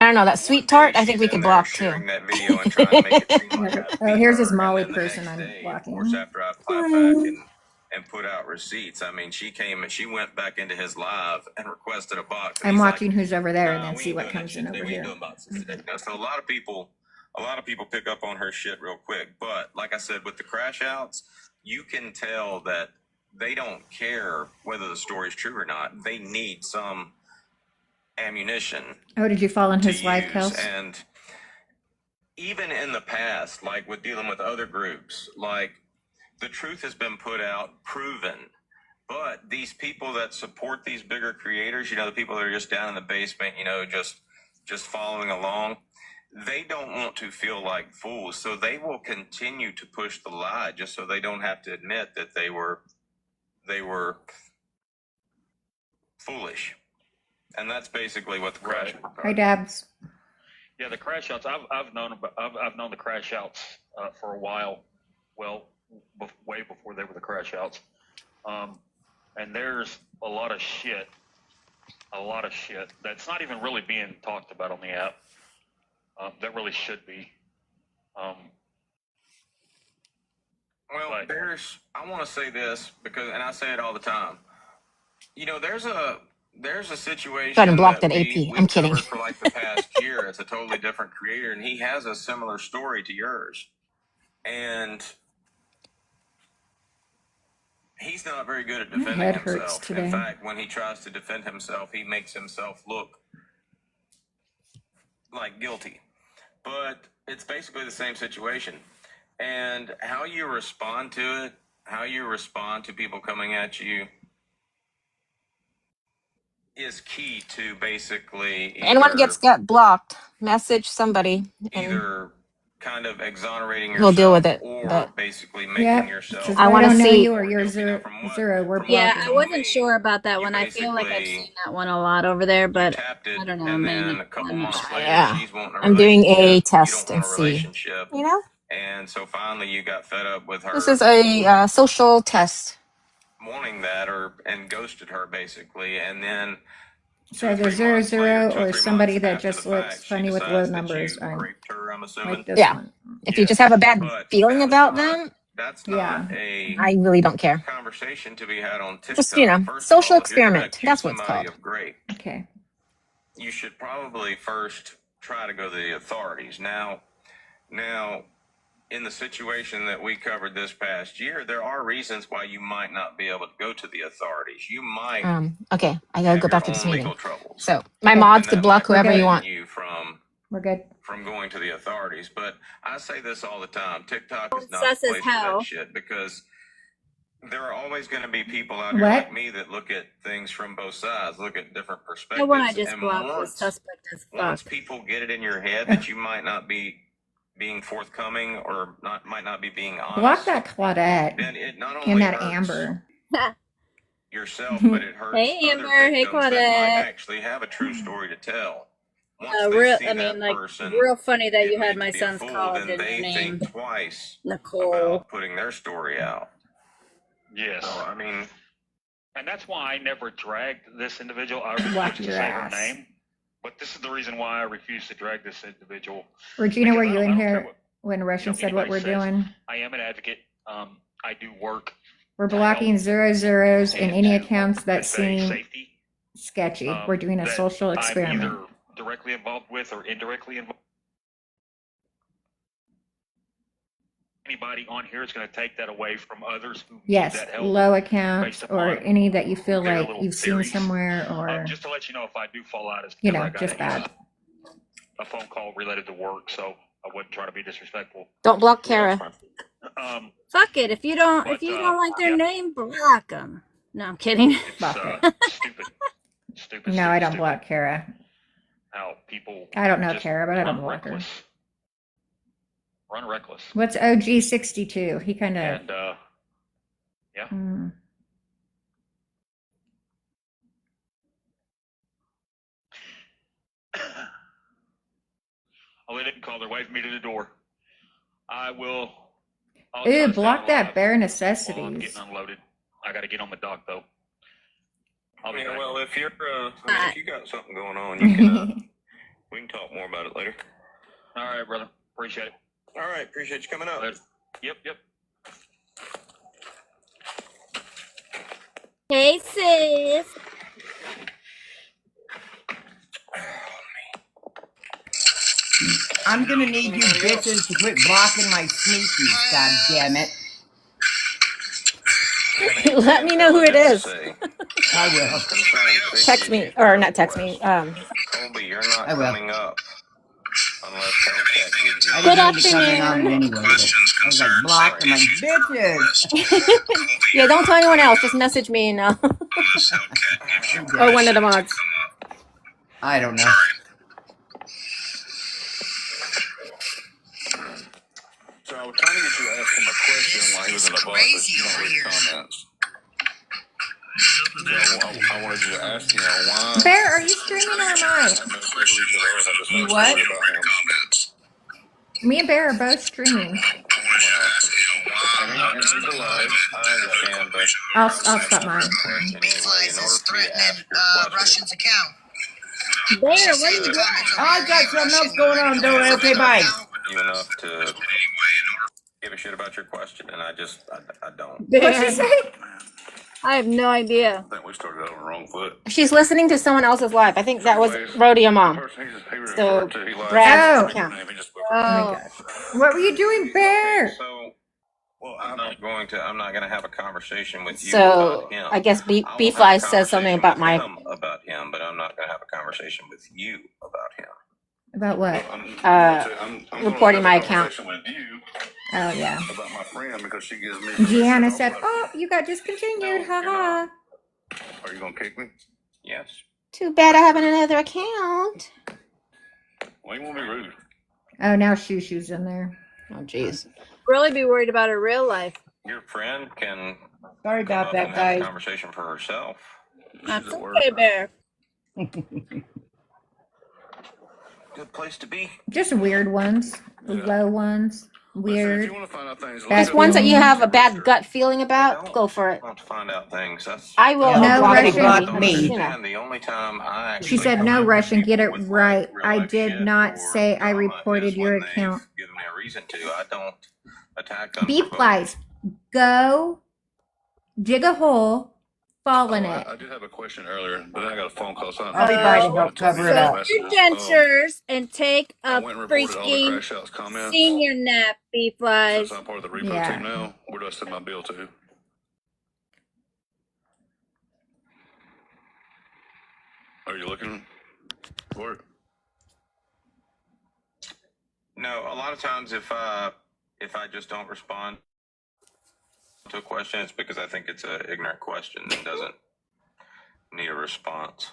don't know, that sweet tart, I think we could block too. Sharing that video and trying to make it seem like I Oh, beat here's his her, Molly and then the person next I'm day, of blocking. course, after I clapped back and put out receipts, I mean, she went back into his live and requested a box. I'm watching who's over there and then see what comes in over here. So a lot of people pick up on her shit real quick. But like I said, with the crash outs, you can tell that they don't care whether the story's true or not. They need some ammunition. Oh, did you fall in his live, Kels? And even in the past, like with dealing with other groups, like the truth has been put out, proven. But these people that support these bigger creators, the people that are just down in the basement, just following along, they don't want to feel like fools. So they will continue to push the lie just so they don't have to admit that they were foolish. And that's basically what the crash. Hi, Dabs. Yeah, the crash outs. I've known the crash outs for a while. Well, way before they were the crash outs. And there's a lot of shit that's not even really being talked about on the app. That really should be. Well, I want to say this because, and I say it all the time. There's a situation. Try to block that AP. I'm kidding. For like the past year, it's a totally different creator, and he has a similar story to yours, and he's not very good at defending himself. In fact, when he tries to defend himself, he makes himself look like guilty. But it's basically the same situation. And how you respond to it, how you respond to people coming at you is key to basically anyone got blocked, message somebody. Either kind of exonerating yourself, we'll deal with it, or but basically making yourself. I want to see you or your zero. We're blocking. Yeah, I wasn't sure about that one. I feel like I've seen that one a lot over there, but I don't know. And then a couple months later, she's wanting a I'm doing a relationship. test You and don't want a see. relationship. And so finally, you got fed up with her. This is a social test. Wanting that, and ghosted her basically, and then. So the 00 or somebody that just looks funny with low numbers. Like this one. If you just have a bad feeling about them, that's not a I really don't care. Conversation to be had on TikTok. Just social experiment. That's what it's called. Okay. You should probably first try to go to the authorities. Now, in the situation that we covered this past year, there are reasons why you might not be able to go to the authorities. You might. Okay, I gotta go back to this meeting. So my mods could block whoever you want. We're good. From going to the authorities, but I say this all the time: TikTok is not Sus the as place for hell. that shit, because there are always going to be people out here like me that look at things from both sides, look at different perspectives. The one I just and blocked was suspect as fuck. Once people get it in your head that you might not be being forthcoming or might not be being honest. Block that Claudette Then it not only and that hurts Amber. yourself, but it hurts Hey, other Amber. Hey, victims that Claudette. might actually have a true story to tell. Real funny that you had my son's college in your name. Think twice Nicole. about putting their story out. Yes. So, I mean, and that's why I never dragged this individual. I refused to say her name. But this is the reason why I refuse to drag this individual. Regina, were you in here when Russian said what we're doing? I am an advocate. I do work. We're blocking 00s in any accounts that seem sketchy. We're doing a social experiment. I'm either directly involved with or indirectly involved. Anybody on here is going to take that away from others who need that help. Low accounts or any that you feel like you've seen somewhere, or just to let you know, if I do fall out, it's just bad. A phone call related to work, so I wasn't trying to be disrespectful. Don't block Kara. Fuck it. If you don't like their name, block them. No, I'm kidding. Stupid. No, I don't block Kara. How people. I don't know Kara, but I don't block her. Run reckless. What's OG 62? He kind of. And yeah. Oh, they didn't call their wife. Meet at the door. I will. Ooh, block that bare necessities. I'm getting unloaded. I got to get on the dock though. Well, if you're, if you got something going on, you can, We can talk more about it later. All right, brother. Appreciate it. All right, appreciate you coming up. Later. Yep. Hey, sis. I'm gonna need you bitches to quit blocking my sneakies, god damn it. Let me know who it is. I will. Text me, or not text me. Colby, you're not I will. coming up unless Hellcat gives you. I Good didn't mean to comment on it afternoon. anyway, but I was like blocked. I'm like, bitches. Yeah, don't tell anyone else. Just message me and or one of the mods. I don't know. So I was trying to get you to ask him a question while he was in the bus, but you don't read the comments. So I wanted you to ask him why. Bear, are you streaming or am I? You what? Me and Bear are both streaming. I understand, but I'll stop mine. is threatening Russian's account. Bear, what are you doing? I got something else going on, don't I? Okay, bye. you enough to give a shit about your question, and I don't. What'd she say? I have no idea. I think we started out on the wrong foot. She's listening to someone else's live. I think that was Rodeo Mom. So Brad's account. Oh my gosh. What were you doing, Bear? So, well, I'm not gonna have a conversation with you So about him. I guess I will have a B-Fly says something conversation about with him, but I'm not gonna have a conversation with you about him. About what? I'm reporting my gonna have a account. conversation with you Oh, yeah. about my friend because she gives me. Gianna said, oh, you got discontinued. Haha. Are you gonna kick me? Yes. Too bad I have another account. Well, you won't be rude. Oh, now Shushu's in there. Oh, jeez. Really be worried about her real life. Your friend can Sorry come about up that, and have a guys. conversation for herself. That's She's at work. okay, Bear. Good place to be. Just weird ones. Low ones. Listen, if Weird. you want to find out things, Bad Just ones that you feelings. have a bad gut feeling about, go for it. I want to find out things. That's I will Yeah, No block Russian. anybody. block me. You know. understand. The only time I actually She said, come no, in with Russian, get it people with, right. real I life did shit not or say I drama reported is your when they've account. given me a reason to. I don't attack unprovoked. Beef flies. Go dig a hole, fall in I it. did have a question earlier, but then I got a phone call. So I'll be by to help cover it So up. your dentures and take I a went and reported all the freaking crash outs comments. senior nap, B-Flies. Since I'm part of the repo Yeah. team now, where do I send my bill to? Are you looking for it? No, a lot of times if I just don't respond to a question, it's because I think it's an ignorant question and doesn't need a response.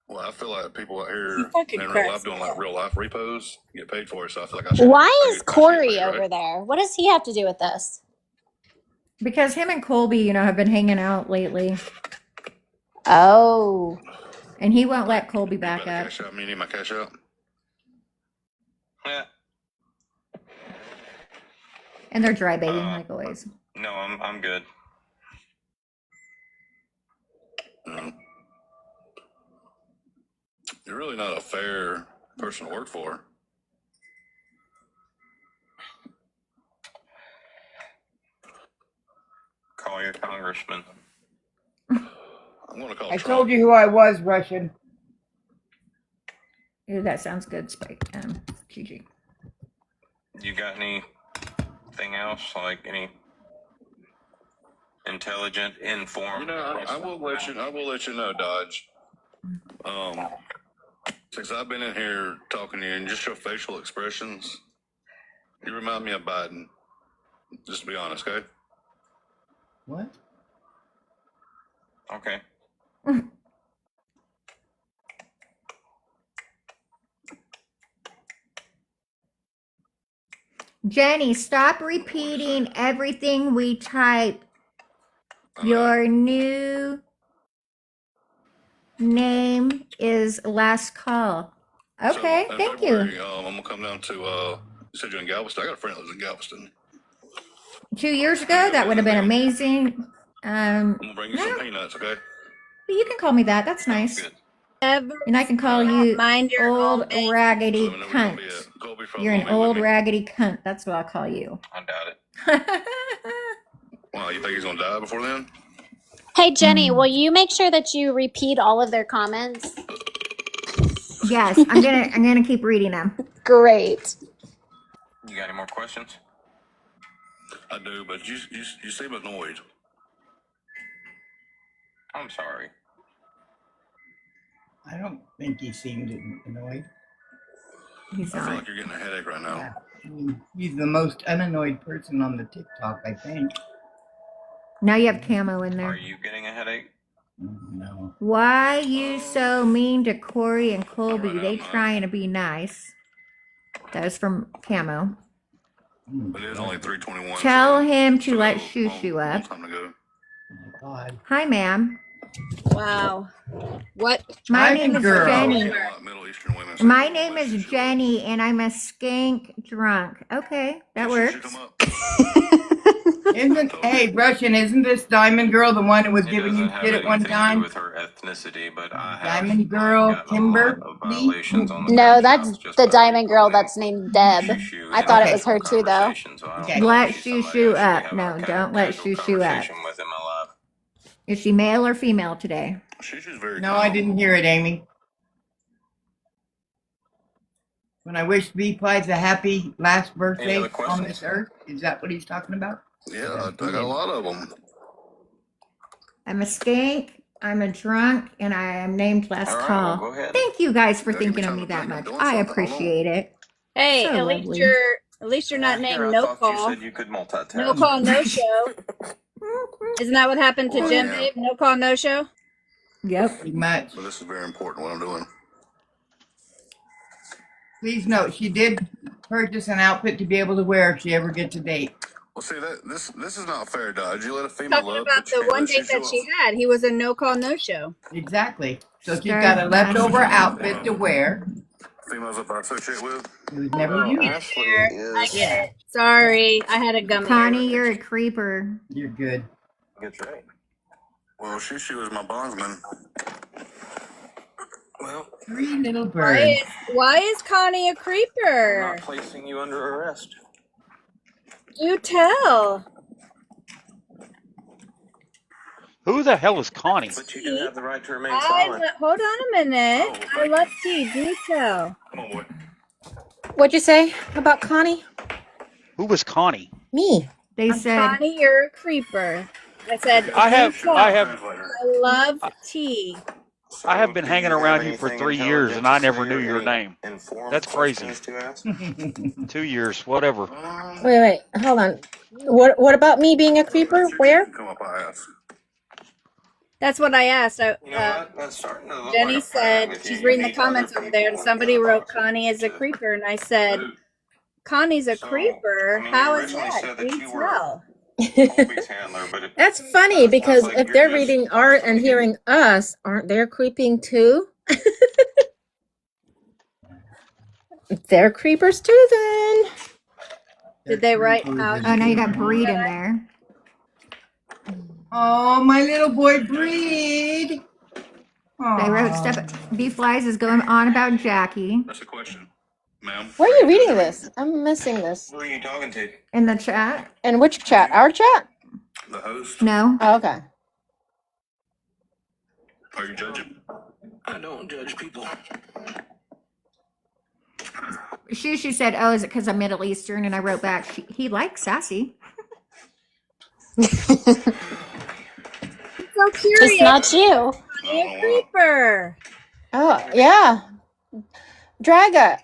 Well, I feel like people out here You fucking in real crap. life doing like real life repos get paid for it, so I feel like I should. Why I is should get Corey paid, over right? there? What does he have to do with this? Because him and Colby, have been hanging out lately. Oh, And he won't let Colby You about back to up. cash out? Me need my cash out. Yeah. And they're dry bathing like always. No, I'm good. No. You're really not a fair person to work for. Call your congressman. I'm going to call I Trump. told you who I was, Russian. Ooh, that sounds good, Spike. GG. You got anything else? Like any intelligent, informed? I will let you know, Dodge. Since I've been in here talking to you and just your facial expressions, you remind me of Biden. Just to be honest, okay? What? Okay. Jenny, stop repeating everything we type. Your new name is Last Call. Okay, So, in thank February, you. I'm gonna come down to. You said you're in Galveston. I got a friend that lives in Galveston. 2 years ago, that would have been amazing. I'm gonna bring you some peanuts, okay? But you can call me that. That's nice. Good. Ever And I can call you mind your own old business. raggedy So, I mean, we're gonna be cunt. at Colby from You're an Colby with old me. raggedy cunt. That's what I'll call you. I doubt it. Wow, you think he's gonna die before then? Hey, Jenny, will you make sure that you repeat all of their comments? Yes, I'm gonna keep reading them. Great. You got any more questions? I do, but you seem annoyed. I'm sorry. I don't think he seemed annoyed. He's I feel not. like you're getting a headache right now. Yeah. I mean, he's the most unannoyed person on the TikTok, I think. Now you have camo in Are there. you getting a headache? No. Why you so mean to Corey and Colby? All right, They I'm not. trying to be nice. That was from camo. But it is only 3:21. Tell so him to still let got a Shushu long up. time to go. Oh my God. Hi, ma'am. Wow. What? My Hi, name is girl. Jenny. A lot of Middle Eastern women say My don't name let is Shushu up. Jenny, and I'm a skank drunk. Okay, that Shushu works. come up. Hey, Russian, isn't this Diamond Girl the one that was It giving doesn't you have shit at anything one to do time? with her ethnicity, but I have Diamond Girl, gotten a Kimber, lot of violations on the No, crash that's outs just the by diamond girl recalling that's named Deb. Shushu I in thought it Okay. was her too, though. conversation, so I don't Okay. know Let if she's somebody I Shushu should be up. having No, a don't let casual Shushu up. conversation with in my life. Is she male or female today? Shushu's very No, calm. I didn't hear it, Amy. When I wish B Plies a happy last Any birthday other on questions? this earth, is that what he's talking about? Yeah, I got a lot of them. I'm a skank, I'm a drunk, and I am named last All right, call. well, go ahead. Thank you guys for Yeah, give me thinking of time me to that think. I'm much. doing I something. Hold on. appreciate it. Hey, So at lovely. least you're not Here, named I No thought you Call. said you could multitask. No Call, No Show. Isn't that what happened to Well, Jim, yeah. babe? No Call, No Show. Yep. Pretty much. But this is very important what I'm doing. Please note, she did purchase an outfit to be able to wear if she ever gets a date. Well, see that this is not fair, Dodge. You let a female Talking up, about but you the can't one let date that Shushu she up. had. He was a No Call, No Show. Exactly. So she's Start got a leftover asking. outfit to wear. Females up I associate with. It was never Well, you. Ashley I is. get it. Sorry, I had a gummy. Connie, you're a creeper. You're good. That's right. Well, Shushu is my bondsman. Well, Three little birds. Why is Connie a I'm creeper? not placing you under arrest. You tell. Who the hell is Connie? But you do have the right to remain silent. Hold on a minute. Oh, I thank love you. tea. Do tell. Come on, boy. What'd you say about Connie? Who was Connie? Me. They said, Connie, you're a creeper. I said, I have do tell. Translator. I love tea. I have been So, hanging do you around have you for anything 3 years, and intelligent I to never say knew or your any name. informed That's crazy. questions to ask? 2 years, whatever. Wait, hold on. What about me being a creeper? Where? Come up, I ask. That's what I asked. You know what? That's starting to look Jenny like a pattern said, with you. she's You reading the need other comments over there, and people somebody in the wrote box Connie is a to- creeper. And I said, Connie's a So, creeper? I mean, How you is originally that? said that Do you were tell. Colby's handler, but it That's funny sounds because like if you're they're just reading art and constantly hearing us, aren't they creeping too? They're creepers too then. Did they write how? oh, now you got Breed in there. Oh, my little boy Breed. They wrote stuff. B Flies is going on about Jackie That's a question, ma'am. Where are you reading this? I'm missing this. Who are you talking to? in the chat. And which chat? Our chat? The host? No. Oh, okay. Are you judging? I don't judge people. She said, oh, is it because I'm Middle Eastern? And I wrote back, he likes sassy. So curious. Just not you. Connie a creeper. Oh, yeah. Draga,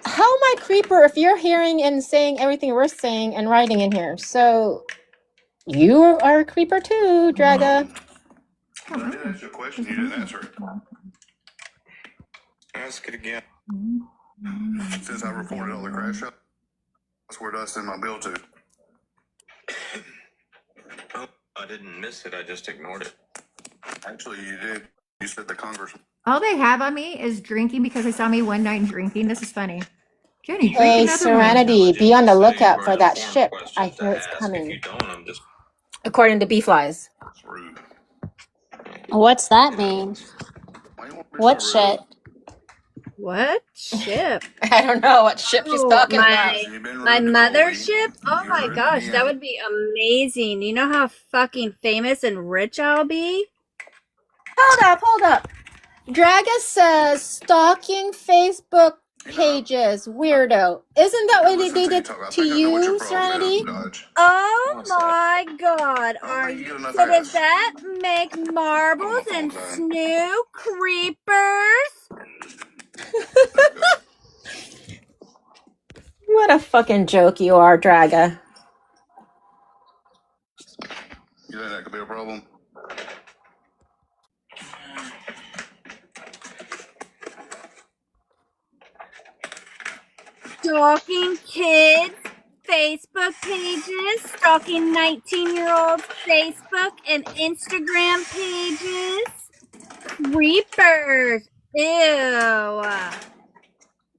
how am I creeper if you're hearing and saying everything we're saying and writing in here? So you are a creeper too, Draga. But I did ask you a question. You didn't answer it. Ask it again. Since I reported all the crash up, that's where did I send my bill to? Oh, I didn't miss it. I just ignored it. Actually, you did. You said the congressman. All they have on me is drinking because they saw me one night drinking. This is funny. Jenny, drink Hey, another one. Serenity, be on the lookout for that Informed ship. questions I to hear it's ask. If coming. you don't, I'm just According to B Flies. It's rude. What's that mean? Why you What shit? What ship? I don't know what ship she's Oh, talking about. my mothership? Oh my gosh, that would be amazing. You know how fucking famous and rich I'll be? Hold up. Draga says stalking Facebook pages, weirdo. Isn't that what they did to you, Serenity? Oh my god, are you? So does that make Marbles and Snoo creepers? What a fucking joke you are, Draga. You think that could be a problem? Stalking kids' Facebook pages, stalking 19-year-olds' Facebook and Instagram pages. Creepers. Ew.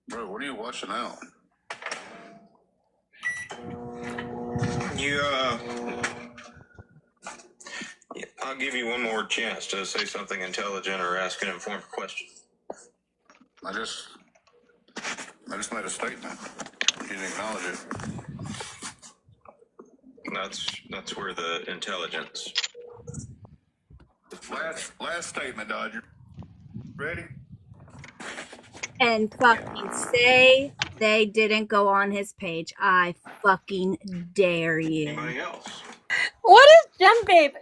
Bro, what are you watching now? I'll give you one more chance to say something intelligent or ask an informed question. I just made a statement. You didn't acknowledge it. That's where the intelligence. Last statement, Dodger. Ready? And fucking say they didn't go on his page. I fucking dare you. Anybody else? What is Gem Babe?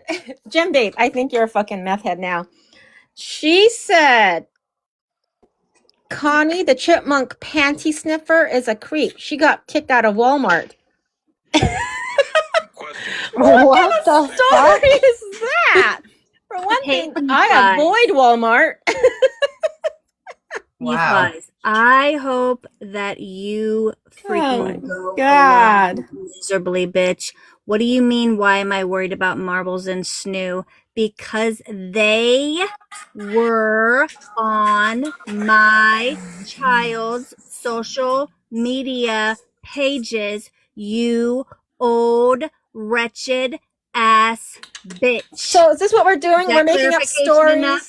Gem Babe, I think you're a fucking meth head now. She said Connie the chipmunk panty sniffer is a creep. She got kicked out of Walmart. What the story is that? For one thing, I avoid Walmart. Wow. I hope that you freaking go God. miserably, bitch. What do you mean, why am I worried about Marbles and Snoo? Because they were on my child's social media pages, you old wretched ass bitch. So is this what we're doing? Is that We're making up clarification stories. enough?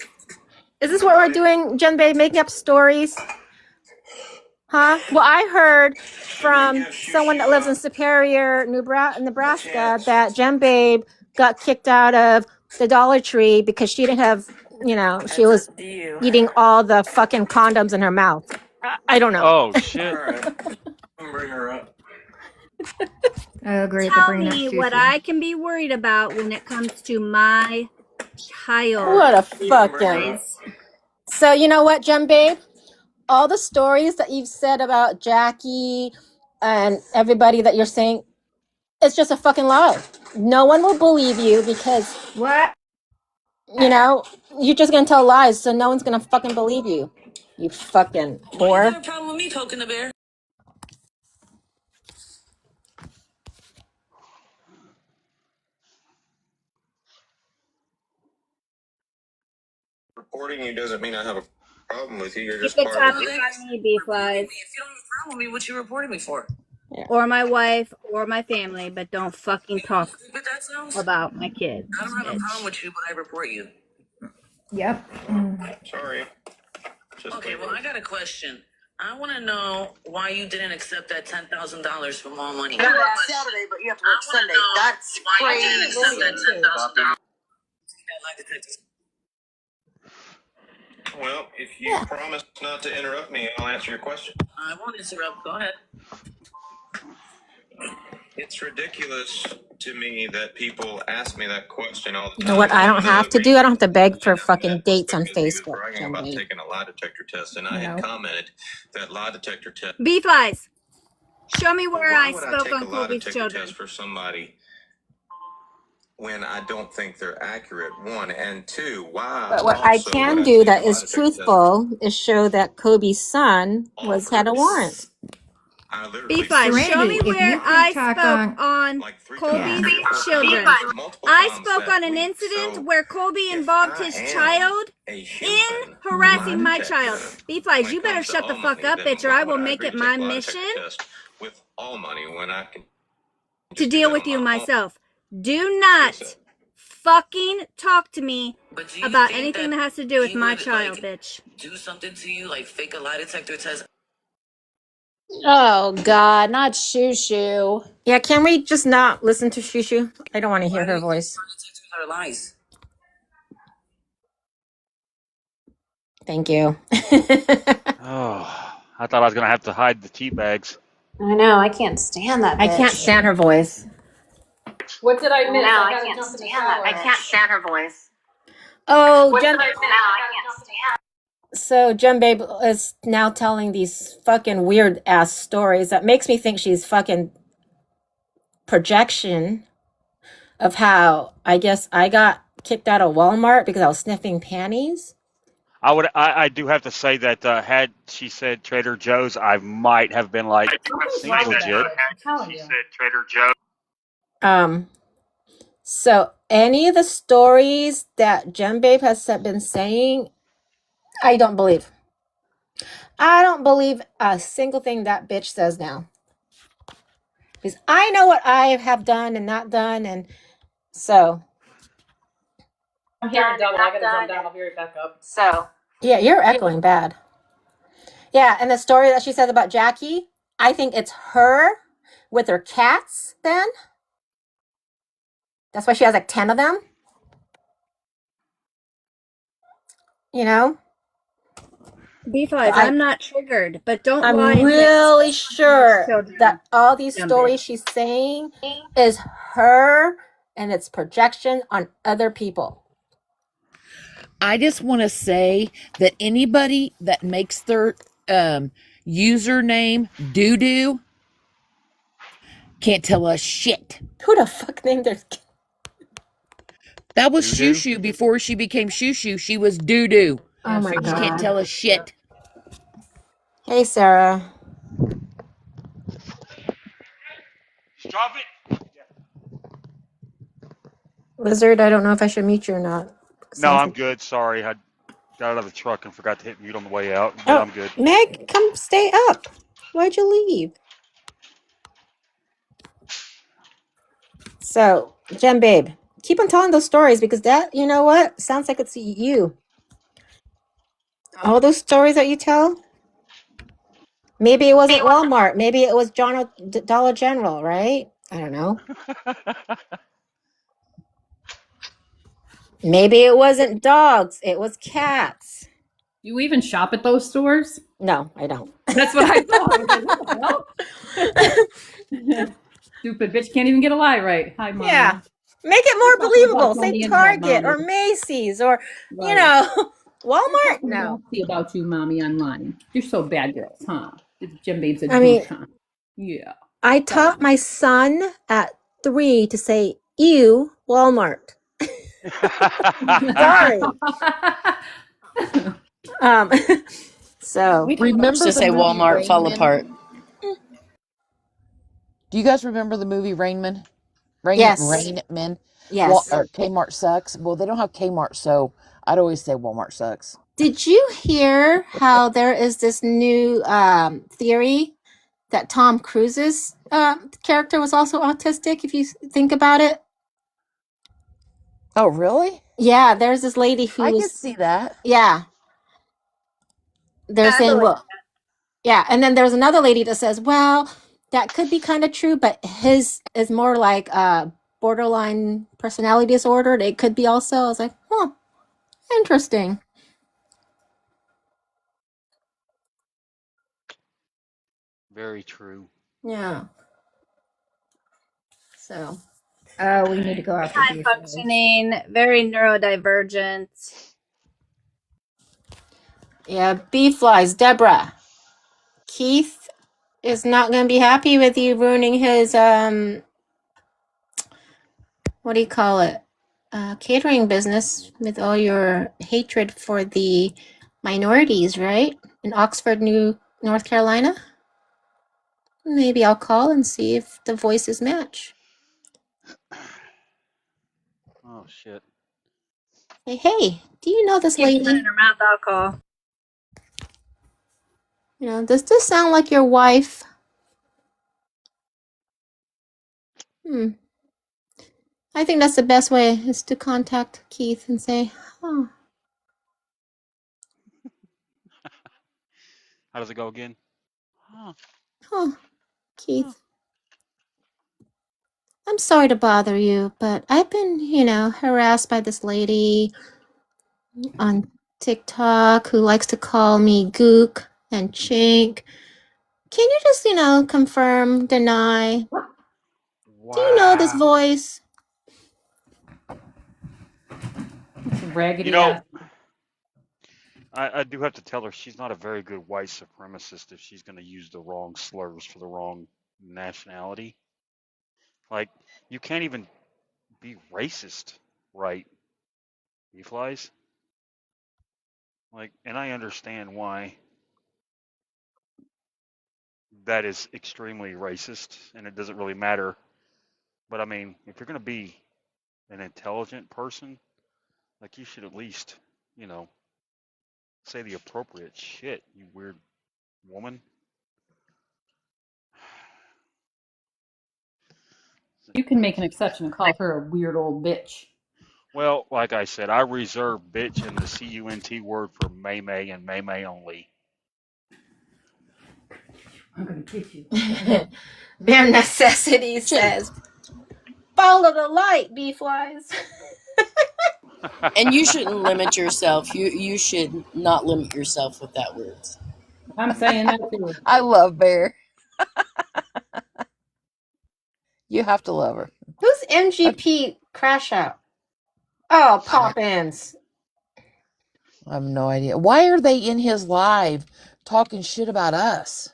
Is this what we're doing, Jen Babe, making up stories? Huh? Well, I heard from someone that lives in Superior, Nebraska, that Jen Babe got kicked out of the Dollar Tree because she didn't have, she was eating all the fucking condoms in her mouth. I don't know. Oh shit! All right, bring her up. I agree with the Tell bring up me Susie. what I can be worried about when it comes to my child. What a fucking... So you know what, Jen Babe? All the stories that you've said about Jackie and everybody that you're saying, it's just a fucking lie. No one will believe you because What? You're just gonna tell lies, so no one's gonna fucking believe you. You fucking whore. Why you got a problem with me poking the bear? Reporting you doesn't mean I have a problem with you. You're Keep just the part of topic the... on me, B-Flies. If you don't have a problem with me, what you reporting me for? Yeah. Or my wife, or my family, but don't fucking talk But that sounds. about my kids. I don't have a bitch. problem with you, but I report you. Yep. Sorry. Just Okay, leave well, it. I got a question. I want to know why you didn't accept that $10,000 from all money. You work Saturday, but you have to work Sunday. That's why you didn't accept crazy. that $10,000. Well, if you promise not to interrupt me, I'll answer your question. I won't interrupt. Go ahead. It's ridiculous to me that people ask me that question all the time. You know what I don't have to do? I don't have to beg for fucking dates on Facebook. Bragging about taking a lie detector test, and I had commented that lie detector test. B-Flies, show me where Why I would spoke take on a lie Colby's detector children. test for somebody when I don't think they're accurate? One, and two, why? But what I also can would do take that a lie is detector test truthful is show that Kobe's son had a warrant. I literally B-Flies, show me Serenity, if where you could I talk spoke on like 3 Colby's times. children. Multiple I times spoke that on an week. incident So where Colby if involved I his am child a in human harassing my lie child. detector B-Flies, when you it better comes to shut the all fuck money, up, then bitch, or why I would will make agree it to my take a lie detector mission test with all money when I can to just do deal that with on you my own? myself. Do not fucking talk to me But do you about think anything that has to do with he my would, child, like, bitch. do something to you, like fake a lie detector test? Oh God, not shoo shoo. Yeah, can we just not listen to Shushu? I don't want to hear Why do her you think voice. lie detectors are lies? Thank you. Oh, I thought I was gonna have to hide the tea bags. I know, I can't stand that bitch. I can't stand her voice. What did I I miss? know, I I gotta can't jump in the stand that shower. I bitch. can't stand her voice. Oh, What Jen. did I miss? No, I can't stand. So Jen Babe is now telling these fucking weird ass stories that makes me think she's fucking projection of how I guess I got kicked out of Walmart because I was sniffing panties. I do have to say that had she said Trader Joe's, I might have been like, Something's seems wrong with that legit. bitch. I'm telling you. Trader Joe's. So any of the stories that Jen Babe has been saying, I don't believe. I don't believe a single thing that bitch says now. Because I know what I have done and not done, and so I'm hearing double. I gotta jump down. I'll be right back up. yeah, you're echoing bad. Yeah, and the story that she says about Jackie, I think it's her with her cats then. That's why she has like 10 of them. You know? B5, I'm not triggered, but don't I'm lie and say really sure children. that all these Dumb stories bitch. she's saying is her and its projection on other people. I just want to say that anybody that makes their username doo doo can't tell us shit. Who the fuck named their That was Doo-doo? Shushu before she became Shushu. She was doo doo. Oh my She can't god. tell us shit. Hey Sarah. Drop it. Lizard, I don't know if I should mute you or not. No, I'm good. Sorry, I got out of the truck and forgot to hit mute on the way out, but I'm good. Meg, come stay up. Why'd you leave? So, Jen Babe, keep on telling those stories because that, you know what? Sounds like it's you. All those stories that you tell? Maybe it wasn't Walmart. Maybe it was Dollar General, right? I don't know. Maybe it wasn't dogs. It was cats. You even shop at those stores? No, I don't. That's what I thought. I was like, what the hell? Stupid bitch can't even get a lie right. Hi, Mom. Yeah. Make it more believable. Say Target or Macy's or, you know, Walmart. No. See about you, Mommy, online. You're so bad girls, huh? Jim Babe's a I mean, douche, huh? Yeah. I taught my son at 3 to say, ew, Walmart. Sorry. So Remember Just the say movie Walmart, Rain fall Man? apart. Do you guys remember the movie Rain Man? Rain yes. Man? Yes. Or Kmart sucks. Well, they don't have Kmart, so I'd always say Walmart sucks. Did you hear how there is this new theory that Tom Cruise's character was also autistic, if you think about it? Oh, really? Yeah, there's this lady who I was... could see that. Yeah. They're saying, well... Yeah, and then there's another lady that says, well, that could be kind of true, but his is more like borderline personality disorder. It could be also. I was like, huh, interesting. Very true. Yeah. So. We need to go after High beef. functioning, very neurodivergent. Yeah, bee flies. Deborah. Keith is not going to be happy with you ruining his, what do you call it? Catering business with all your hatred for the minorities, right? In Oxford, North Carolina? Maybe I'll call and see if the voices match. Oh shit. Say, hey, do you know this Keeps lady? running her mouth. I'll call. You know, does this sound like your wife? I think that's the best way is to contact Keith and say, oh, How does it go again? Huh. oh, Huh. Keith, I'm sorry to bother you, but I've been, harassed by this lady on TikTok who likes to call me Gook and Chink. Can you just, confirm, deny? Do you know this Wow. voice? Raggedy You know, ass. I do have to tell her she's not a very good white supremacist if she's going to use the wrong slurs for the wrong nationality. Like, you can't even be racist, right? He flies. Like, and I understand why that is extremely racist, and it doesn't really matter. But I mean, if you're going to be an intelligent person, like, you should at least, you know, say the appropriate shit, you weird woman. You can make an exception and call her a weird old bitch. Well, like I said, I reserve bitch and the cunt word for May May and May May only. I'm gonna kiss you. Bare Necessity says, follow the light, bee flies. And you shouldn't limit yourself. You should not limit yourself with that words. I'm saying that too. I love Bear. You have to love her. Who's MGP Crash Out? Oh, Poppins. I have no idea. Why are they in his live talking shit about us?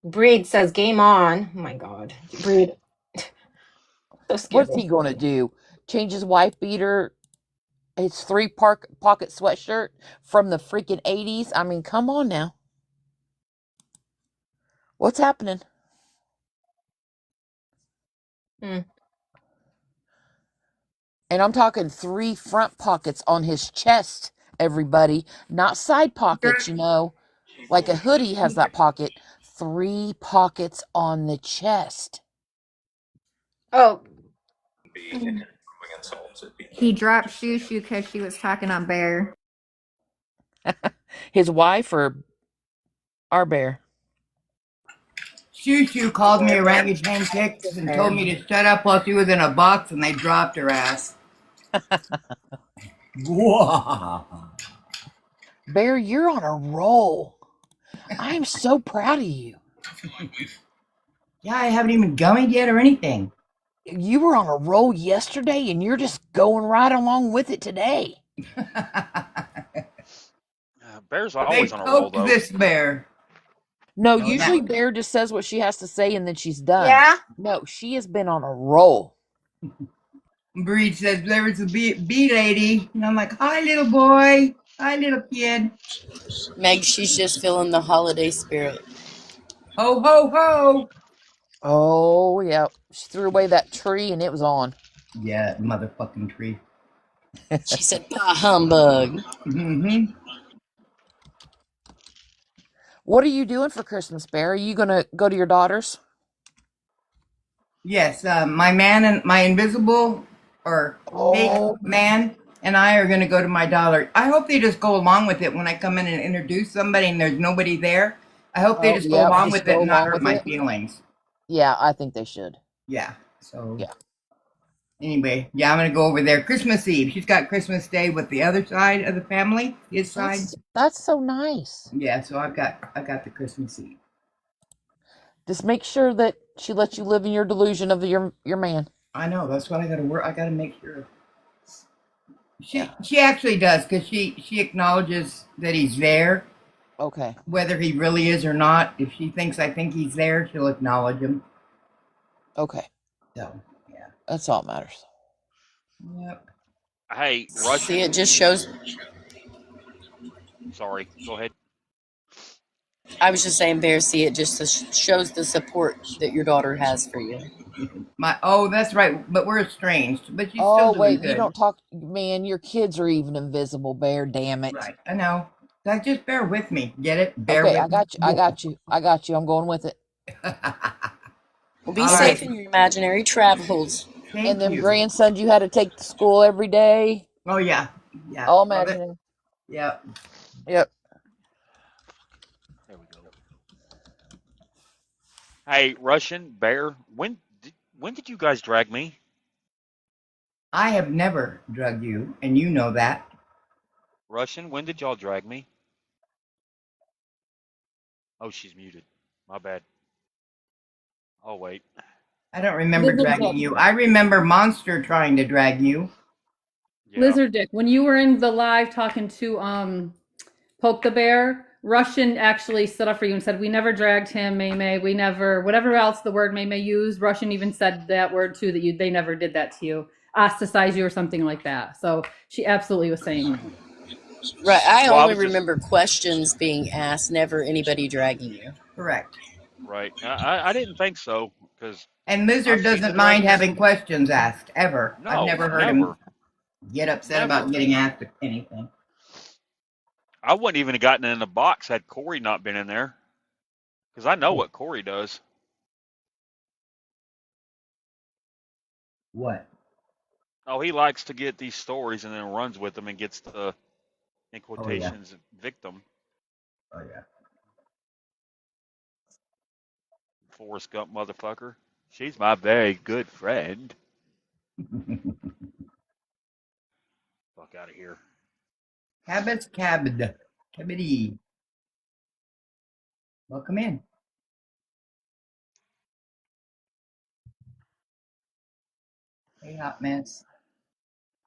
Breed says game on. Oh my god. Breed. So scared. What's he going to do? Change his wife beater, his pocket sweatshirt from the freaking 80s? I mean, come on now. What's happening? And I'm talking 3 front pockets on his chest, everybody. Not side pockets, Like a hoodie has that pocket. 3 pockets on the chest. Oh. He dropped Shushu because she was talking on Bear. His wife or our Bear? Shoo called me orangutan chicks and told me to shut up while she was in a box, and they dropped her ass. Bear, you're on a roll. I'm so proud of you. Yeah, I haven't even gummied yet or anything. You were on a roll yesterday, and you're just going right along with it today. Bear's always on a roll, though. This bear. No, usually Bear just says what she has to say, and then she's done. Yeah? No, she has been on a roll. Breed says there was a bee lady, and I'm like, hi, little boy. Hi, little kid. Meg, she's just feeling the holiday spirit. Ho, ho, ho. Oh, yeah. She threw away that tree, and it was on. Yeah, motherfucking tree. She said, bah, humbug. Mm-hmm. What are you doing for Christmas, Bear? Are you going to go to your daughter's? Yes, my man and my invisible or fake man and I are going to go to my daughter. I hope they just go along with it when I come in and introduce somebody and there's nobody there. I hope they just go along with it and not hurt my feelings. Yeah, I think they should. Yeah. So yeah. Anyway, yeah, I'm going to go over there Christmas Eve. She's got Christmas Day with the other side of the family, his side. That's so nice. Yeah, so I got the Christmas Eve. Just make sure that she lets you live in your delusion of your man. I know, that's what I got to work. I got to make sure. She actually does, because she acknowledges that he's there. Okay. Whether he really is or not, if she thinks I think he's there, she'll acknowledge him. Okay. So, yeah. That's all that matters. Yep. Hey, Russian. See, it just shows. Sorry, go ahead. I was just saying, Bear, see, it just shows the support that your daughter has for you. That's right, but we're estranged. But she's still doing wait, good. you don't talk, man. Your kids are even invisible, Bear. Damn it! Right, I know. Just bear with me. Get it? Bear okay, with I got you. me. I got you. I'm going with it. Well, be safe in your imaginary travels. And Thank them you. grandsons you had to take to school every day. Oh yeah, yeah. All Love it. imagining. Yeah. Yep. There we go. Hey, Russian Bear, when did you guys drag me? I have never drugged you, and you know that. Russian, when did y'all drag me? Oh, she's muted. My bad. Oh wait. I don't remember Lizard dragging Dick. you. I remember Monster trying to drag you. Yeah. Lizard Dick. When you were in the live talking to Poke the Bear, Russian actually stood up for you and said, "We never dragged him, May May. We never, whatever else the word May May used." Russian even said that word too, that they never did that to you, ostracize you or something like that. So she absolutely was saying that. Right. I Well, I only was just remember questions being asked, never anybody dragging you. Correct. right. I didn't think so because And I've Lizard seen the doesn't mind dragons. having questions asked, ever. I've No, never heard him never, get upset about never. getting asked anything. I wouldn't even have gotten in the box had Corey not been in there because I know what Corey does. What? Oh, he likes to get these stories and then runs with them and gets the, in Oh, yeah. quotations, victim. Oh, yeah. Forrest Gump motherfucker. She's my very good friend. Fuck out of here. Cabot, Cabot. Cabity. Welcome in. Hey, hot mess.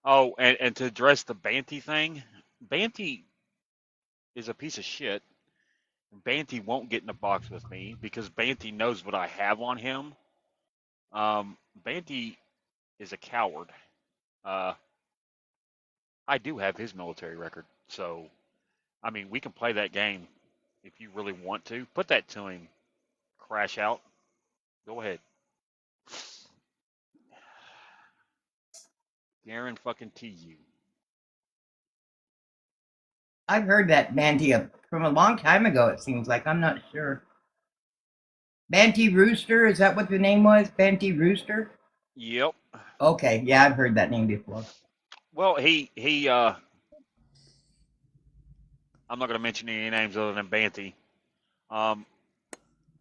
Oh, and to address the Banty thing, Banty is a piece of shit. Banty won't get in a box with me because Banty knows what I have on him. Banty is a coward. Uh, I do have his military record, so I mean we can play that game if you really want to. Put that to him. Crash out. Go ahead. Guarantee you. I've heard that Banty from a long time ago, it seems like. I'm not sure. Banty Rooster, is that what the name was? Banty Rooster? Yep. Okay, yeah, I've heard that name before. Well, he I'm not going to mention any names other than Banty. Um,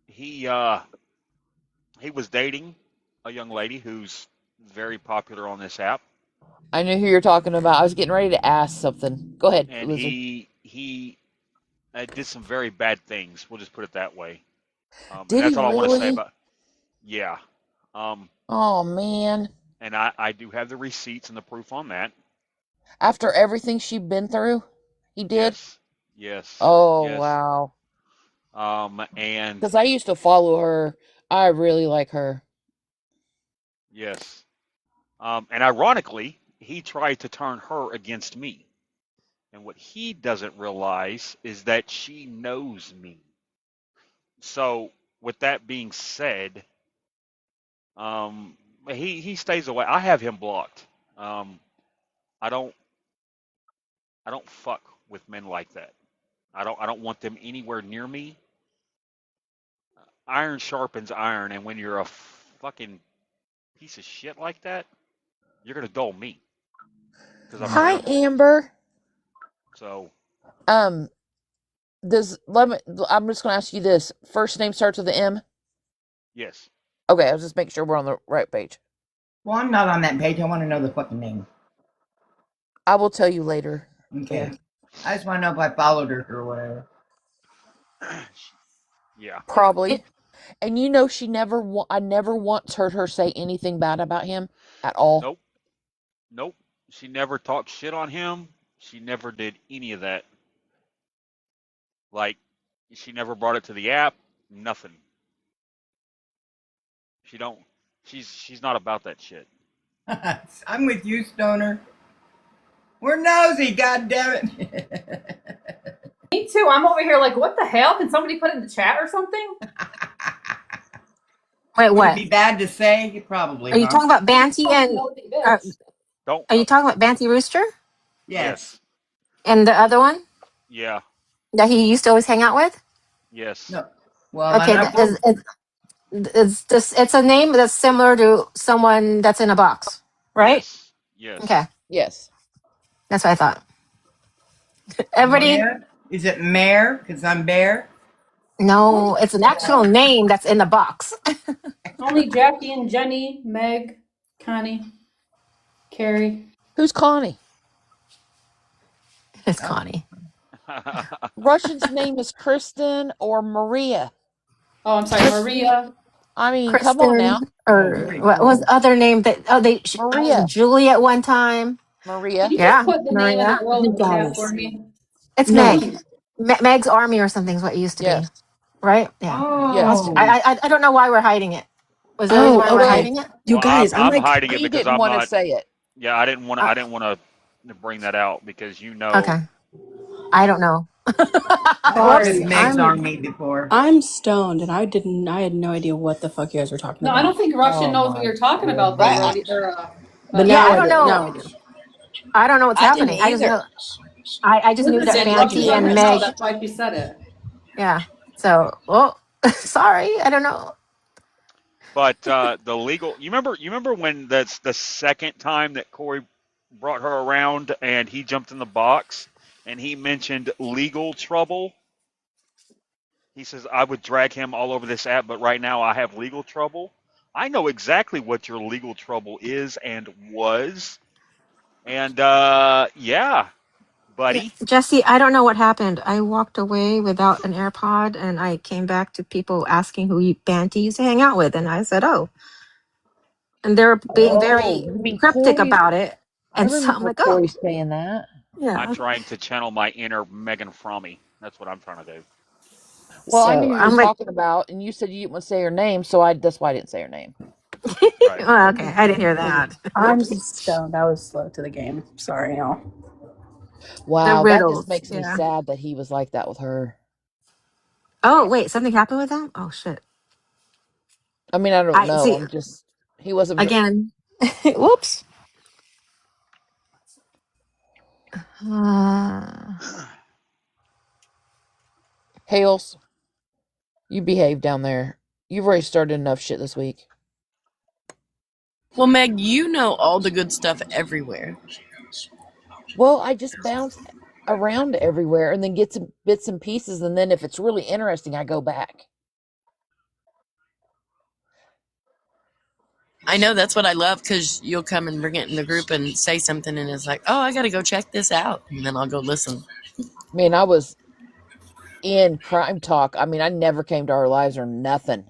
he was dating a young lady who's very popular on this app, I knew who you're talking about. I was getting ready to ask something. Go ahead, and Lizard. he did some very bad things. We'll just put it that way. And Did he that's all I want to say really? about. Yeah. Oh, man. And I do have the receipts and the proof on that. After everything she'd been through, he did? Yes. Yes. Oh, Yes. wow. And Because I used to follow her. I really like her. yes. And ironically, he tried to turn her against me. And what he doesn't realize is that she knows me. So, with that being said, he stays away. I have him blocked. Um, I don't fuck with men like that. I don't want them anywhere near me. Iron sharpens iron, and when you're a fucking piece of shit like that, you're gonna dull me because I'm Hi, terrible. Amber. So Um, I'm just gonna ask you this. First name starts with an M? yes, Okay, I'll just make sure we're on the right page. Well, I'm not on that page. I want to know the fucking name. I will tell you later. Okay. Yeah. I just want to know if I followed her or whatever. yeah. Probably. And you know I never once heard her say anything bad about him at all. Nope, nope. She never talked shit on him. She never did any of that. Like, she never brought it to the app. Nothing. She don't. She's not about that shit. I'm with you, Stoner. We're nosy, goddammit. Me too. I'm over here like, what the hell? Can somebody put it in the chat or something? Wait, Would it what? be bad to say? Probably, Are you huh? talking about Banty and Don't. are you talking about Banty Rooster Yes. Yes. and the other one Yeah. that he used to always hang out with? Yes. No. Well, Okay, and I will. It's a name that's similar to someone that's in a box, right? Yes. Yes. Okay, Yes. that's what I thought. Everybody, Bear? Is it Mare? Because I'm Bear. no, it's an actual name that's in the box. Only Jackie and Jenny, Meg, Connie, Carrie. Who's Connie? It's Oh, Connie. Russian's name is Kristen or Maria. Oh, I'm sorry, Maria. I mean, come on Kristen, now. oh, or very what was cool. the other name that? Oh, I was Maria. Julie at one time. Can Maria. you just Yeah, put the name of the Maria. girl You in the chat for guys. me? It's No. Meg. Meg's Army or something is what it used to be, Yes. right? Yeah. Yes. Oh, I don't know why we're hiding it. Was there a reason Oh, why we're Well, okay. hiding it? You Well, guys, I'm I'm like, hiding it he because didn't I'm want to not. say it. Yeah, I didn't want. Uh, I didn't want to bring that out because you know. okay, I don't know. I heard of Whoops. sorry. Meg's Army before. I'm stoned and I had no idea what the fuck you guys were talking No, I about. don't think Russian Oh knows what my you're talking about, though, goodness. I, Brody. But Yeah, now I I don't do. know. Now I do. I don't know what's I didn't happening. I just either. know. I just knew Elizabeth that said Russian Banty and doesn't know. Meg. That's why she said it. Yeah. So, well, sorry. I don't know. But the legal. You remember when that's the second time that Corey brought her around and he jumped in the box and he mentioned legal trouble. He says I would drag him all over this app, but right now I have legal trouble. I know exactly what your legal trouble is and was. And yeah, Yeah, buddy. Jesse, I don't know what happened. I walked away without an AirPod and I came back to people asking who Banty used to hang out with. And I said, oh, and they were being Oh, very you mean cryptic Corey? about it. I And so I'm remember like, oh, Corey saying that. I'm yeah. trying to channel my inner Megan Frommy. That's what I'm trying to do. Well, I knew So you were I'm like, talking about, and you said you didn't want to say her name, so that's why I didn't say her name. Right. well, okay, I didn't hear that. I'm Whoops. just stoned. I was slow to the game. Sorry, y'all. The Wow, that just riddles. makes me Yeah. sad that he was like that with her. Oh, Yeah. wait, something happened with them? Oh, shit. I mean, I don't I know. see. I'm just, he wasn't, Again. Whoops. Uh, Hales, you behave down there. You've already started enough shit this week. Well, Meg, you know all the good stuff everywhere. Well, I just bounce around everywhere and then get some bits and pieces, and then if it's really interesting, I go back. I know that's what I love because you'll come and bring it in the group and say something, and it's like, oh, I got to go check this out. And then I'll go listen. I mean, I was in Crime Talk. I mean, I never came to Our Lives or nothing.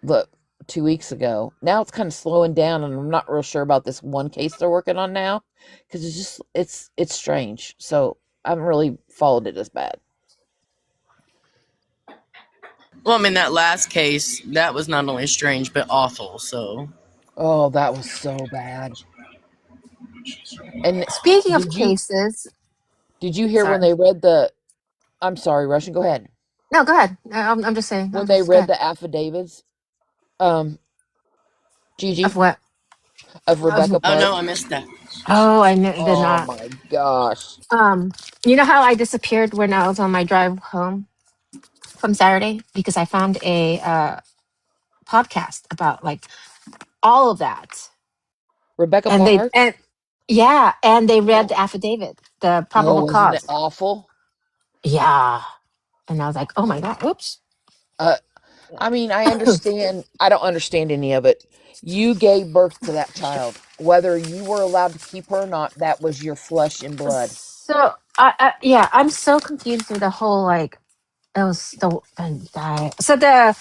Look, 2 weeks ago. Now it's kind of slowing down, and I'm not real sure about this one case they're working on now because it's strange. So I haven't really followed it as bad. Well, I mean, that last case, that was not only strange, but awful. So, Oh, that was so bad. And speaking of did you cases, did you hear when sorry. they read the? I'm sorry, Russian. Go ahead. No, go ahead. I'm just saying. When I'm they just go read ahead. the affidavits, um, Of Gigi, what? of Of Rebecca oh no, Parks. I missed that. oh, did Oh not. my gosh. Um, you know how I disappeared when I was on my drive home from Saturday because I found a podcast about like all of that, Rebecca and Parks. they read Yeah. the affidavit, the probable Oh, isn't it cause. awful? Yeah, and I was like, oh my god, oops. Uh, I mean, I understand. I don't understand any of it. You gave birth to that child. Whether you were allowed to keep her or not, that was your flesh and blood. So, yeah, I'm so confused with the whole like it was so the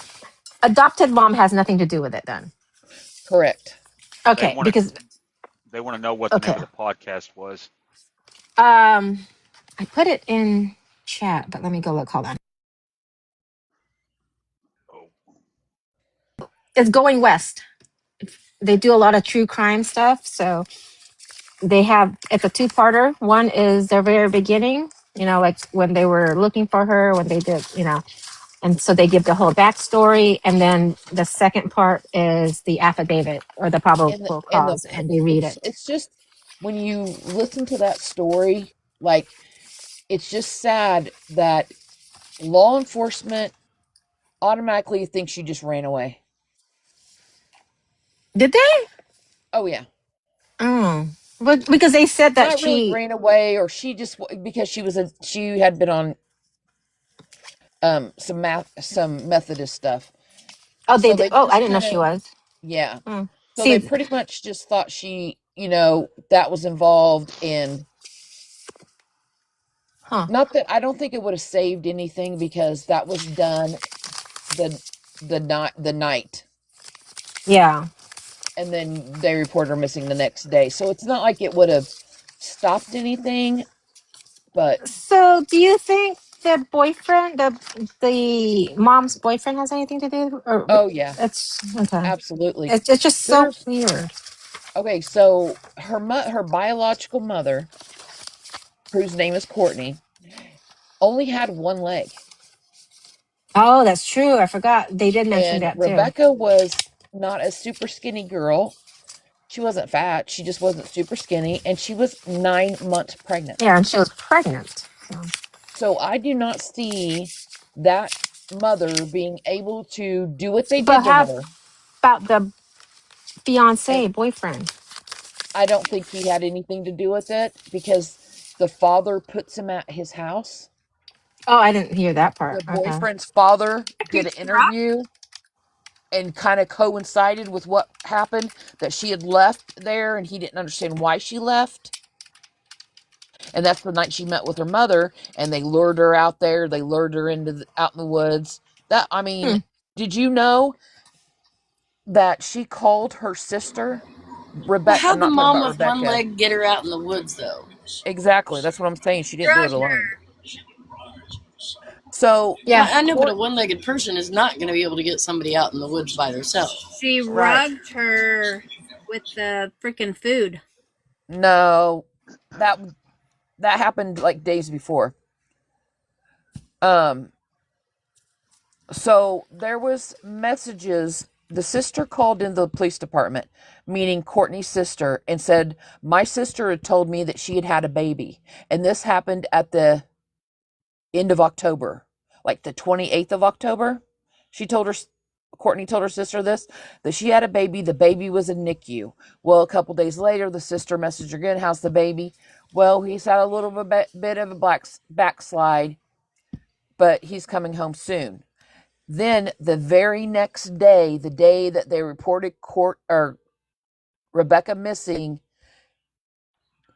adopted mom has nothing to do with it then. Correct. They Okay, want to. because They want to know what the name okay, of the podcast was. I put it in chat, but let me go look. Hold on. Oh. It's Going West. They do a lot of true crime stuff, so they have it's a two-parter. One is their very beginning, like when they were looking for her, when they did, and so they give the whole backstory, and then the second part is the affidavit or the And the probable and the cause, and they read it. it's just when you listen to that story, like it's just sad that law enforcement automatically think she just ran away. Did they? Oh yeah. Oh, but because they said that Not really she. ran away, or she just because she had been on some Methodist stuff. Oh, they So did. they Oh, I just didn't know kind she of, was. yeah. Hmm. So they See, pretty much just thought she, that was involved, and huh? not that I don't think it would have saved anything because that was done the the night, Yeah. and then they reported her missing the next day. So it's not like it would have stopped anything, but So, do you think the boyfriend, the mom's boyfriend, has anything to do, or oh yeah, it's okay? absolutely. It's just so There's weird. Okay, so her biological mother, whose name is Courtney, only had one leg. Oh, that's true. I forgot they did mention And that too. Rebecca was not a super skinny girl. She wasn't fat. She just wasn't super skinny. And she was 9 months pregnant. Yeah, and she was pregnant. So. So I do not see that mother being able to do what they But did to how her. about the And fiance boyfriend? I don't think he had anything to do with it because the father puts him at his house. Oh, I didn't hear that part. The Okay. boyfriend's father did Good an job. interview and kind of coincided with what happened, that she had left there and he didn't understand why she left. And that's the night she met with her mother, and they lured her out there. They lured her out in the woods. I Hmm. mean, did you know that she called her sister Well, Rebecca? how'd the I'm not talking mom about with one Rebecca. leg get her out in the woods, though? Exactly. That's what I'm saying. She didn't do it Drugged alone. her. So, Yeah. I know, but a Court, one-legged person is not going to be able to get somebody out in the woods by themselves. She right. rugged her with the freaking food. No, that that happened like days before. Um, So there was messages. The sister called into the police department, meaning Courtney's sister, and said, my sister had told me that she had had a baby. And this happened at the end of October, like the 28th of October. Courtney told her sister this, that she had a baby. The baby was in NICU. Well, a couple days later, the sister messaged her again, how's the baby? Well, he's had a little bit of a backslide, but he's coming home soon. Then the very next day, the day that they reported Rebecca missing,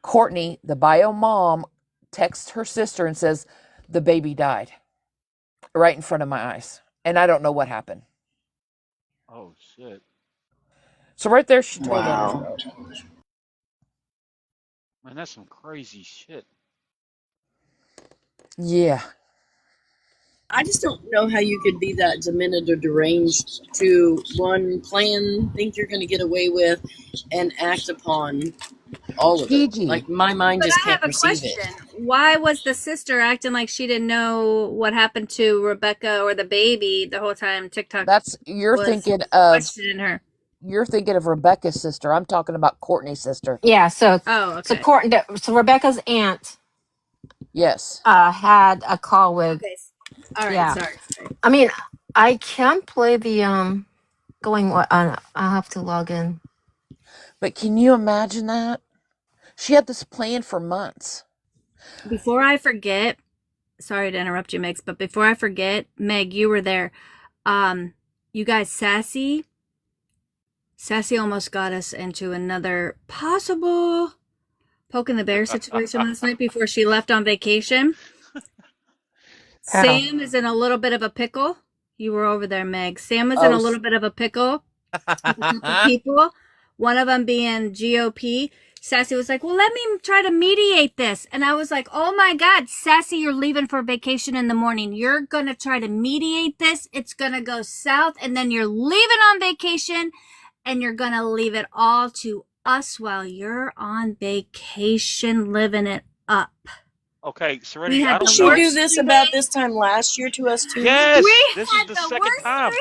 Courtney, the bio mom, texts her sister and says, the baby died right in front of my eyes. And I don't know what happened. Oh shit. So right there, she told on Wow. herself. Man, that's some crazy shit. Yeah. I just don't know how you could be that demented or deranged to one plan, think you're going to get away with, and act upon all of it. Gigi. Like my mind But just I have can't a receive it. question. Why was the sister acting like she didn't know what happened to Rebecca or the baby the whole time TikTok You're was thinking of questioning her? Rebecca's sister. I'm talking about Courtney's sister. Yeah. Oh, So okay. So Rebecca's aunt Yes. had a call with. Okay. All right. Yeah. Sorry. I mean, I can play the going. What? I'll have to log in. But can you imagine that? She had this plan for months. Before I forget, sorry to interrupt you, Megs, but before I forget, Meg, you were there. You guys, Sassy almost got us into another possible poke in the bear situation last night before she left on vacation. How? Sam is in a little bit of a pickle. You were over there, Meg. Sam is in a little bit of a pickle with a couple people, one of them being GOP. Sassy was like, well, let me try to mediate this. And I was like, oh my God, Sassy, you're leaving for vacation in the morning. You're going to try to mediate this. It's going to go south. And then you're leaving on vacation and you're going to leave it all to us while you're on vacation living it up. Okay, Serenity, I Didn't don't she know. do this about this time last year to us too? Yes, We this is had the the second worst time.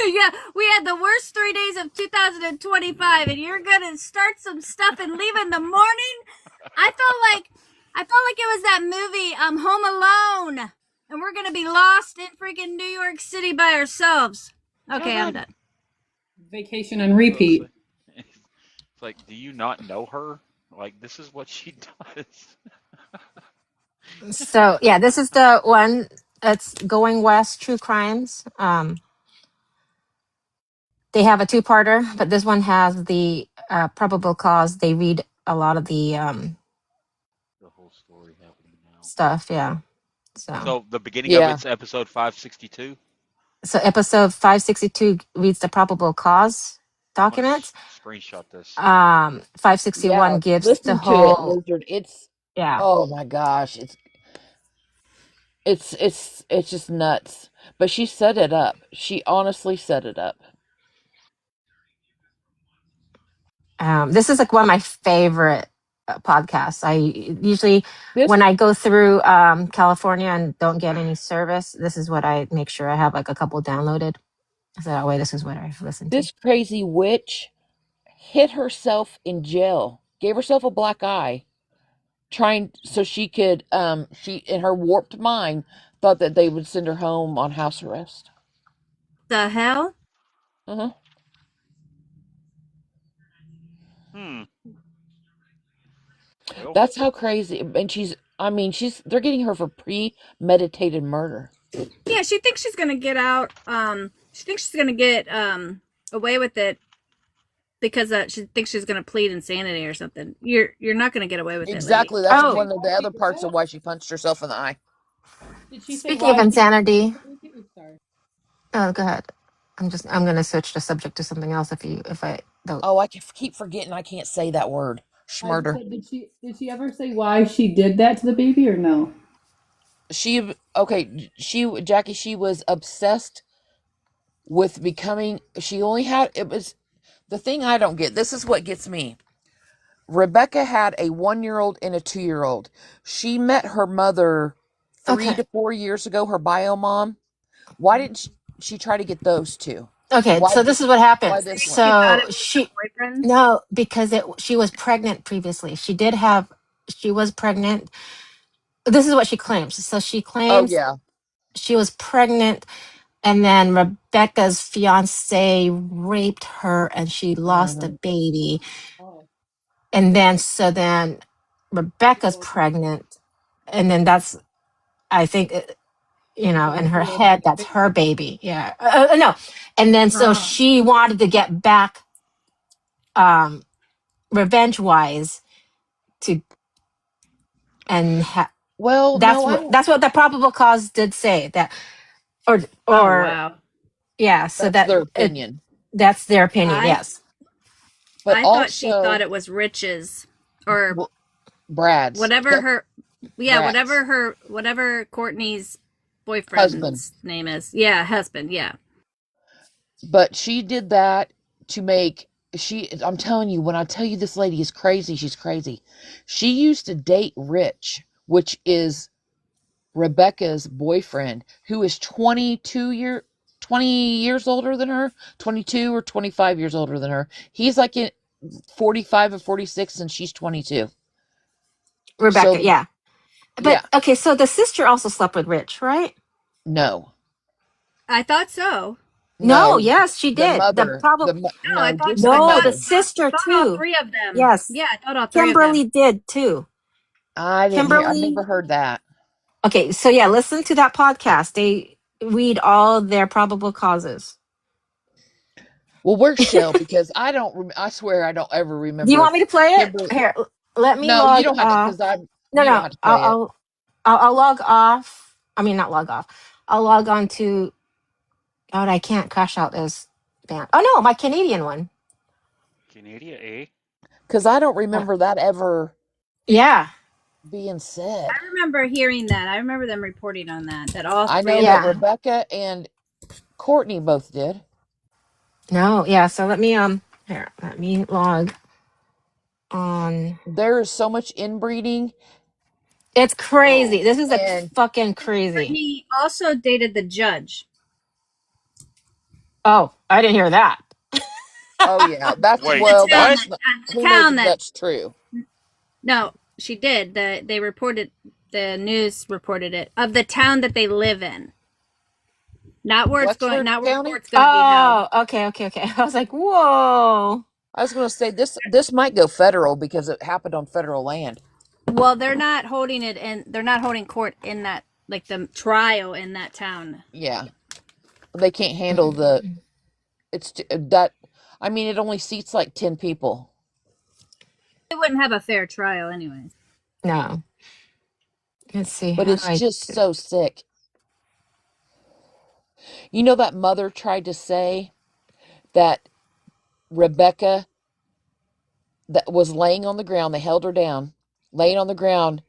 yeah, we had the worst 3 days of 2025, and you're gonna start some stuff and leave in the morning. I felt like it was that movie, Home Alone. And we're gonna be lost in freaking New York City by ourselves. Okay, I'm done. Vacation and repeat. It's like, do you not know her? Like, this is what she does. So yeah, this is the one that's Going West True Crimes. They have a two-parter, but this one has the probable cause. They read a lot of the The whole story happening now. stuff. Yeah. So the beginning of Yeah. it's episode 562. So episode 562 reads the probable cause I'm gonna documents. screenshot this. 561 Yeah. gives the Listen to it, whole. Lizard. It's Yeah. oh my gosh. It's just nuts. But she set it up. She honestly set it up. This is like one of my favorite podcasts. I usually, This when I go through California and don't get any service, this is what I make sure I have like a couple downloaded. So that way, this is what I listen to. this crazy witch hit herself in jail. Gave herself a black eye trying so she could she in her warped mind thought that they would send her home on house arrest. The hell? Uh-huh. Well, That's how crazy. And she's they're getting her for premeditated murder. Yeah, she thinks she's gonna get out. She thinks she's gonna get away with it because she thinks she's gonna plead insanity or something. You're not gonna get away with it, lady. Exactly. That's Oh, one of the other parts of why she punched herself in the eye. Did she say speaking of why she? insanity, Oops, sorry. oh, go ahead. I'm going to switch the subject to something else if I don't. Oh, I keep forgetting I can't say that word. I Schmurder. said, did she ever say why she did that to the baby or no? Jackie, she was obsessed with becoming. She only had it was the thing I don't get. This is what gets me. Rebecca had a 1-year-old and a 2-year-old. She met her mother Okay. 3 to 4 years ago, her bio mom. Why didn't she try to get those two? Okay. Why So this is what happened. why this one? She thought So it was she, her boyfriend. no, because she was pregnant previously. She was pregnant. This is what she claims. So she Oh claims yeah. she was pregnant, and then Rebecca's fiance raped her and she lost the Mhm. baby. Oh. And then Rebecca's pregnant. And then I think, in her head, that's her baby. Yeah. No. And then so Oh. she wanted to get back, revenge wise to, and Well, no, I don't. that's what the probable cause did say that, or, Oh or, wow. yeah. So That's their opinion. that's their opinion. I Yes. But I thought she thought also, it was Rich's or well, Brad's whatever her. Yeah, Brad's whatever Courtney's husband. boyfriend's name is. Yeah, husband. Yeah. But she did that to make I'm telling you, when I tell you this lady is crazy, she's crazy. She used to date Rich, which is Rebecca's boyfriend, who is 20 years older than her, 22 or 25 years older than her. He's like in 45 or 46 and she's 22. Rebecca. So Yeah. But yeah, okay. So the sister also slept with Rich, right? no. I thought so. No. No, Yes, she the did. The mother, problem. No, I no, thought just the No, the mother. sister all too. three of them. Yes. Yeah, I thought all three of them. Kimberly did too. I Kimberly. never heard that. Okay, so yeah, listen to that podcast. They read all their probable causes. Well, where's Shell? Because I swear I don't ever Do you remember want me to play it? Kimberly. Here, let me No, you log don't have to, off. because I No, you don't no, have to play it. I'll log off. I mean, not log off. I'll log on to. God, I can't crash out this band. Oh no, my Canadian one. Canada, eh? Because I don't Uh, remember that ever yeah, being said. I remember hearing that. I remember them reporting on that. That all I three know of that them. yeah. Rebecca and Courtney both did. No, yeah. So let me here. Let me log on. There is so much inbreeding. It's crazy. Oh, This is like and fucking crazy. Courtney also dated the judge. Oh, I didn't hear that. oh yeah, that's Wait, well, The town what? that who knows town if that that's true. no, she did. They reported the news reported it, of the town that they live in. Not where it's going, Wexford not where County? court's going to be held. Oh, okay. I was like, whoa. I was going to say this might go federal because it happened on federal land. Well, they're not holding it in. They're not holding court in that, like the trial in that town. Yeah, they can't handle the. It's that. I mean, it only seats like 10 people. They wouldn't have a fair trial, anyways. No. Let's see. But it's just so sick. You know, that mother tried to say that Rebecca that was laying on the ground, they held her down, laying on the ground,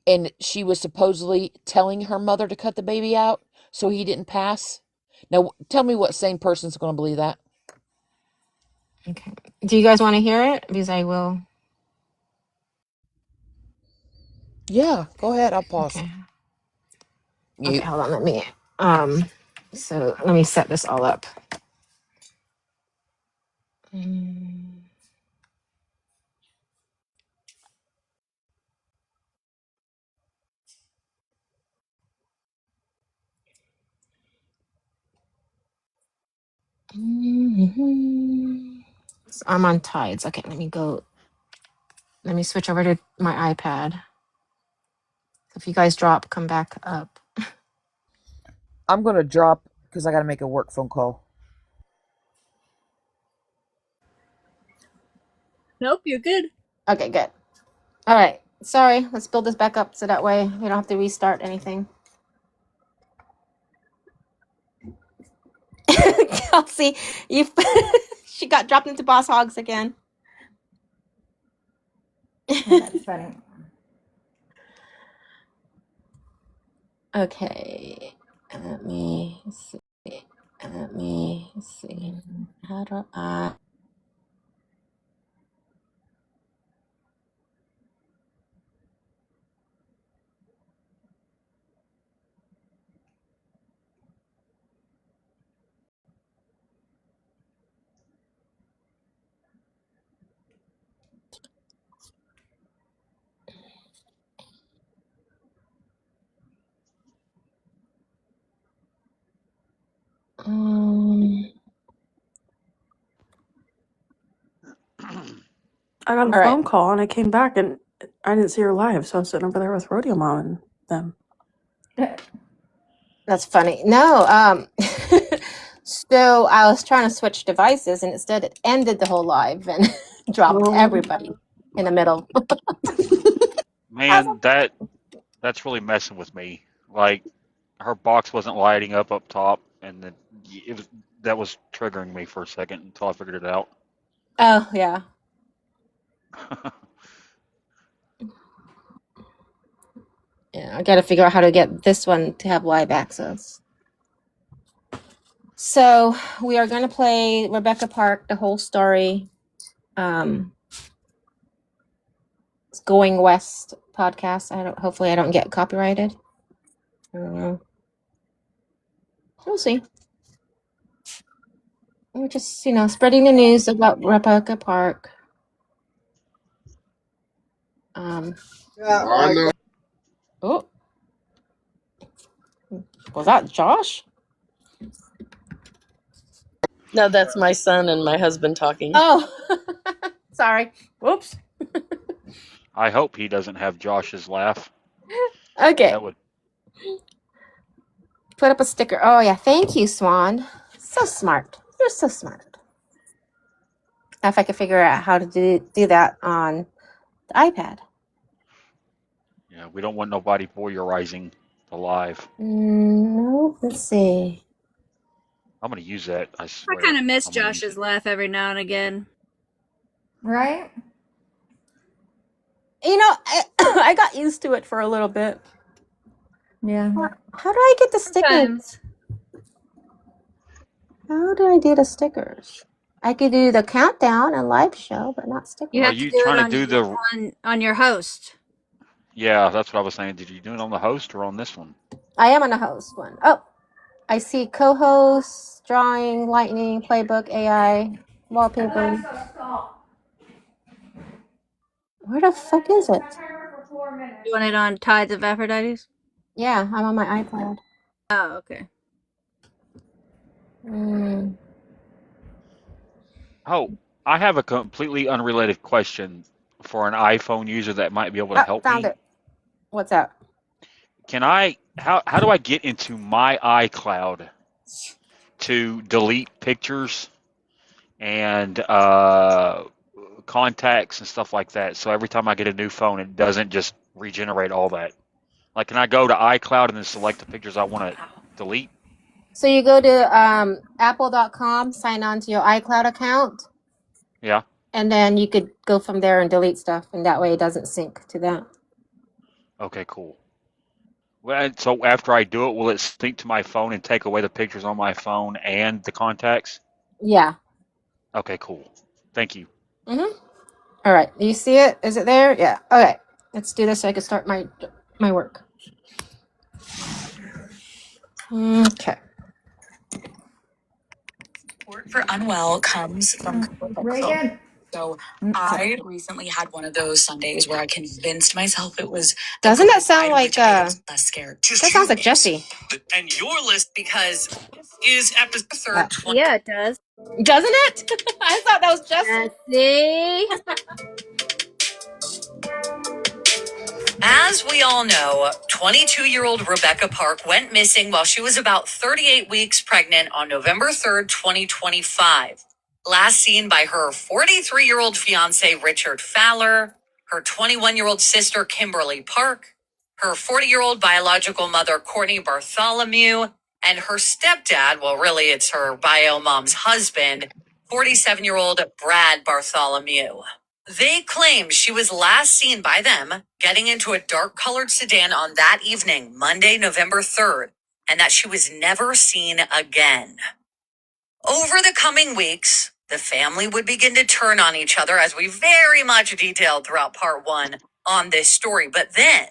and she was supposedly telling her mother to cut the baby out so he didn't pass. Now, tell me what sane person's going to believe that. Okay. Do you guys want to hear it? Because I will. Yeah, go ahead. I'll pause. Okay. Mute. Okay, hold on. Let me. So let me set this all up. So I'm on Tides. Okay, let me go. Let me switch over to my iPad. If you guys drop, come back up. I'm going to drop because I got to make a work phone call. Nope, you're good. Okay, good. All right. Sorry. Let's build this back up so that way we don't have to restart anything. Kelsey, you she got dropped into boss hogs again. That's funny. Okay. Let me see. Let me see. How do I? I got a All right. phone call and I came back and I didn't see her live, so I was sitting over there with Rodeo Mom and them. That's funny. No, so I was trying to switch devices and instead it ended the whole live and dropped everybody in the middle. Man, that's really messing with me. Like, her box wasn't lighting up top, and then that was triggering me for a second until I figured it out. Oh, yeah. Yeah, I got to figure out how to get this one to have live access. So we are going to play Rebecca Park, the whole story. It's Going West podcast. Hopefully I don't get copyrighted. I don't know. We'll see. We're just, spreading the news about Rebecca Park. Oh, was that Josh? No, that's my son and my husband talking. Oh, sorry. Whoops. I hope he doesn't have Josh's laugh. Okay. That would. Put up a sticker. Oh, yeah. Thank you, Swan. So smart. You're so smart. If I could figure out how to do that on the iPad. Yeah, we don't want nobody voyeurizing the live. No, let's see. I'm going to use that, I swear. I kind of miss Josh's laugh every now and again. Right? I got used to it for a little bit. Yeah. How do I get the stickers? Sometimes. How do I do the stickers? I could do the countdown and live show, but not stickers. You Are have to you do it trying on, to do on your host. Yeah, that's what I was saying. Did you do it on the host or on this one? I am on the host one. Oh, I see co-host, drawing, lightning, playbook, AI, wallpaper. Where the fuck is it? You want it on Tides.of.Aphrodite? Yeah, I'm on my iCloud. Oh, okay. Oh, I have a completely unrelated question for an iPhone user that might be able to help Found me. it. What's that? How do I get into my iCloud to delete pictures and contacts and stuff like that? So every time I get a new phone, it doesn't just regenerate all that. Like, can I go to iCloud and then select the pictures I want to delete? So you go to apple.com, sign on to your iCloud account, Yeah. and then you could go from there and delete stuff, and that way it doesn't sync to that. Okay, cool. Well, and so after I do it, will it sync to my phone and take away the pictures on my phone and the contacts? Yeah. Okay, cool. Thank you. All right. You see it? Is it there? Yeah. Okay. Let's do this so I can start my work. Okay. Support for unwell comes from Reagan. So I recently had one of those Sundays where I convinced myself it was Doesn't that sound like less scared. that sounds like Jesse. And your list because is episode third 20. Yeah, it does. Doesn't it? I thought that was Jesse. See? As we all know, 22-year-old Rebecca Park went missing while she was about 38 weeks pregnant on November 3rd, 2025. Last seen by her 43-year-old fiance, Richard Fowler, her 21-year-old sister, Kimberly Park, her 40-year-old biological mother, Courtney Bartholomew, and her stepdad, well, really, it's her bio mom's husband, 47-year-old Brad Bartholomew. They claim she was last seen by them getting into a dark-colored sedan on that evening, Monday, November 3rd, and that she was never seen again. Over the coming weeks, the family would begin to turn on each other, as we very much detailed throughout part 1 on this story. But then,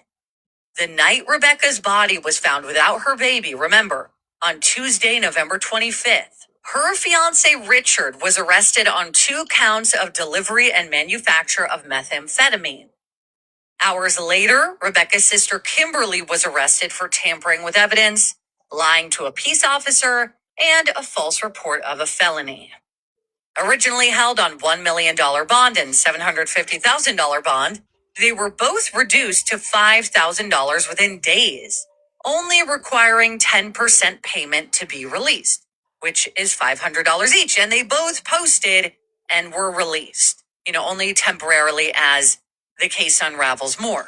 the night Rebecca's body was found without her baby, remember, on Tuesday, November 25th, her fiance Richard was arrested on 2 counts of delivery and manufacture of methamphetamine. Hours later, Rebecca's sister Kimberly was arrested for tampering with evidence, lying to a peace officer, and a false report of a felony. Originally held on $1 million bond and $750,000 bond, they were both reduced to $5,000 within days, only requiring 10% payment to be released, which is $500 each. And they both posted and were released, only temporarily as the case unravels more.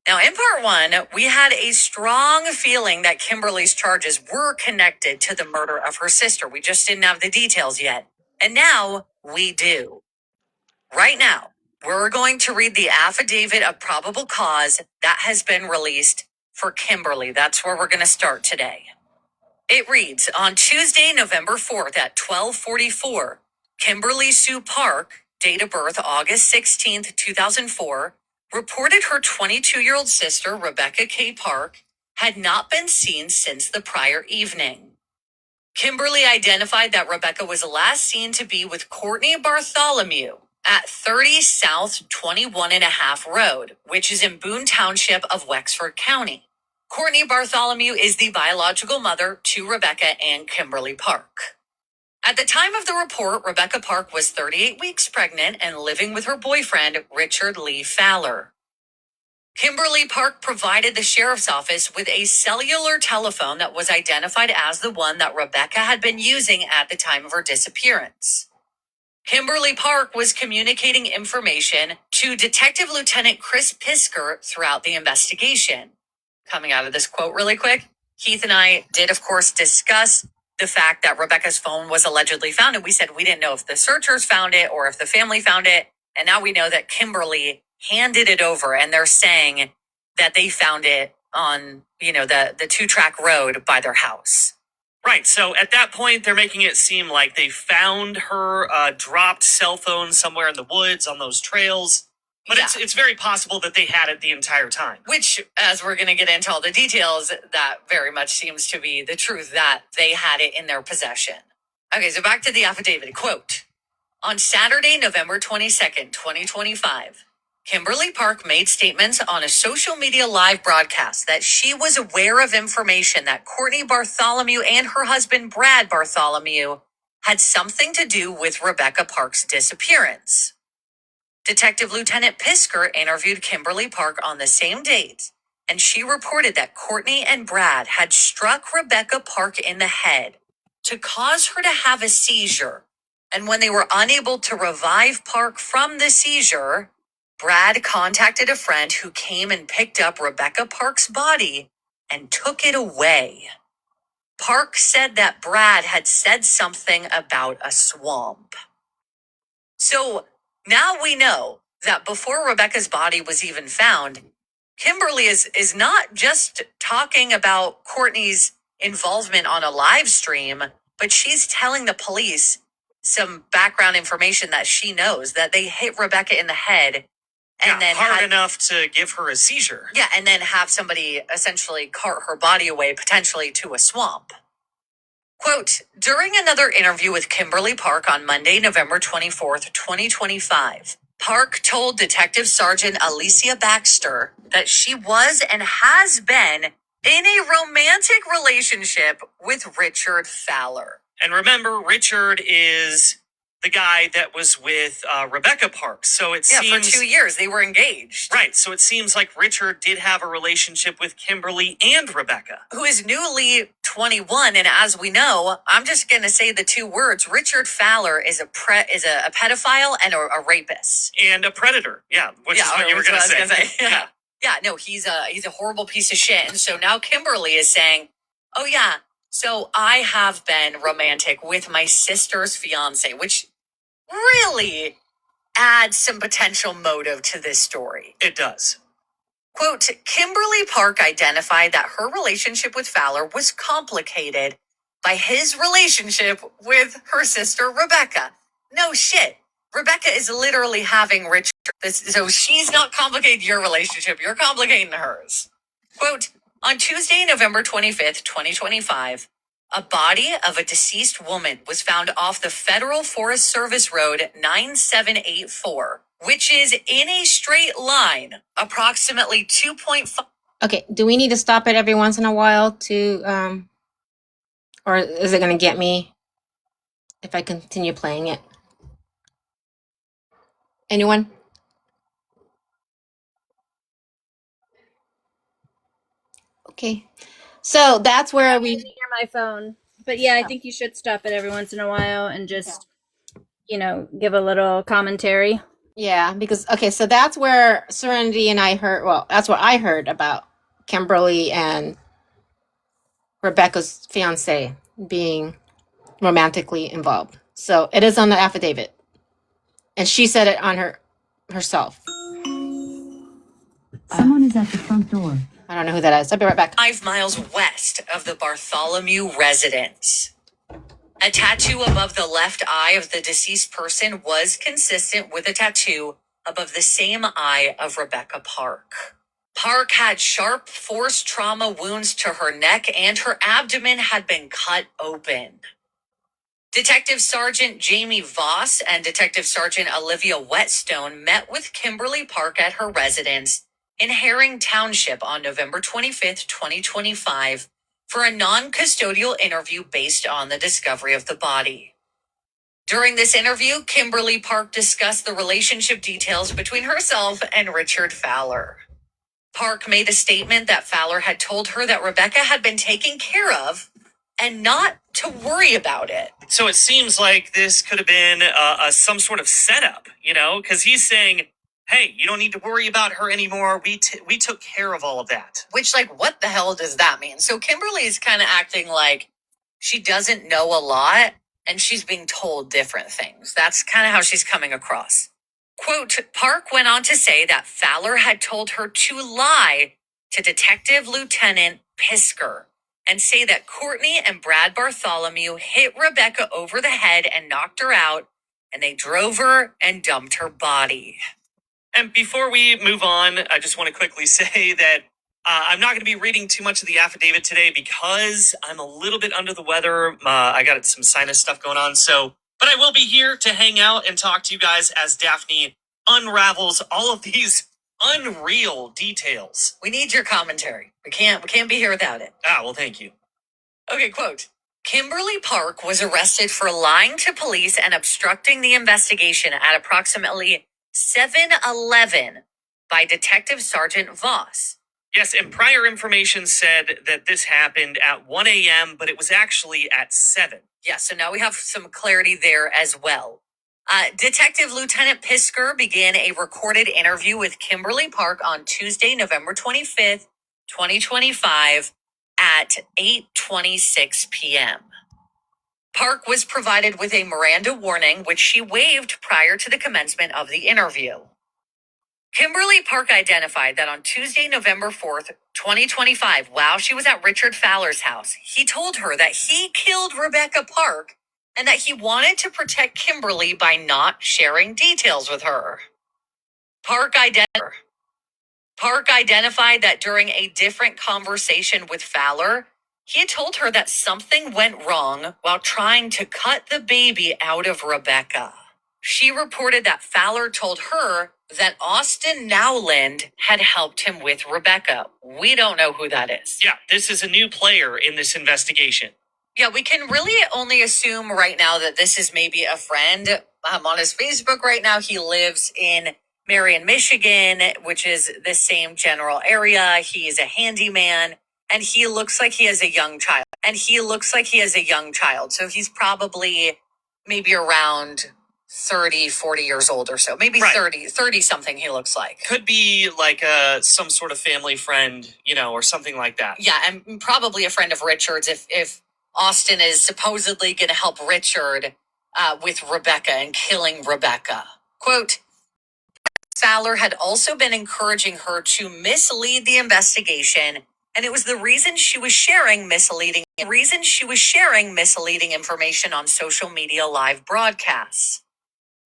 Now, in part 1, we had a strong feeling that Kimberly's charges were connected to the murder of her sister. We just didn't have the details yet. And now we do. Right now, we're going to read the affidavit of probable cause that has been released for Kimberly. That's where we're going to start today. It reads, on Tuesday, November 4th at 12:44, Kimberly Sue Park, date of birth August 16th, 2004, reported her 22-year-old sister, Rebecca K. Park, had not been seen since the prior evening. Kimberly identified that Rebecca was last seen to be with Courtney Bartholomew at 30 South 21.5 Road, which is in Boone Township of Wexford County. Courtney Bartholomew is the biological mother to Rebecca and Kimberly Park. At the time of the report, Rebecca Park was 38 weeks pregnant and living with her boyfriend, Richard Lee Fowler. Kimberly Park provided the sheriff's office with a cellular telephone that was identified as the one that Rebecca had been using at the time of her disappearance. Kimberly Park was communicating information to Detective Lieutenant Chris Pisker throughout the investigation. Coming out of this quote really quick, Keith and I did, of course, discuss the fact that Rebecca's phone was allegedly found, and we said we didn't know if the searchers found it or if the family found it, and now we know that Kimberly handed it over, and they're saying that they found it on, the 2-track road by their house. Right, so at that point, they're making it seem like they found her dropped cell phone somewhere in the woods on those trails. But Yeah. it's very possible that they had it the entire time. Which, as we're going to get into all the details, that very much seems to be the truth, that they had it in their possession. Okay, so back to the affidavit. Quote, on Saturday, November 22nd, 2025, Kimberly Park made statements on a social media live broadcast that she was aware of information that Courtney Bartholomew and her husband Brad Bartholomew had something to do with Rebecca Park's disappearance. Detective Lieutenant Pisker interviewed Kimberly Park on the same date, and she reported that Courtney and Brad had struck Rebecca Park in the head to cause her to have a seizure. And when they were unable to revive Park from the seizure, Brad contacted a friend who came and picked up Rebecca Park's body and took it away. Park said that Brad had said something about a swamp. So now we know that before Rebecca's body was even found, Kimberly is not just talking about Courtney's involvement on a live stream, but she's telling the police some background information that she knows, that they hit Rebecca in the head and then hard enough to give her a seizure. Yeah, and then have somebody essentially cart her body away, potentially to a swamp. Quote, during another interview with Kimberly Park on Monday, November 24th, 2025, Park told Detective Sergeant Alicia Baxter that she was and has been in a romantic relationship with Richard Fowler. And remember, Richard is the guy that was with Rebecca Park. So it seems for 2 years they were engaged. Right. So it seems like Richard did have a relationship with Kimberly and Rebecca. Who is newly 21, and as we know, I'm just going to say the two words: Richard Fowler is a pedophile and a rapist and a predator. Yeah, which is what you were going to say. Yeah. Yeah, no, he's a horrible piece of shit. And so now Kimberly is saying, "Oh yeah, so I have been romantic with my sister's fiance," which really adds some potential motive to this story. It does. Quote, Kimberly Park identified that her relationship with Fowler was complicated by his relationship with her sister, Rebecca. No shit. Rebecca is literally having Richard. So she's not complicating your relationship. You're complicating hers. Quote, on Tuesday, November 25th, 2025, a body of a deceased woman was found off the Federal Forest Service Road 9784, which is in a straight line, approximately 2.5. Okay, do we need to stop it every once in a while to, or is it going to get me if I continue playing it? Anyone? Okay, so that's where we Near my phone, but yeah, I think you should stop it every once in a while and just, give a little commentary. Yeah, because okay, so that's where Serenity and I heard. Well, that's what I heard about Kimberly and Rebecca's fiance being romantically involved. So it is on the affidavit, and she said it on herself. Someone is at the front door. I don't know who that is. I'll be right back. 5 miles west of the Bartholomew residence. A tattoo above the left eye of the deceased person was consistent with a tattoo above the same eye of Rebecca Park. Park had sharp force trauma wounds to her neck and her abdomen had been cut open. Detective Sergeant Jamie Voss and Detective Sergeant Olivia Whetstone met with Kimberly Park at her residence in Herring Township on November 25th, 2025, for a non-custodial interview based on the discovery of the body. During this interview, Kimberly Park discussed the relationship details between herself and Richard Fowler. Park made a statement that Fowler had told her that Rebecca had been taken care of and not to worry about it. So it seems like this could have been some sort of setup, because he's saying, hey, you don't need to worry about her anymore. We took care of all of that. Which, what the hell does that mean? So Kimberly is kind of acting like she doesn't know a lot and she's being told different things. That's kind of how she's coming across. Quote, Park went on to say that Fowler had told her to lie to Detective Lieutenant Pisker and say that Courtney and Brad Bartholomew hit Rebecca over the head and knocked her out, and they drove her and dumped her body. And before we move on, I just want to quickly say that I'm not going to be reading too much of the affidavit today because I'm a little bit under the weather. I got some sinus stuff going on. But I will be here to hang out and talk to you guys as Daphne unravels all of these unreal details. We need your commentary. We can't be here without it. Ah, well, thank you. Okay, quote. Kimberly Park was arrested for lying to police and obstructing the investigation at approximately 7:11 by Detective Sergeant Voss. Yes, and prior information said that this happened at 1 a.m., but it was actually at 7. Yeah, so now we have some clarity there as well. Detective Lieutenant Pisker began a recorded interview with Kimberly Park on Tuesday, November 25th, 2025 at 8:26 p.m. Park was provided with a Miranda warning, which she waived prior to the commencement of the interview. Kimberly Park identified that on Tuesday, November 4th, 2025, while she was at Richard Fowler's house, he told her that he killed Rebecca Park and that he wanted to protect Kimberly by not sharing details with her. Park identified that during a different conversation with Fowler, he had told her that something went wrong while trying to cut the baby out of Rebecca. She reported that Fowler told her that Austin Nowland had helped him with Rebecca. We don't know who that is. Yeah, this is a new player in this investigation. Yeah, we can really only assume right now that this is maybe a friend. On his Facebook right now, he lives in Marion, Michigan, which is the same general area. He is a handyman, and he looks like he has a young child. So he's probably maybe around 30, 40 years old or so. Maybe Right. 30 something he looks like. Could be like some sort of family friend, or something like that. Yeah, and probably a friend of Richard's if Austin is supposedly going to help Richard with Rebecca and killing Rebecca. Quote, Fowler had also been encouraging her to mislead the investigation, and it was the reason she was sharing misleading information on social media live broadcasts.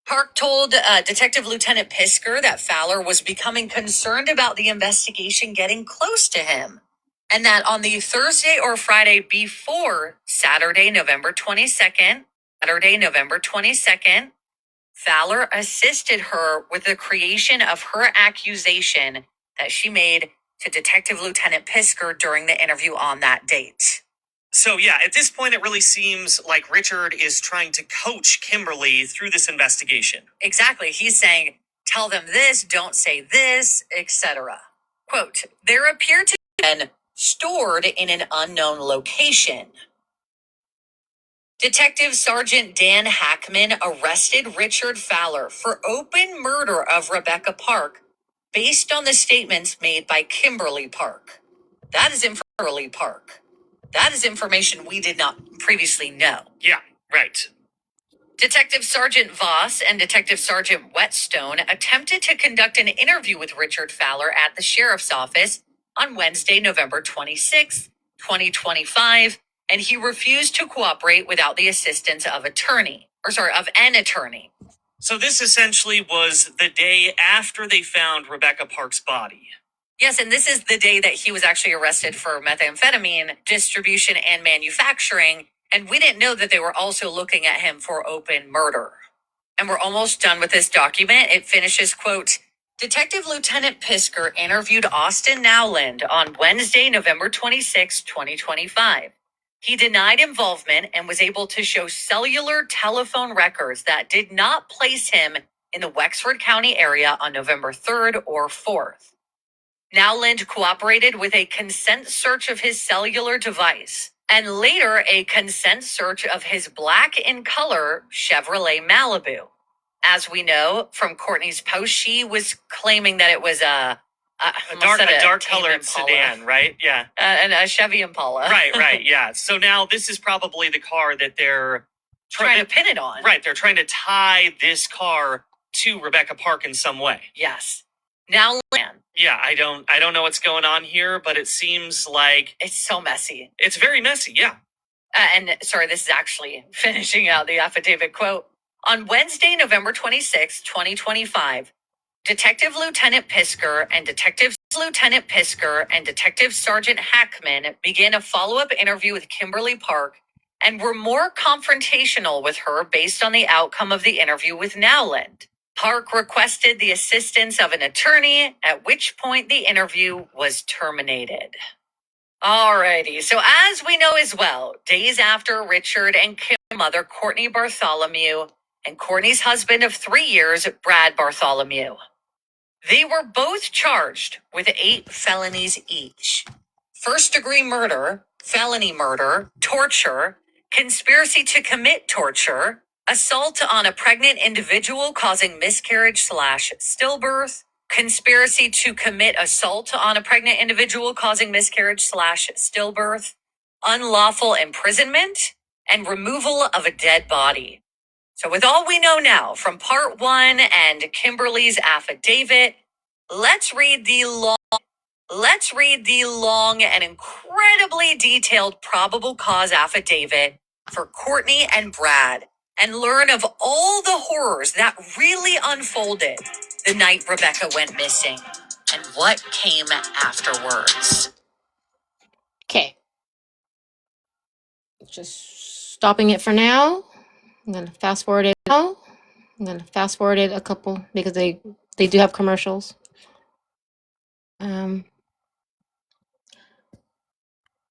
Park told Detective Lieutenant Pisker that Fowler was becoming concerned about the investigation getting close to him, and that on the Thursday or Friday before Saturday, November 22nd, Fowler assisted her with the creation of her accusation that she made to Detective Lieutenant Pisker during the interview on that date. So, yeah, at this point, it really seems like Richard is trying to coach Kimberly through this investigation. Exactly. He's saying, tell them this, don't say this, etc. Quote, there appear to be men stored in an unknown location. Detective Sergeant Dan Hackman arrested Richard Fowler for open murder of Rebecca Park based on the statements made by Kimberly Park. That is information we did not previously know. Yeah, right. Detective Sergeant Voss and Detective Sergeant Whetstone attempted to conduct an interview with Richard Fowler at the sheriff's office on Wednesday, November 26, 2025, and he refused to cooperate without the assistance of an attorney. So this essentially was the day after they found Rebecca Park's body. Yes, and this is the day that he was actually arrested for methamphetamine distribution and manufacturing, and we didn't know that they were also looking at him for open murder. And we're almost done with this document. It finishes, quote, Detective Lieutenant Pisker interviewed Austin Nowland on Wednesday, November 26, 2025. He denied involvement and was able to show cellular telephone records that did not place him in the Wexford County area on November 3rd or 4th. Nowland cooperated with a consent search of his cellular device and later a consent search of his black in color Chevrolet Malibu. As we know from Courtney's post, she was claiming that it was a dark colored sedan, right? Yeah. And a Chevy Impala. Right, yeah. So now this is probably the car that they're trying to pin it on. Right, they're trying to tie this car to Rebecca Park in some way. Yes. Now, yeah, I don't know what's going on here, but it seems like it's so messy. It's very messy, yeah. And sorry, this is actually finishing out the affidavit quote. On Wednesday, November 26, 2025, Detective Lieutenant Pisker and Detective Sergeant Hackman began a follow-up interview with Kimberly Park and were more confrontational with her based on the outcome of the interview with Nowland. Park requested the assistance of an attorney, at which point the interview was terminated. Alrighty, so as we know as well, days after Richard and Kim's mother, Courtney Bartholomew, and Courtney's husband of 3 years, Brad Bartholomew, they were both charged with 8 felonies each: first-degree murder, felony murder, torture, conspiracy to commit torture, assault on a pregnant individual causing miscarriage/stillbirth, conspiracy to commit assault on a pregnant individual causing miscarriage/stillbirth, unlawful imprisonment, and removal of a dead body. So with all we know now from part 1 and Kimberly's affidavit, let's read the long and incredibly detailed probable cause affidavit for Courtney and Brad and learn of all the horrors that really unfolded the night Rebecca went missing and what came afterwards. Okay. Just stopping it for now. I'm going to fast forward it now. I'm going to fast forward it a couple because they do have commercials.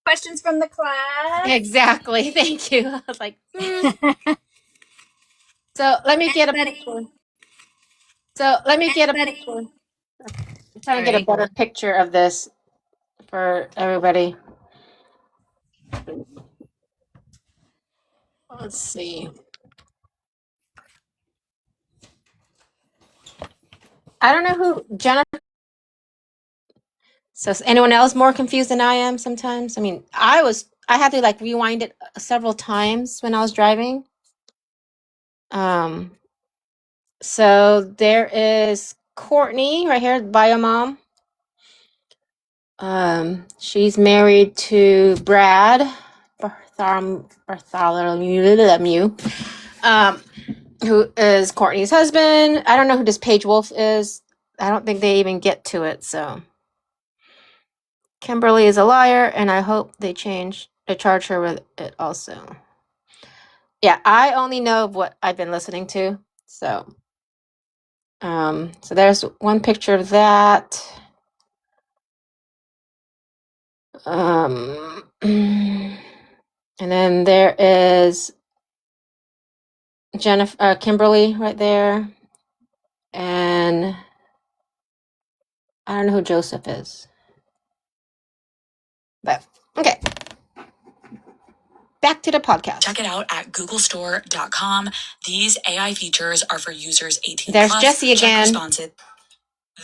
Questions from the class? Exactly. Thank you. I was like, So let me get a picture. I'm trying to get a better picture of this for everybody. Let's see. I don't know who Jennifer. So is anyone else more confused than I am sometimes? I mean, I had to like rewind it several times when I was driving. So there is Courtney right here, bio mom. She's married to Brad Bartholomew, who is Courtney's husband. I don't know who this Paige Wolf is. I don't think they even get to it. So Kimberly is a liar, and I hope they charge her with it also. Yeah, I only know what I've been listening to. So there's one picture of that. And then there is Kimberly right there. And I don't know who Joseph is. But okay. Back to the podcast. Check it out at googlestore.com. These AI features are for users 18 There's plus. Jesse again. Check responsive.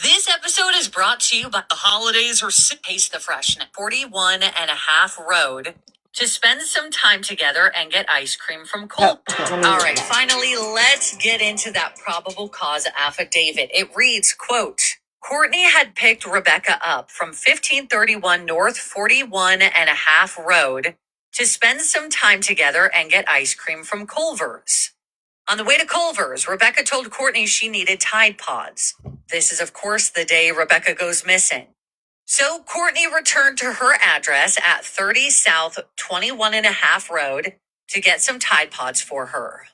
This episode is brought to you by the holidays or taste the freshness. 41.5 Road to spend some time together and get ice cream from Cole. All right, finally, let's get into that probable cause affidavit. It reads, quote, Courtney had picked Rebecca up from 1531 North 41.5 Road to spend some time together and get ice cream from Culver's. On the way to Culver's, Rebecca told Courtney she needed Tide Pods. This is, of course, the day Rebecca goes missing. So Courtney returned to her address at 30 South 21.5 Road to get some Tide Pods for her.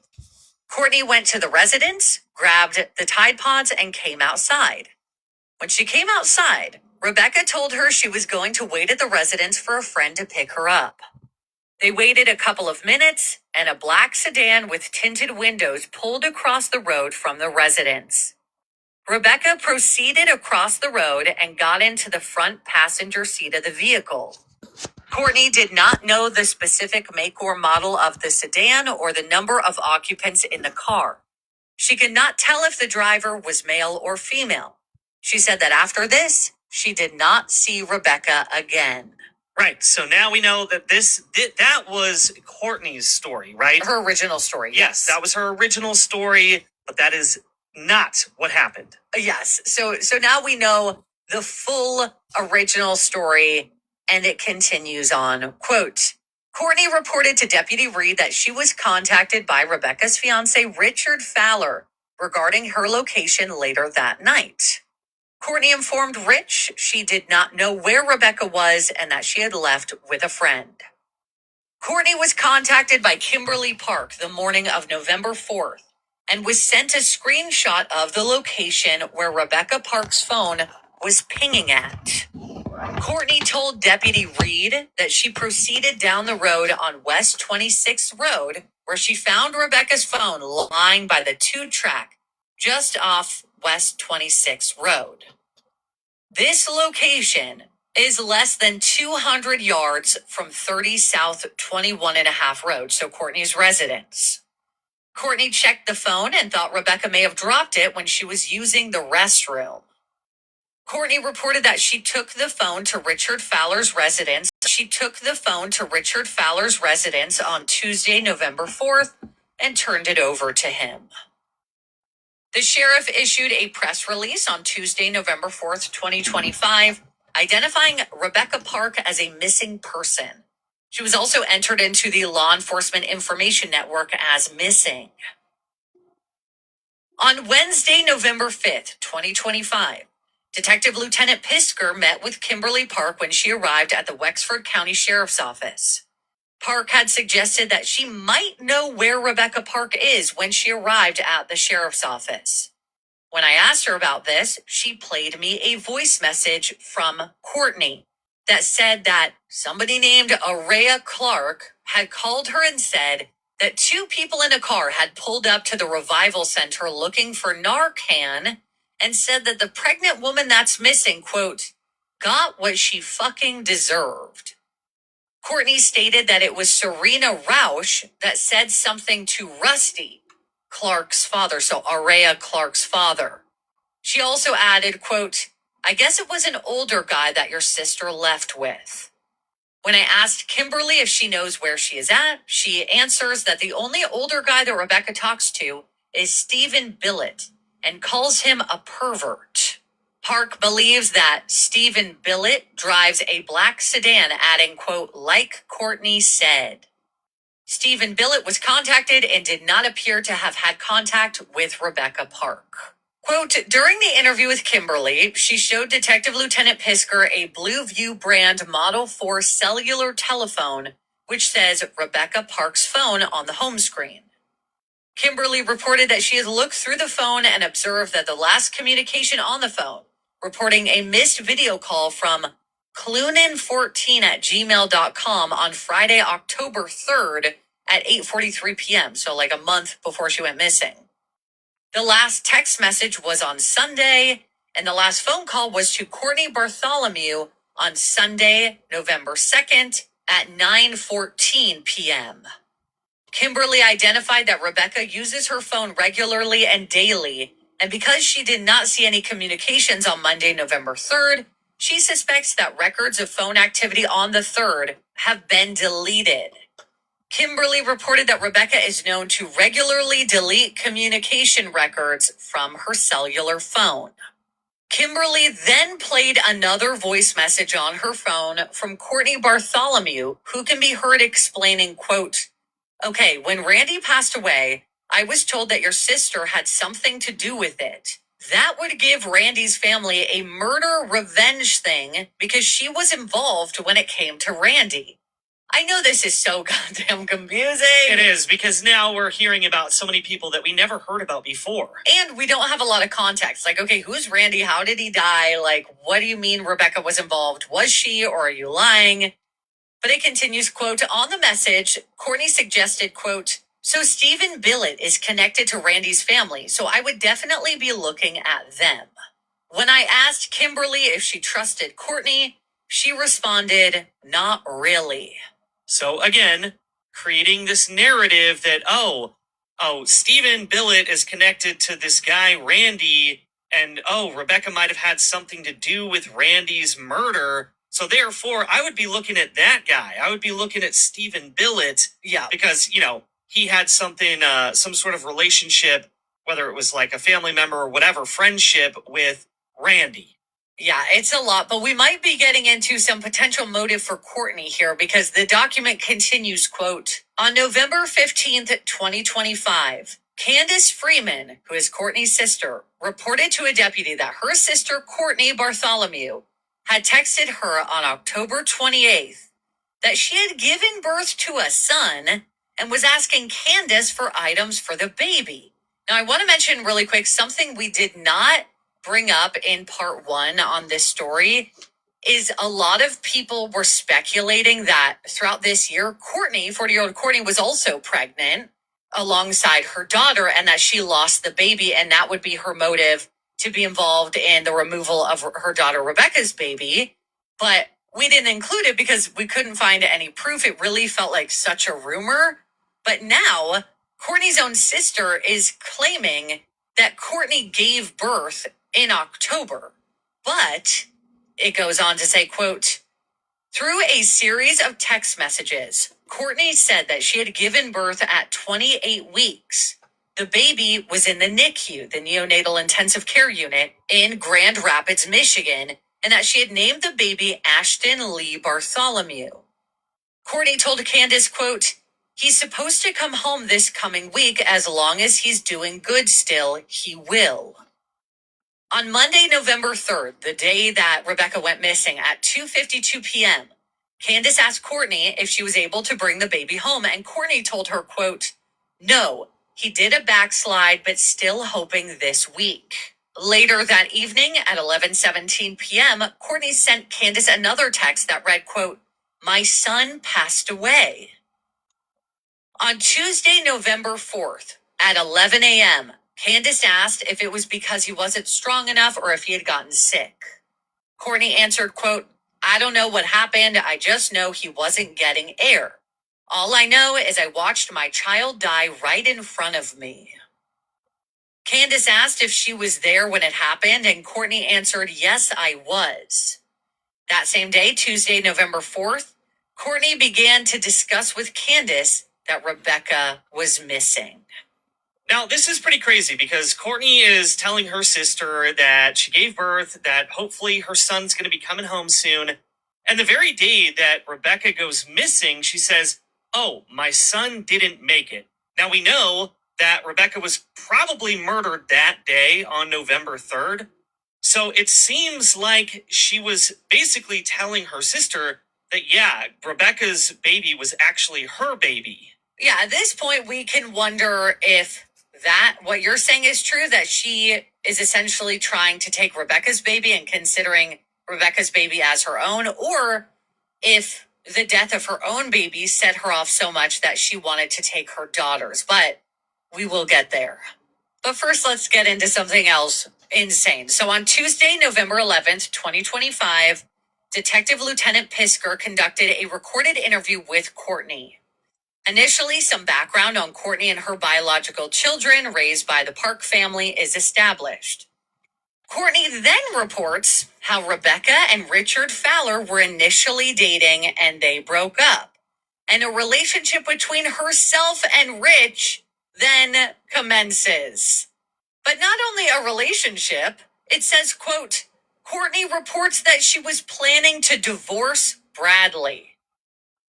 Courtney went to the residence, grabbed the Tide Pods, and came outside. When she came outside, Rebecca told her she was going to wait at the residence for a friend to pick her up. They waited a couple of minutes, and a black sedan with tinted windows pulled across the road from the residence. Rebecca proceeded across the road and got into the front passenger seat of the vehicle. Courtney did not know the specific make or model of the sedan or the number of occupants in the car. She could not tell if the driver was male or female. She said that after this, she did not see Rebecca again. Right. So now we know that that was Courtney's story, right? Her original story. Yes, that was her original story, but that is not what happened. Yes. So now we know the full original story, and it continues on. Quote, Courtney reported to Deputy Reed that she was contacted by Rebecca's fiance, Richard Fowler, regarding her location later that night. Courtney informed Rich she did not know where Rebecca was and that she had left with a friend. Courtney was contacted by Kimberly Park the morning of November 4th. and was sent a screenshot of the location where Rebecca Park's phone was pinging at. Courtney told Deputy Reed that she proceeded down the road on West 26th Road, where she found Rebecca's phone lying by the 2-track just off West 26th Road. This location is less than 200 yards from 30 South 21.5 Road, so Courtney's residence. Courtney checked the phone and thought Rebecca may have dropped it when she was using the restroom. Courtney reported that she took the phone to Richard Fowler's residence. On Tuesday, November 4th, and turned it over to him. The sheriff issued a press release on Tuesday, November 4th, 2025, identifying Rebecca Park as a missing person. She was also entered into the Law Enforcement Information Network as missing. On Wednesday, November 5th, 2025, Detective Lieutenant Pisker met with Kimberly Park when she arrived at the Wexford County Sheriff's Office. Park had suggested that she might know where Rebecca Park is when she arrived at the sheriff's office. When I asked her about this, she played me a voice message from Courtney that said that somebody named Araya Clark had called her and said that 2 people in a car had pulled up to the Revival Center looking for Narcan and said that the pregnant woman that's missing, quote, got what she fucking deserved. Courtney stated that it was Serena Rausch that said something to Rusty, Clark's father, so Araya Clark's father. She also added, quote, I guess it was an older guy that your sister left with. When I asked Kimberly if she knows where she is at, she answers that the only older guy that Rebecca talks to is Stephen Billett and calls him a pervert. Park believes that Stephen Billett drives a black sedan, adding, quote, like Courtney said. Stephen Billett was contacted and did not appear to have had contact with Rebecca Park. Quote, during the interview with Kimberly, she showed Detective Lieutenant Pisker a Blue View brand Model 4 cellular telephone, which says Rebecca Park's phone on the home screen. Kimberly reported that she had looked through the phone and observed that the last communication on the phone, reporting a missed video call from clunin14@gmail.com on Friday, October 3rd at 8:43 p.m., so like a month before she went missing. The last text message was on Sunday, and the last phone call was to Courtney Bartholomew on Sunday, November 2nd at 9:14 p.m. Kimberly identified that Rebecca uses her phone regularly and daily, and because she did not see any communications on Monday, November 3rd, she suspects that records of phone activity on the 3rd have been deleted. Kimberly reported that Rebecca is known to regularly delete communication records from her cellular phone. Kimberly then played another voice message on her phone from Courtney Bartholomew, who can be heard explaining, quote, okay, when Randy passed away, I was told that your sister had something to do with it. That would give Randy's family a murder revenge thing because she was involved when it came to Randy. I know this is so goddamn confusing. It is, because now we're hearing about so many people that we never heard about before. And we don't have a lot of context. Like, okay, who's Randy? How did he die? Like, what do you mean Rebecca was involved? Was she, or are you lying? But it continues, quote, on the message, Courtney suggested, quote, so Stephen Billett is connected to Randy's family, so I would definitely be looking at them. When I asked Kimberly if she trusted Courtney, she responded, not really. So again, creating this narrative that, Stephen Billett is connected to this guy, Randy, and Rebecca might have had something to do with Randy's murder. So therefore, I would be looking at that guy. I would be looking at Stephen Billett. Yeah. Because, he had something, some sort of relationship, whether it was like a family member or whatever, friendship with Randy. Yeah, it's a lot, but we might be getting into some potential motive for Courtney here because the document continues, quote, on November 15th, 2025, Candace Freeman, who is Courtney's sister, reported to a deputy that her sister, Courtney Bartholomew, had texted her on October 28th that she had given birth to a son and was asking Candace for items for the baby. Now, I want to mention really quick something we did not bring up in part 1 on this story is a lot of people were speculating that throughout this year, Courtney, 40-year-old Courtney, was also pregnant alongside her daughter and that she lost the baby, and that would be her motive to be involved in the removal of her daughter Rebecca's baby. But we didn't include it because we couldn't find any proof. It really felt like such a rumor. But now, Courtney's own sister is claiming that Courtney gave birth in October. But it goes on to say, quote, through a series of text messages, Courtney said that she had given birth at 28 weeks. The baby was in the NICU, the neonatal intensive care unit, in Grand Rapids, Michigan, and that she had named the baby Ashton Lee Bartholomew. Courtney told Candace, quote, he's supposed to come home this coming week. As long as he's doing good still, he will. On Monday, November 3rd, the day that Rebecca went missing at 2:52 p.m., Candace asked Courtney if she was able to bring the baby home, and Courtney told her, quote, no, he did a backslide, but still hoping this week. Later that evening at 11:17 p.m., Courtney sent Candace another text that read, quote, my son passed away. On Tuesday, November 4th, at 11 a.m., Candace asked if it was because he wasn't strong enough or if he had gotten sick. Courtney answered, quote, I don't know what happened. I just know he wasn't getting air. All I know is I watched my child die right in front of me. Candace asked if she was there when it happened, and Courtney answered, yes, I was. That same day, Tuesday, November 4th, Courtney began to discuss with Candace that Rebecca was missing. Now, this is pretty crazy because Courtney is telling her sister that she gave birth, that hopefully her son's going to be coming home soon. And the very day that Rebecca goes missing, she says, oh, my son didn't make it. Now, we know that Rebecca was probably murdered that day on November 3rd. So it seems like she was basically telling her sister that, yeah, Rebecca's baby was actually her baby. Yeah, at this point, we can wonder if that, what you're saying is true, that she is essentially trying to take Rebecca's baby and considering Rebecca's baby as her own, or if the death of her own baby set her off so much that she wanted to take her daughter's. But we will get there. But first, let's get into something else insane. So on Tuesday, November 11th, 2025, Detective Lieutenant Pisker conducted a recorded interview with Courtney. Initially, some background on Courtney and her biological children raised by the Park family is established. Courtney then reports how Rebecca and Richard Fowler were initially dating and they broke up. And a relationship between herself and Rich then commences. But not only a relationship, it says, quote, Courtney reports that she was planning to divorce Bradley.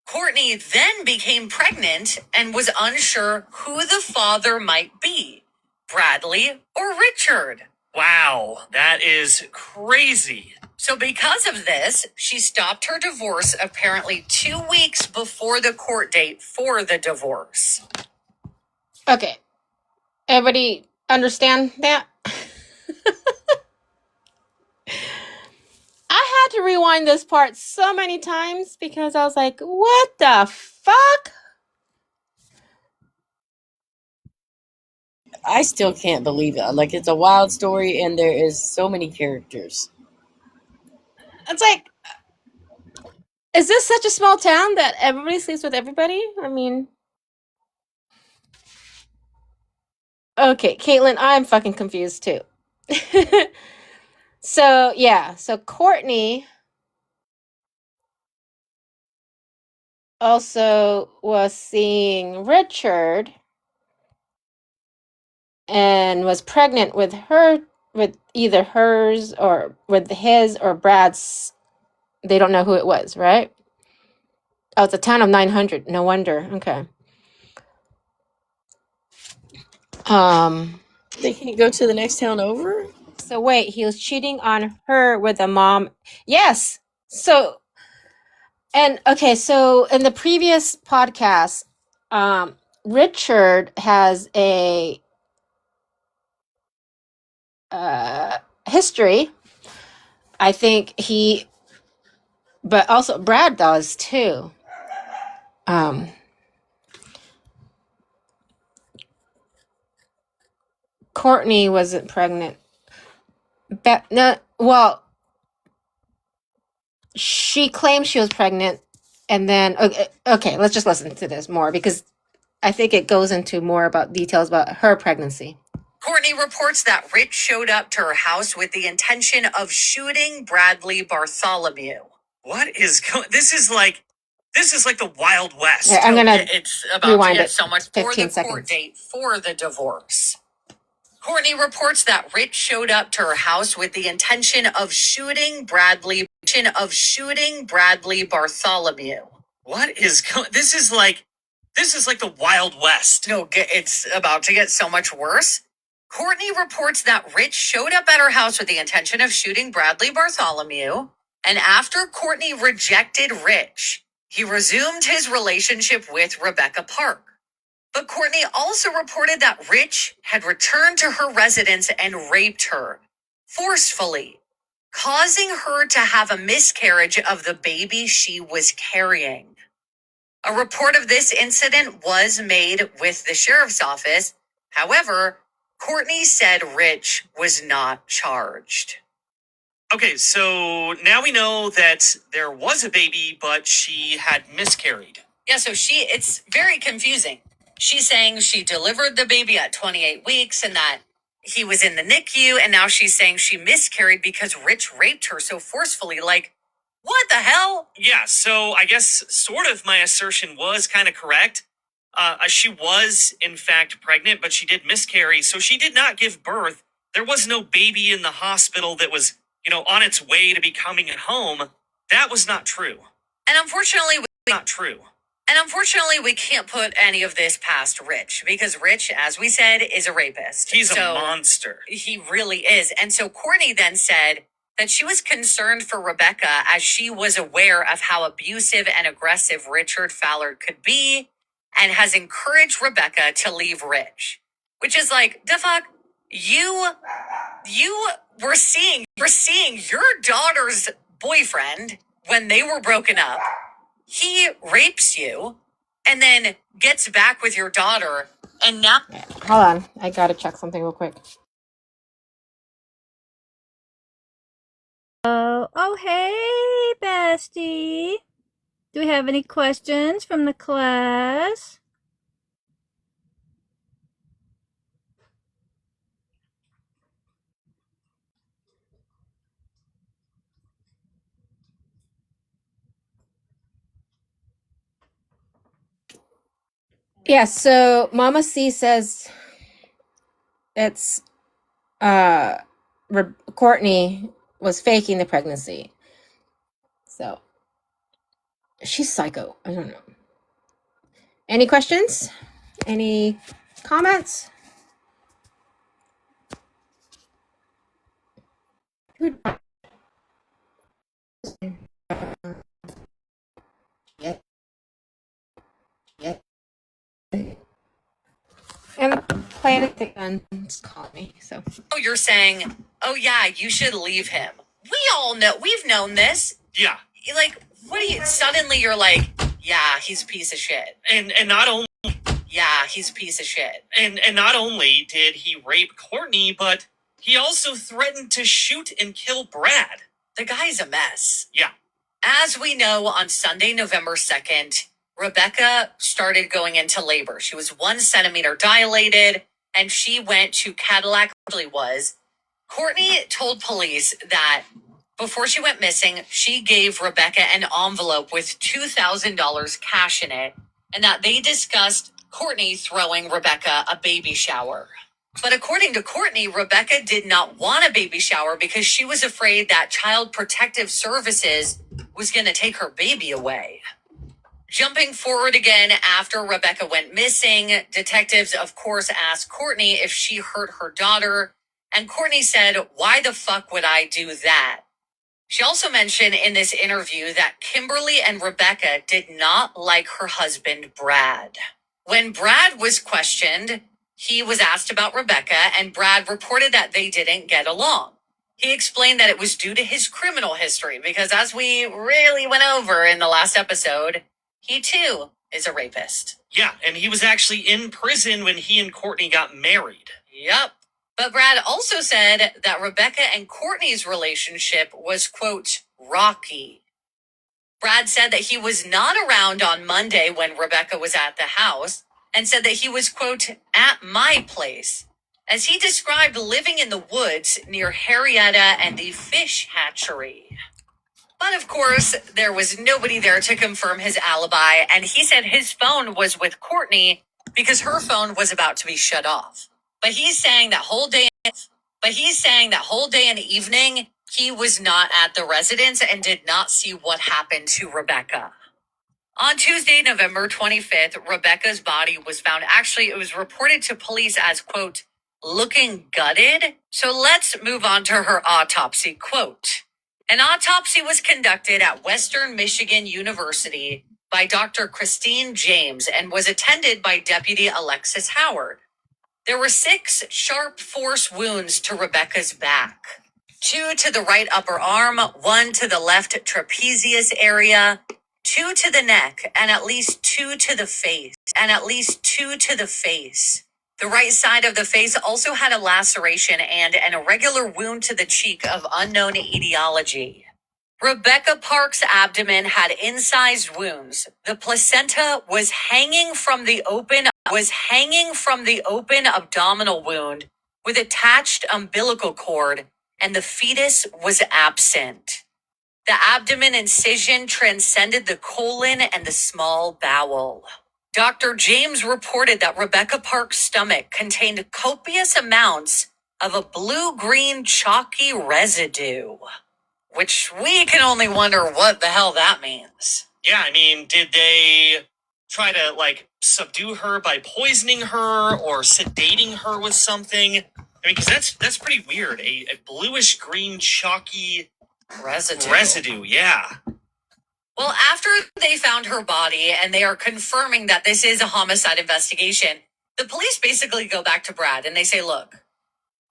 Courtney then became pregnant and was unsure who the father might be, Bradley or Richard. Wow, that is crazy. So because of this, she stopped her divorce apparently 2 weeks before the court date for the divorce. Okay. Everybody understand that? I had to rewind this part so many times because I was like, what the fuck? I still can't believe it. Like, it's a wild story, and there is so many characters. It's like, is this such a small town that everybody sleeps with everybody? I mean, okay, Caitlin, I'm fucking confused too. So, yeah, so Courtney also was seeing Richard and was pregnant with her, with either hers or with his or Brad's. They don't know who it was, right? Oh, it's a town of 900. No wonder. Okay. They can't go to the next town over? So wait, he was cheating on her with a mom. Yes. So, and okay, so in the previous podcast, Richard has a history. I think but also Brad does too. Courtney wasn't pregnant. She claimed she was pregnant, and then okay, let's just listen to this more because I think it goes into more about details about her pregnancy. Courtney reports that Rich showed up to her house with the intention of shooting Bradley Bartholomew. This is like the Wild West. Yeah, I'm gonna It's about to rewind get it. so much for 15 the seconds. court date for the divorce. Courtney reports that Rich showed up to her house with the intention of shooting Bradley Bartholomew. This is like the Wild West. No, it's about to get so much worse. Courtney reports that Rich showed up at her house with the intention of shooting Bradley Bartholomew, and after Courtney rejected Rich, he resumed his relationship with Rebecca Park. But Courtney also reported that Rich had returned to her residence and raped her forcefully, causing her to have a miscarriage of the baby she was carrying. A report of this incident was made with the sheriff's office. However, Courtney said Rich was not charged. Okay, so now we know that there was a baby, but she had miscarried. Yeah, so it's very confusing. She's saying she delivered the baby at 28 weeks and that he was in the NICU, and now she's saying she miscarried because Rich raped her so forcefully. Like, what the hell? Yeah, so I guess sort of my assertion was kind of correct. She was, in fact, pregnant, but she did miscarry, so she did not give birth. There was no baby in the hospital that was, on its way to becoming at home. That was not true. And unfortunately, Not true. we can't put any of this past Rich because Rich, as we said, is a rapist. He's a monster. He really is. And so Courtney then said that she was concerned for Rebecca as she was aware of how abusive and aggressive Richard Fallard could be and has encouraged Rebecca to leave Rich. Which is like, the fuck? You were seeing your daughter's boyfriend when they were broken up. He rapes you and then gets back with your daughter, and now Hold on, I gotta check something real quick. Oh, hey, bestie. Do we have any questions from the class? Yeah, so Mama C says it's Courtney was faking the pregnancy. So she's psycho. I don't know. Any questions? Any comments? Yeah. And Planet the Guns called me, so. you're saying, oh yeah, you should leave him. We all know, we've known this. Yeah. Like, what do you, suddenly you're like, yeah, he's a piece of shit. And not only Yeah, he's a piece of shit. and not only did he rape Courtney, but he also threatened to shoot and kill Brad. The guy's a mess. Yeah. As we know, on Sunday, November 2nd, Rebecca started going into labor. She was 1 centimeter dilated, and she went to Cadillac. Courtney told police that before she went missing, she gave Rebecca an envelope with $2,000 cash in it, and that they discussed Courtney throwing Rebecca a baby shower. But according to Courtney, Rebecca did not want a baby shower because she was afraid that Child Protective Services was going to take her baby away. Jumping forward again, after Rebecca went missing, detectives, of course, asked Courtney if she hurt her daughter, and Courtney said, "Why the fuck would I do that?" She also mentioned in this interview that Kimberly and Rebecca did not like her husband, Brad. When Brad was questioned, He was asked about Rebecca, and Brad reported that they didn't get along. He explained that it was due to his criminal history, because as we really went over in the last episode, he too is a rapist. Yeah, and he was actually in prison when he and Courtney got married. Yep. But Brad also said that Rebecca and Courtney's relationship was, quote, rocky. Brad said that he was not around on Monday when Rebecca was at the house, and said that he was, quote, at my place, as he described living in the woods near Harrietta and the fish hatchery. But of course, there was nobody there to confirm his alibi, and he said his phone was with Courtney because her phone was about to be shut off. But he's saying that whole day and evening, he was not at the residence and did not see what happened to Rebecca. On Tuesday, November 25th, Rebecca's body was found. Actually, it was reported to police as, quote, looking gutted. So let's move on to her autopsy, quote. An autopsy was conducted at Western Michigan University by Dr. Christine James and was attended by Deputy Alexis Howard. There were 6 sharp force wounds to Rebecca's back. 2 to the right upper arm, 1 to the left trapezius area, 2 to the neck, and at least 2 to the face. The right side of the face also had a laceration and an irregular wound to the cheek of unknown etiology. Rebecca Park's abdomen had incised wounds. The placenta was hanging from the open abdominal wound with attached umbilical cord, and the fetus was absent. The abdomen incision transcended the colon and the small bowel. Dr. James reported that Rebecca Park's stomach contained copious amounts of a blue-green chalky residue, which we can only wonder what the hell that means. Yeah, I mean, did they try to, like, subdue her by poisoning her or sedating her with something? I mean, because that's pretty weird. A bluish-green chalky residue, yeah. Well, after they found her body and they are confirming that this is a homicide investigation, the police basically go back to Brad and they say, look,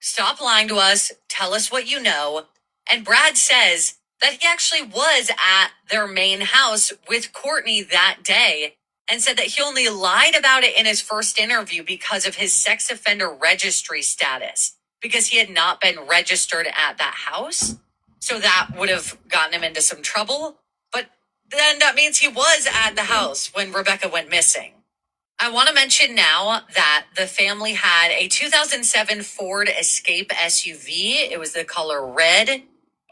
stop lying to us, tell us what you know. And Brad says that he actually was at their main house with Courtney that day and said that he only lied about it in his first interview because of his sex offender registry status, because he had not been registered at that house. So that would have gotten him into some trouble. But then that means he was at the house when Rebecca went missing. I want to mention now that the family had a 2007 Ford Escape SUV. It was the color red.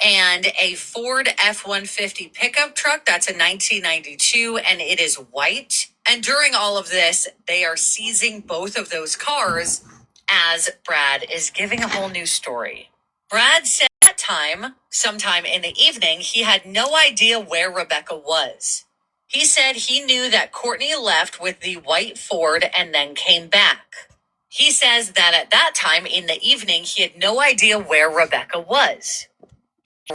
And a Ford F-150 pickup truck. That's a 1992, and it is white. And during all of this, they are seizing both of those cars as Brad is giving a whole new story. Brad said at that time, sometime in the evening, he had no idea where Rebecca was. He said he knew that Courtney left with the white Ford and then came back. He says that at that time in the evening, he had no idea where Rebecca was. He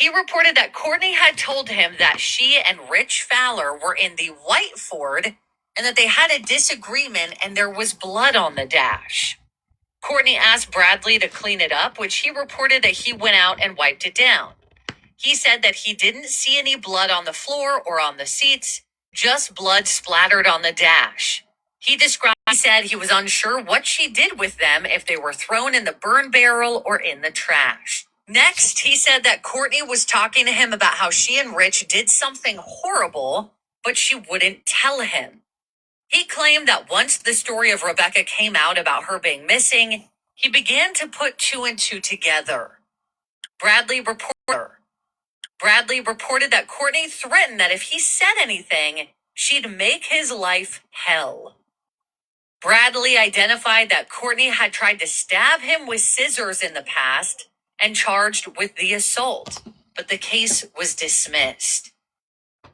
reported that Courtney had told him that she and Rich Fowler were in the white Ford and that they had a disagreement and there was blood on the dash. Courtney asked Bradley to clean it up, which he reported that he went out and wiped it down. He said that he didn't see any blood on the floor or on the seats, just blood splattered on the dash. He said he was unsure what she did with them, if they were thrown in the burn barrel or in the trash. Next, he said that Courtney was talking to him about how she and Rich did something horrible, but she wouldn't tell him. He claimed that once the story of Rebecca came out about her being missing, he began to put 2 and 2 together. Bradley reported that Courtney threatened that if he said anything, she'd make his life hell. Bradley identified that Courtney had tried to stab him with scissors in the past and charged with the assault, but the case was dismissed.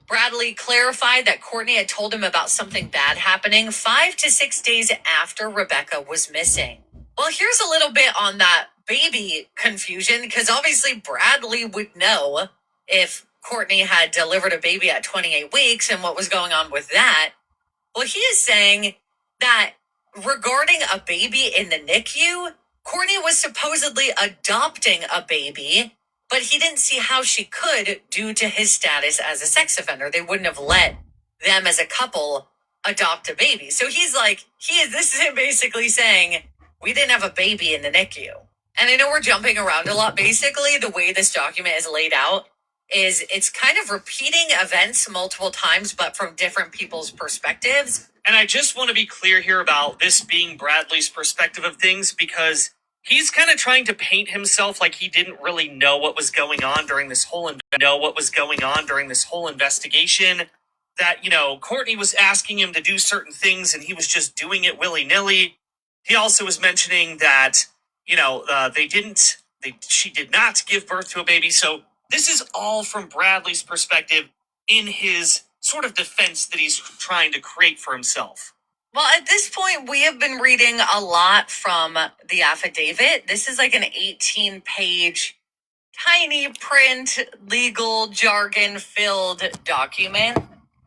Bradley clarified that Courtney had told him about something bad happening 5 to 6 days after Rebecca was missing. Well, here's a little bit on that baby confusion, because obviously Bradley would know if Courtney had delivered a baby at 28 weeks and what was going on with that. Well, he is saying that Regarding a baby in the NICU, Courtney was supposedly adopting a baby, but he didn't see how she could due to his status as a sex offender. They wouldn't have let them as a couple adopt a baby. So this is him basically saying, we didn't have a baby in the NICU. And I know we're jumping around a lot. Basically, the way this document is laid out is it's kind of repeating events multiple times, but from different people's perspectives. And I just want to be clear here about this being Bradley's perspective of things, because he's kind of trying to paint himself like he didn't really know what was going on during this whole investigation. That, Courtney was asking him to do certain things and he was just doing it willy-nilly. He also was mentioning that, she did not give birth to a baby. So this is all from Bradley's perspective in his sort of defense that he's trying to create for himself. Well, at this point, we have been reading a lot from the affidavit. This is like an 18-page, tiny print, legal jargon filled document.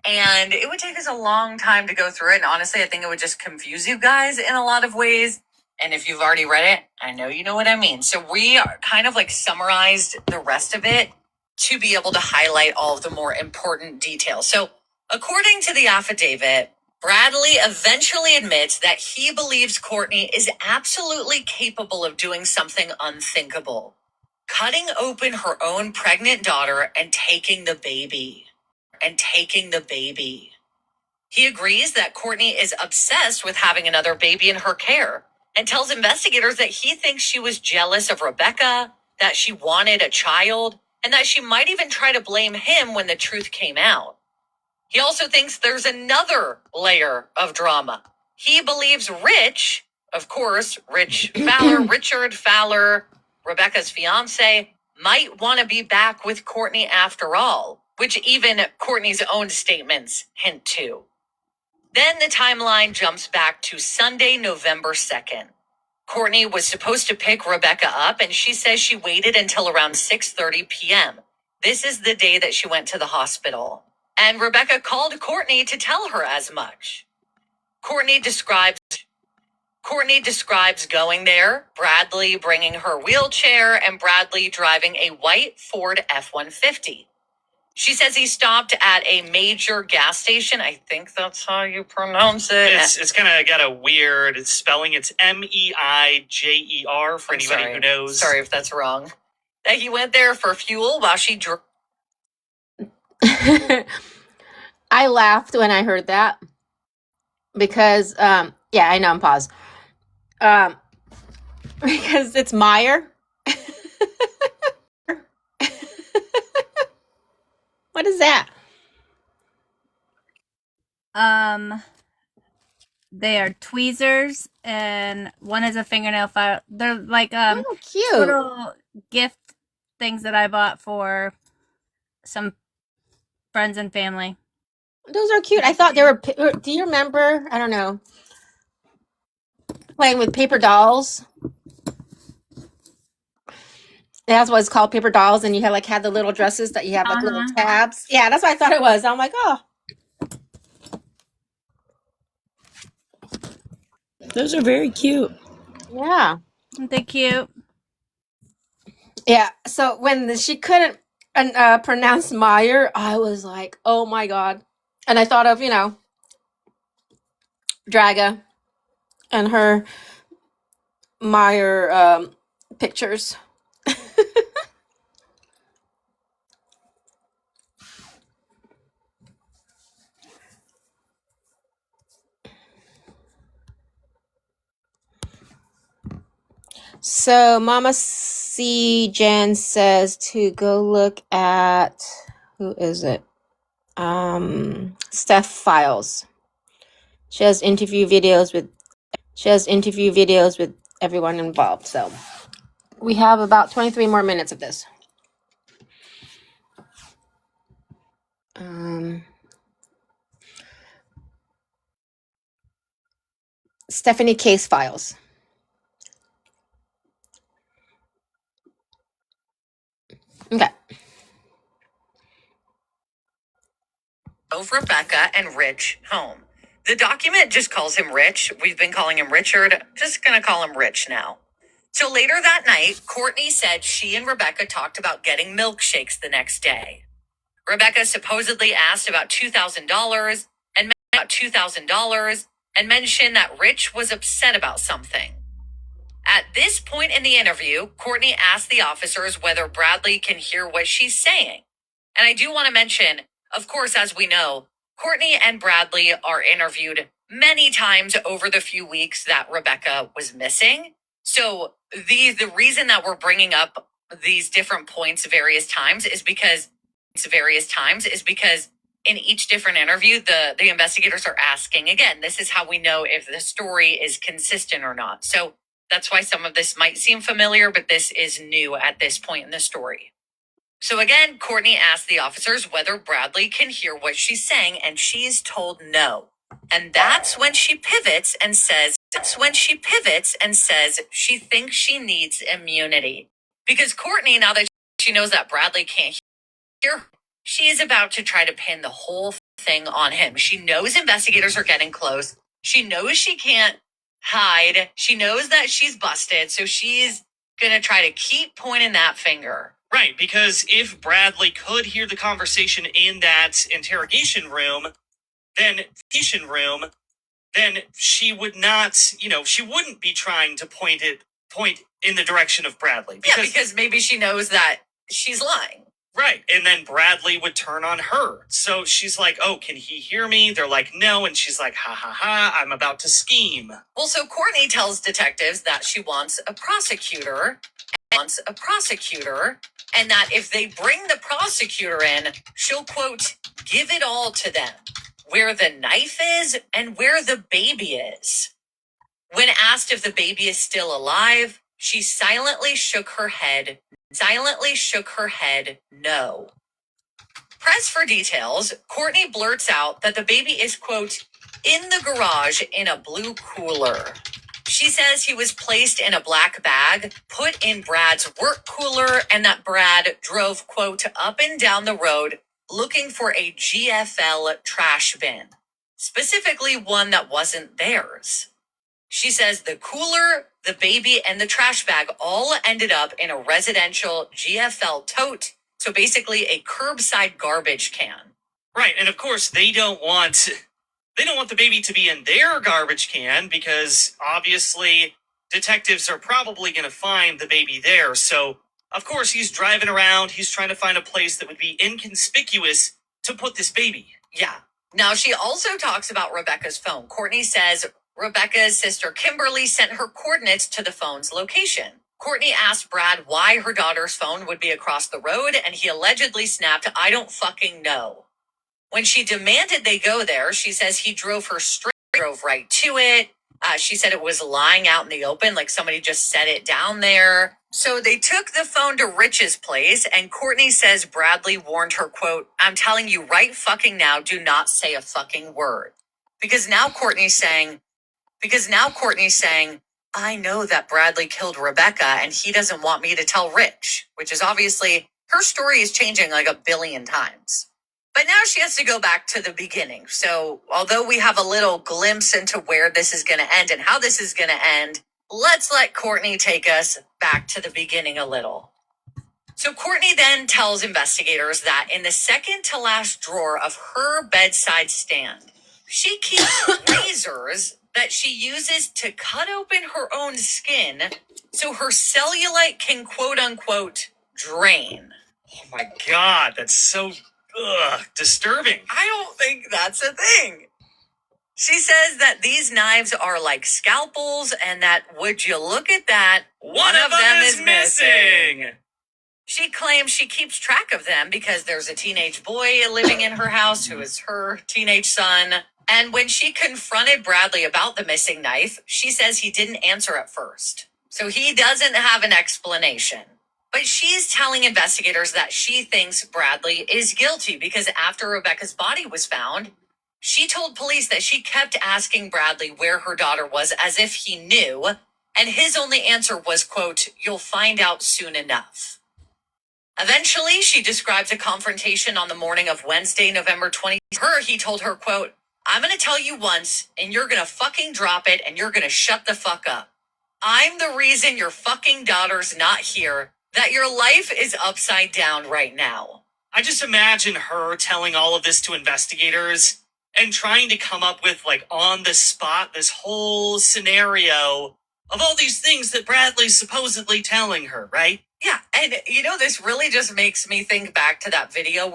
And it would take us a long time to go through it. And honestly, I think it would just confuse you guys in a lot of ways. And if you've already read it, I know you know what I mean. So we are kind of like summarized the rest of it to be able to highlight all of the more important details. So according to the affidavit, Bradley eventually admits that he believes Courtney is absolutely capable of doing something unthinkable, cutting open her own pregnant daughter and taking the baby. He agrees that Courtney is obsessed with having another baby in her care and tells investigators that he thinks she was jealous of Rebecca, that she wanted a child, and that she might even try to blame him when the truth came out. He also thinks there's another layer of drama. He believes Rich, of course, Richard Fowler, Rebecca's fiance, might want to be back with Courtney after all, which even Courtney's own statements hint to. Then the timeline jumps back to Sunday, November 2nd. Courtney was supposed to pick Rebecca up, and she says she waited until around 6:30 p.m. This is the day that she went to the hospital. And Rebecca called Courtney to tell her as much. Courtney describes going there, Bradley bringing her wheelchair, and Bradley driving a white Ford F-150. She says he stopped at a major gas station. I think that's how you pronounce it. It's kind of got a weird spelling. It's Meijer for anybody who knows. Sorry if that's wrong. That he went there for fuel while she drove. I laughed when I heard that because, I know I'm paused. Because it's Meyer. What is that? They are tweezers, and one is a fingernail file. They're like cute little gift things that I bought for some friends and family. Those are cute. I thought they were. Do you remember? I don't know. Playing with paper dolls. That's what it's called, paper dolls, and you had the little dresses that you have like little tabs. Yeah, that's what I thought it was. I'm like, oh. Those are very cute. Yeah. Aren't they cute? Yeah. So when she couldn't pronounce Meyer, I was like, oh my God. And I thought of, Draga and her Meyer pictures. So Mama C. Jen says to go look at, who is it? Steph Files. She has interview videos with everyone involved. So we have about 23 more minutes of this. Stephanie Case Files. Okay. Drove Rebecca and Rich home. The document just calls him Rich. We've been calling him Richard. Just gonna call him Rich now. So later that night, Courtney said she and Rebecca talked about getting milkshakes the next day. Rebecca supposedly asked about $2,000 and mentioned that Rich was upset about something. At this point in the interview, Courtney asked the officers whether Bradley can hear what she's saying. And I do want to mention, of course, as we know, Courtney and Bradley are interviewed many times over the few weeks that Rebecca was missing. So the reason that we're bringing up these different points various times is because in each different interview, the investigators are asking again. This is how we know if the story is consistent or not. So that's why some of this might seem familiar, but this is new at this point in the story. So again, Courtney asked the officers whether Bradley can hear what she's saying, and she's told no. And that's when she pivots and says she thinks she needs immunity. Because Courtney, now that she knows that Bradley can't hear her, she is about to try to pin the whole thing on him. She knows investigators are getting close. She knows she can't hide. She knows that she's busted, so she's gonna try to keep pointing that finger. Right, because if Bradley could hear the conversation in that interrogation room, then she would not, she wouldn't be trying to point in the direction of Bradley. Because maybe she knows that she's lying. Right, and then Bradley would turn on her. So she's like, oh, can he hear me? They're like, no, and she's like, ha ha ha, I'm about to scheme. Well, so Courtney tells detectives that she wants a prosecutor, and that if they bring the prosecutor in, she'll, quote, give it all to them, where the knife is and where the baby is. When asked if the baby is still alive, she silently shook her head no. Pressed for details, Courtney blurts out that the baby is, quote, in the garage in a blue cooler. She says he was placed in a black bag, put in Brad's work cooler, and that Brad drove, quote, up and down the road looking for a GFL trash bin, specifically one that wasn't theirs. She says the cooler, the baby, and the trash bag all ended up in a residential GFL tote, so basically a curbside garbage can. Right, and of course they don't want the baby to be in their garbage can because obviously detectives are probably going to find the baby there. So, of course, he's driving around. He's trying to find a place that would be inconspicuous to put this baby. Yeah. Now, she also talks about Rebecca's phone. Courtney says Rebecca's sister Kimberly sent her coordinates to the phone's location. Courtney asked Brad why her daughter's phone would be across the road, and he allegedly snapped, I don't fucking know. When she demanded they go there, she says he drove right to it. She said it was lying out in the open, like somebody just set it down there. So they took the phone to Rich's place, and Courtney says Bradley warned her, quote, I'm telling you right fucking now, do not say a fucking word. Because now Courtney's saying, I know that Bradley killed Rebecca, and he doesn't want me to tell Rich, which is obviously, her story is changing like a billion times. But now she has to go back to the beginning. So although we have a little glimpse into where this is going to end and how this is going to end, let's let Courtney take us back to the beginning a little. So Courtney then tells investigators that in the second to last drawer of her bedside stand, she keeps razors that she uses to cut open her own skin so her cellulite can, quote unquote, drain. Oh my God, that's so disturbing. I don't think that's a thing. She says that these knives are like scalpels and that, would you look at that, one of them is missing. She claims she keeps track of them because there's a teenage boy living in her house who is her teenage son. And when she confronted Bradley about the missing knife, she says he didn't answer at first. So he doesn't have an explanation. But she's telling investigators that she thinks Bradley is guilty because after Rebecca's body was found, she told police that she kept asking Bradley where her daughter was as if he knew, and his only answer was, quote, you'll find out soon enough. Eventually, she describes a confrontation on the morning of Wednesday, November 20th. He told her, quote, I'm gonna tell you once, and you're gonna fucking drop it, and you're gonna shut the fuck up. I'm the reason your fucking daughter's not here, that your life is upside down right now. I just imagine her telling all of this to investigators and trying to come up with, like, on the spot, this whole scenario of all these things that Bradley's supposedly telling her, right? Yeah, and this really just makes me think back to that video.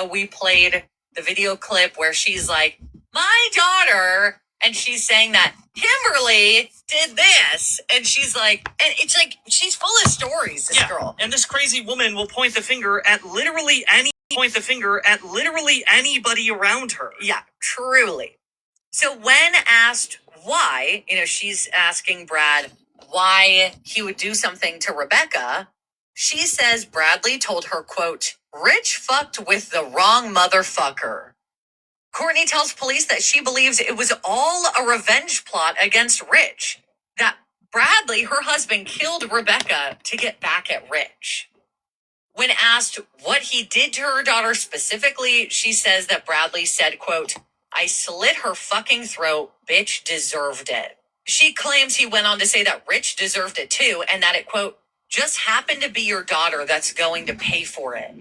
We played the video clip where she's like, my daughter, and she's saying that Kimberly did this, and she's like, and it's like, she's full of stories, this girl. And this crazy woman will point the finger at literally anybody around her. Yeah, truly. So when asked why, she's asking Brad why he would do something to Rebecca, she says Bradley told her, quote, Rich fucked with the wrong motherfucker. Courtney tells police that she believes it was all a revenge plot against Rich, that Bradley, her husband, killed Rebecca to get back at Rich. When asked what he did to her daughter specifically, she says that Bradley said, quote, I slit her fucking throat, bitch deserved it. She claims he went on to say that Rich deserved it too, and that it, quote, just happened to be your daughter that's going to pay for it.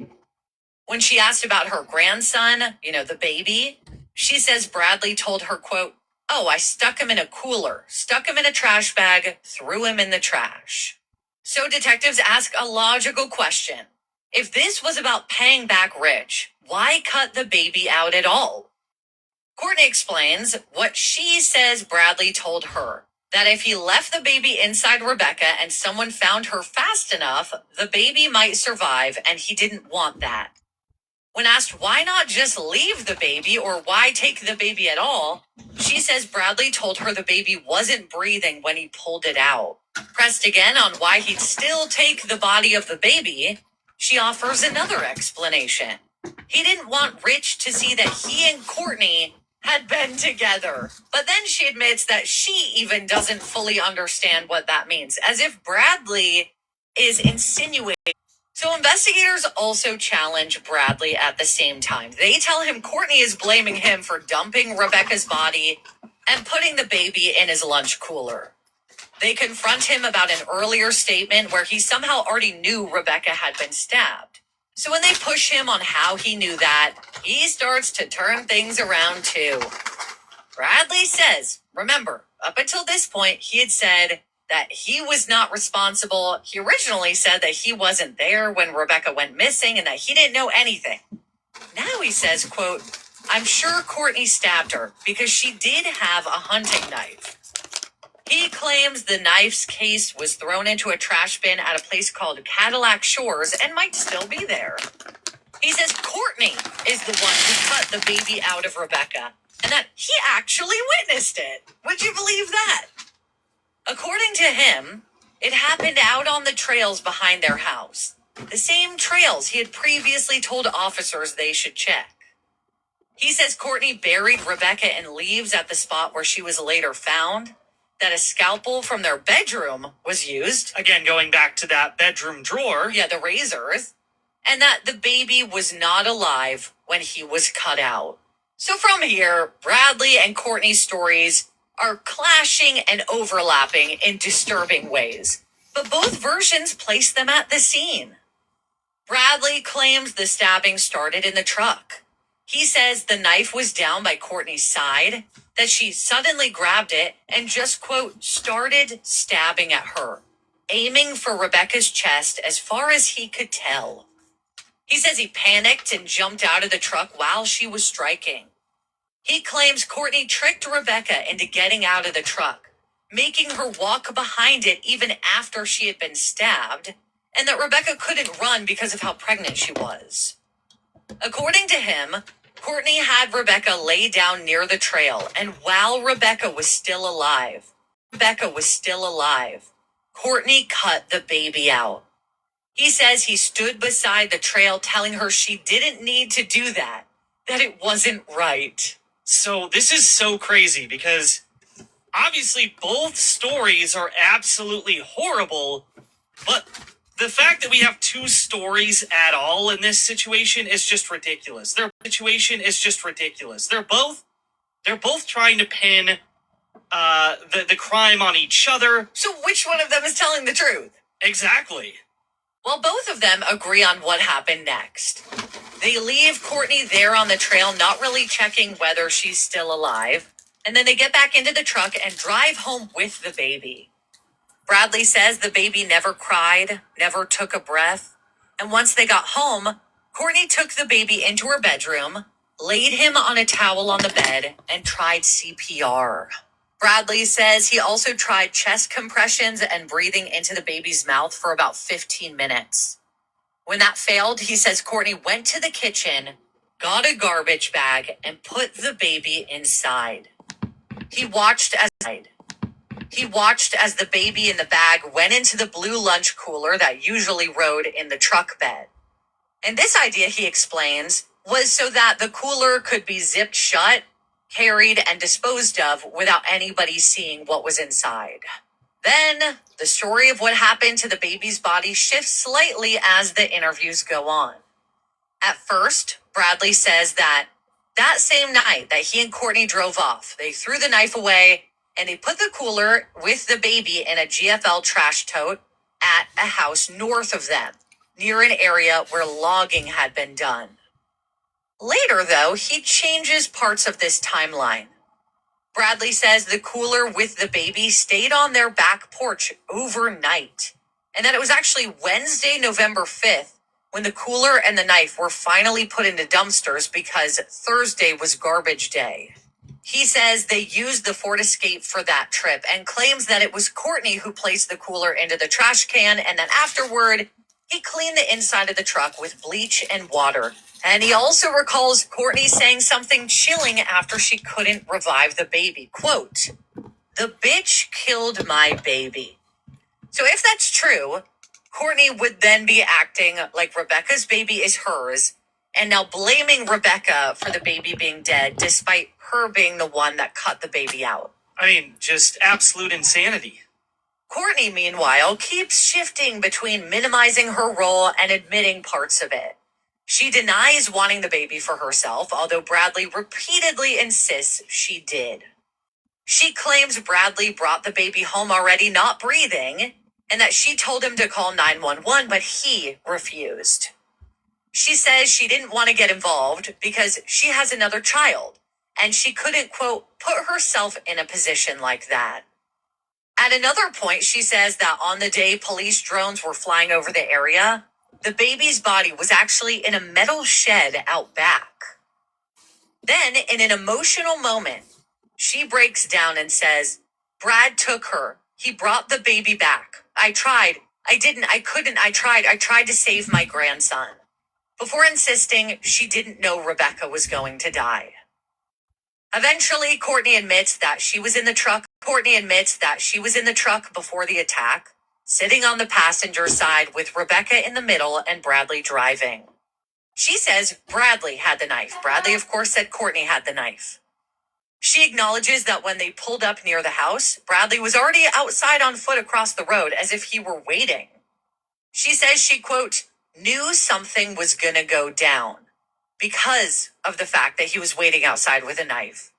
When she asked about her grandson, the baby, she says Bradley told her, quote, oh, I stuck him in a cooler, stuck him in a trash bag, threw him in the trash. So detectives ask a logical question. If this was about paying back Rich, why cut the baby out at all? Courtney explains what she says Bradley told her, that if he left the baby inside Rebecca and someone found her fast enough, the baby might survive, and he didn't want that. When asked why not just leave the baby or why take the baby at all, she says Bradley told her the baby wasn't breathing when he pulled it out. Pressed again on why he'd still take the body of the baby, she offers another explanation. He didn't want Rich to see that he and Courtney had been together. But then she admits that she even doesn't fully understand what that means, as if Bradley is insinuating. So investigators also challenge Bradley at the same time. They tell him Courtney is blaming him for dumping Rebecca's body and putting the baby in his lunch cooler. They confront him about an earlier statement where he somehow already knew Rebecca had been stabbed. So when they push him on how he knew that, he starts to turn things around too. Bradley says, remember, up until this point, he had said that he was not responsible. He originally said that he wasn't there when Rebecca went missing and that he didn't know anything. Now he says, quote, I'm sure Courtney stabbed her because she did have a hunting knife. He claims the knife's case was thrown into a trash bin at a place called Cadillac Shores and might still be there. He says Courtney is the one who cut the baby out of Rebecca and that he actually witnessed it. Would you believe that? According to him, it happened out on the trails behind their house. The same trails he had previously told officers they should check. He says Courtney buried Rebecca in leaves at the spot where she was later found, that a scalpel from their bedroom was used. Again, going back to that bedroom drawer. Yeah, the razors. And that the baby was not alive when he was cut out. So from here, Bradley and Courtney's stories are clashing and overlapping in disturbing ways. But both versions place them at the scene. Bradley claims the stabbing started in the truck. He says the knife was down by Courtney's side, that she suddenly grabbed it and just, quote, started stabbing at her, aiming for Rebecca's chest as far as he could tell. He says he panicked and jumped out of the truck while she was striking. He claims Courtney tricked Rebecca into getting out of the truck, making her walk behind it even after she had been stabbed, and that Rebecca couldn't run because of how pregnant she was. According to him, Courtney had Rebecca lay down near the trail, and while Rebecca was still alive, Courtney cut the baby out. He says he stood beside the trail telling her she didn't need to do that it wasn't right. So this is so crazy because obviously both stories are absolutely horrible, but The fact that we have two stories at all in this situation is just ridiculous. They're both trying to pin the crime on each other. So which one of them is telling the truth? Exactly. Well, both of them agree on what happened next. They leave Courtney there on the trail, not really checking whether she's still alive. And then they get back into the truck and drive home with the baby. Bradley says the baby never cried, never took a breath. And once they got home, Courtney took the baby into her bedroom, laid him on a towel on the bed, and tried CPR. Bradley says he also tried chest compressions and breathing into the baby's mouth for about 15 minutes. When that failed, he says Courtney went to the kitchen, got a garbage bag, and put the baby inside. He watched as the baby in the bag went into the blue lunch cooler that usually rode in the truck bed. And this idea, he explains, was so that the cooler could be zipped shut, carried, and disposed of without anybody seeing what was inside. Then, the story of what happened to the baby's body shifts slightly as the interviews go on. At first, Bradley says that same night that he and Courtney drove off, they threw the knife away and they put the cooler with the baby in a GFL trash tote at a house north of them, near an area where logging had been done. Later, though, he changes parts of this timeline. Bradley says the cooler with the baby stayed on their back porch overnight, and that it was actually Wednesday, November 5th, when the cooler and the knife were finally put into dumpsters because Thursday was garbage day. He says they used the Ford Escape for that trip and claims that it was Courtney who placed the cooler into the trash can, and that afterward, he cleaned the inside of the truck with bleach and water. And he also recalls Courtney saying something chilling after she couldn't revive the baby. Quote, "The bitch killed my baby." So if that's true, Courtney would then be acting like Rebecca's baby is hers, and now blaming Rebecca for the baby being dead, despite her being the one that cut the baby out. I mean, just absolute insanity. Courtney, meanwhile, keeps shifting between minimizing her role and admitting parts of it. She denies wanting the baby for herself, although Bradley repeatedly insists she did. She claims Bradley brought the baby home already not breathing, and that she told him to call 911, but he refused. She says she didn't want to get involved because she has another child, and she couldn't, quote, put herself in a position like that. At another point, she says that on the day police drones were flying over the area, the baby's body was actually in a metal shed out back. Then, in an emotional moment, she breaks down and says, "Brad took her. He brought the baby back. I tried. I didn't. I couldn't. I tried to save my grandson." Before insisting she didn't know Rebecca was going to die. Eventually, Courtney admits that she was in the truck before the attack, sitting on the passenger side with Rebecca in the middle and Bradley driving. She says Bradley had the knife. Bradley, of course, said Courtney had the knife. She acknowledges that when they pulled up near the house, Bradley was already outside on foot across the road as if he were waiting. She says she, quote, knew something was gonna go down because of the fact that he was waiting outside with a knife.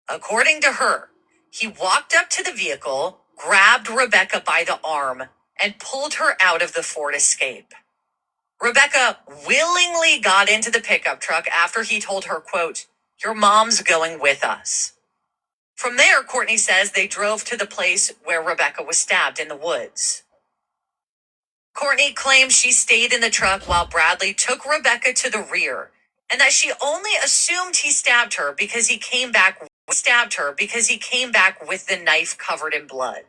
According to her, he walked up to the vehicle, grabbed Rebecca by the arm, and pulled her out of the Ford Escape. Rebecca willingly got into the pickup truck after he told her, quote, "Your mom's going with us." From there, Courtney says they drove to the place where Rebecca was stabbed in the woods. Courtney claims she stayed in the truck while Bradley took Rebecca to the rear, and that she only assumed he stabbed her because he came back with the knife covered in blood.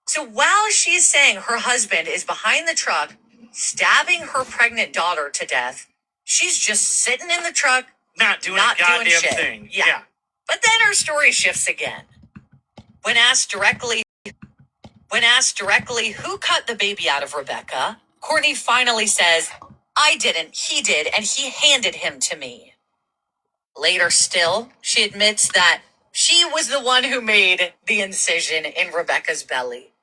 So while she's saying her husband is behind the truck, stabbing her pregnant daughter to death, she's just sitting in the truck, Not doing a goddamn shit. thing. Yeah. But then her story shifts again. When asked directly who cut the baby out of Rebecca, Courtney finally says, "I didn't, he did, and he handed him to me." Later still, she admits that she was the one who made the incision in Rebecca's belly.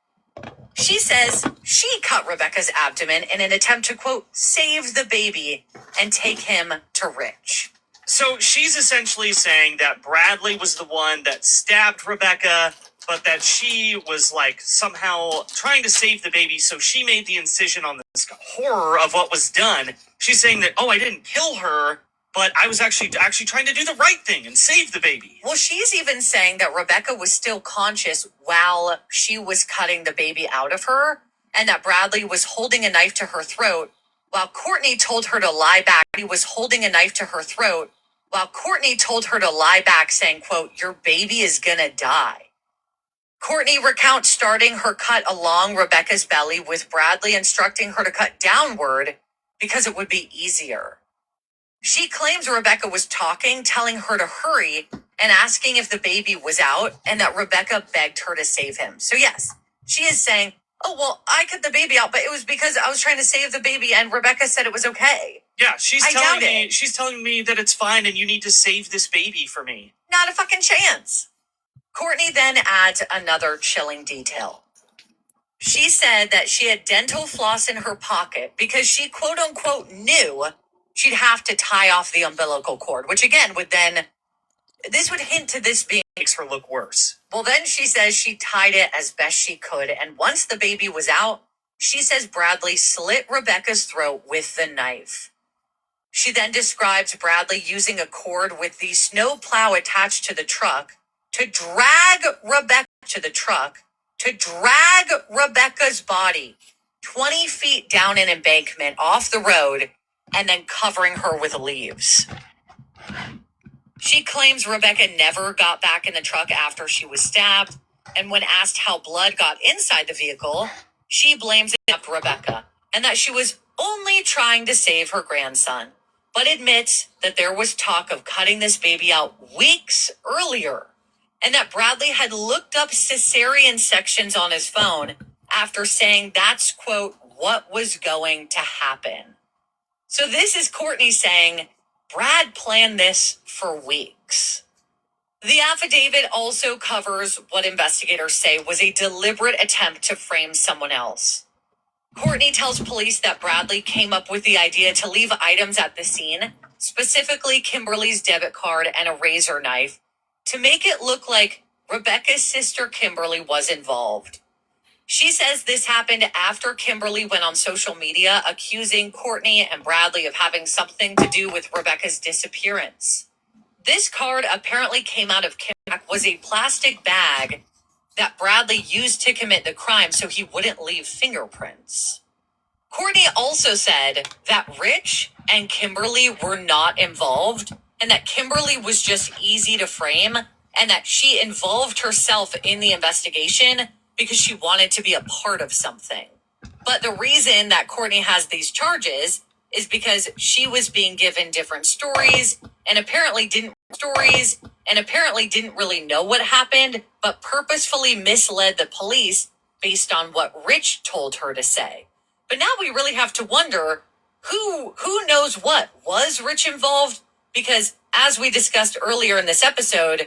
She says she cut Rebecca's abdomen in an attempt to, quote, save the baby and take him to Rich. So she's essentially saying that Bradley was the one that stabbed Rebecca, but that she was like somehow trying to save the baby, so she made the incision on this horror of what was done. She's saying that, oh, I didn't kill her, but I was actually trying to do the right thing and save the baby. Well, she's even saying that Rebecca was still conscious while she was cutting the baby out of her, and that Bradley was holding a knife to her throat while Courtney told her to lie back. He was holding a knife to her throat while Courtney told her to lie back, saying, quote, your baby is gonna die. Courtney recounts starting her cut along Rebecca's belly, with Bradley instructing her to cut downward because it would be easier. She claims Rebecca was talking, telling her to hurry, and asking if the baby was out, and that Rebecca begged her to save him. So yes, she is saying, oh, well, I cut the baby out, but it was because I was trying to save the baby, and Rebecca said it was okay. Yeah, I doubt it. she's telling me that it's fine and you need to save this baby for me. Not a fucking chance. Courtney then adds another chilling detail. She said that she had dental floss in her pocket because she, quote unquote, knew she'd have to tie off the umbilical cord, which again this would hint to this being Makes her look worse. Well, then she says she tied it as best she could, and once the baby was out, she says Bradley slit Rebecca's throat with the knife. She then describes Bradley using a cord with the snow plow attached to the truck to drag Rebecca's body 20 feet down an embankment off the road and then covering her with leaves. She claims Rebecca never got back in the truck after she was stabbed, and when asked how blood got inside the vehicle, she blames it on Rebecca and that she was only trying to save her grandson, but admits that there was talk of cutting this baby out weeks earlier, and that Bradley had looked up cesarean sections on his phone after saying that's, quote, what was going to happen. So this is Courtney saying Brad planned this for weeks. The affidavit also covers what investigators say was a deliberate attempt to frame someone else. Courtney tells police that Bradley came up with the idea to leave items at the scene, specifically Kimberly's debit card and a razor knife, to make it look like Rebecca's sister Kimberly was involved. She says this happened after Kimberly went on social media accusing Courtney and Bradley of having something to do with Rebecca's disappearance. This card apparently came out of Kim was a plastic bag that Bradley used to commit the crime so he wouldn't leave fingerprints. Courtney also said that Rich and Kimberly were not involved and that Kimberly was just easy to frame and that she involved herself in the investigation because she wanted to be a part of something. But the reason that Courtney has these charges is because she was being given different stories and apparently didn't really know what happened, but purposefully misled the police based on what Rich told her to say. But now we really have to wonder who knows what. Was Rich involved? Because as we discussed earlier in this episode,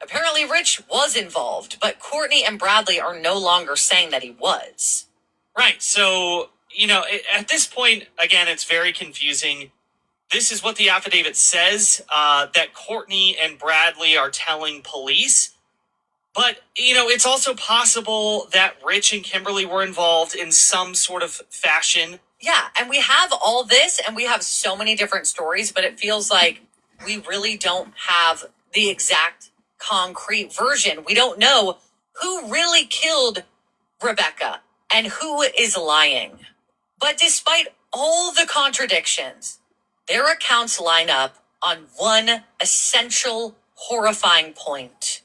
apparently Rich was involved, but Courtney and Bradley are no longer saying that he was. Right, so, at this point, again, it's very confusing. This is what the affidavit says, that Courtney and Bradley are telling police. But, it's also possible that Rich and Kimberly were involved in some sort of fashion. Yeah, and we have all this, and we have so many different stories, but it feels like we really don't have the exact concrete version. We don't know who really killed Rebecca and who is lying. But despite all the contradictions, their accounts line up on one essential, horrifying point.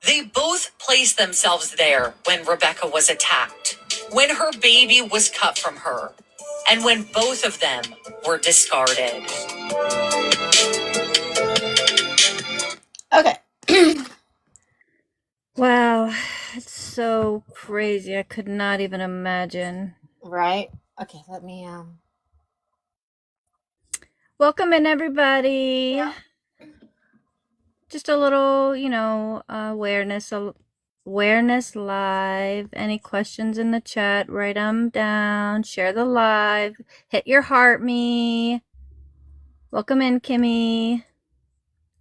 They both placed themselves there when Rebecca was attacked, when her baby was cut from her, and when both of them were discarded. Okay. Wow, it's so crazy. I could not even imagine. Right? Okay, let me Welcome in, everybody. Yeah. Just a little, awareness Awareness live. Any questions in the chat? Write them down. Share the live. Hit your heart me. Welcome in, Kimmy.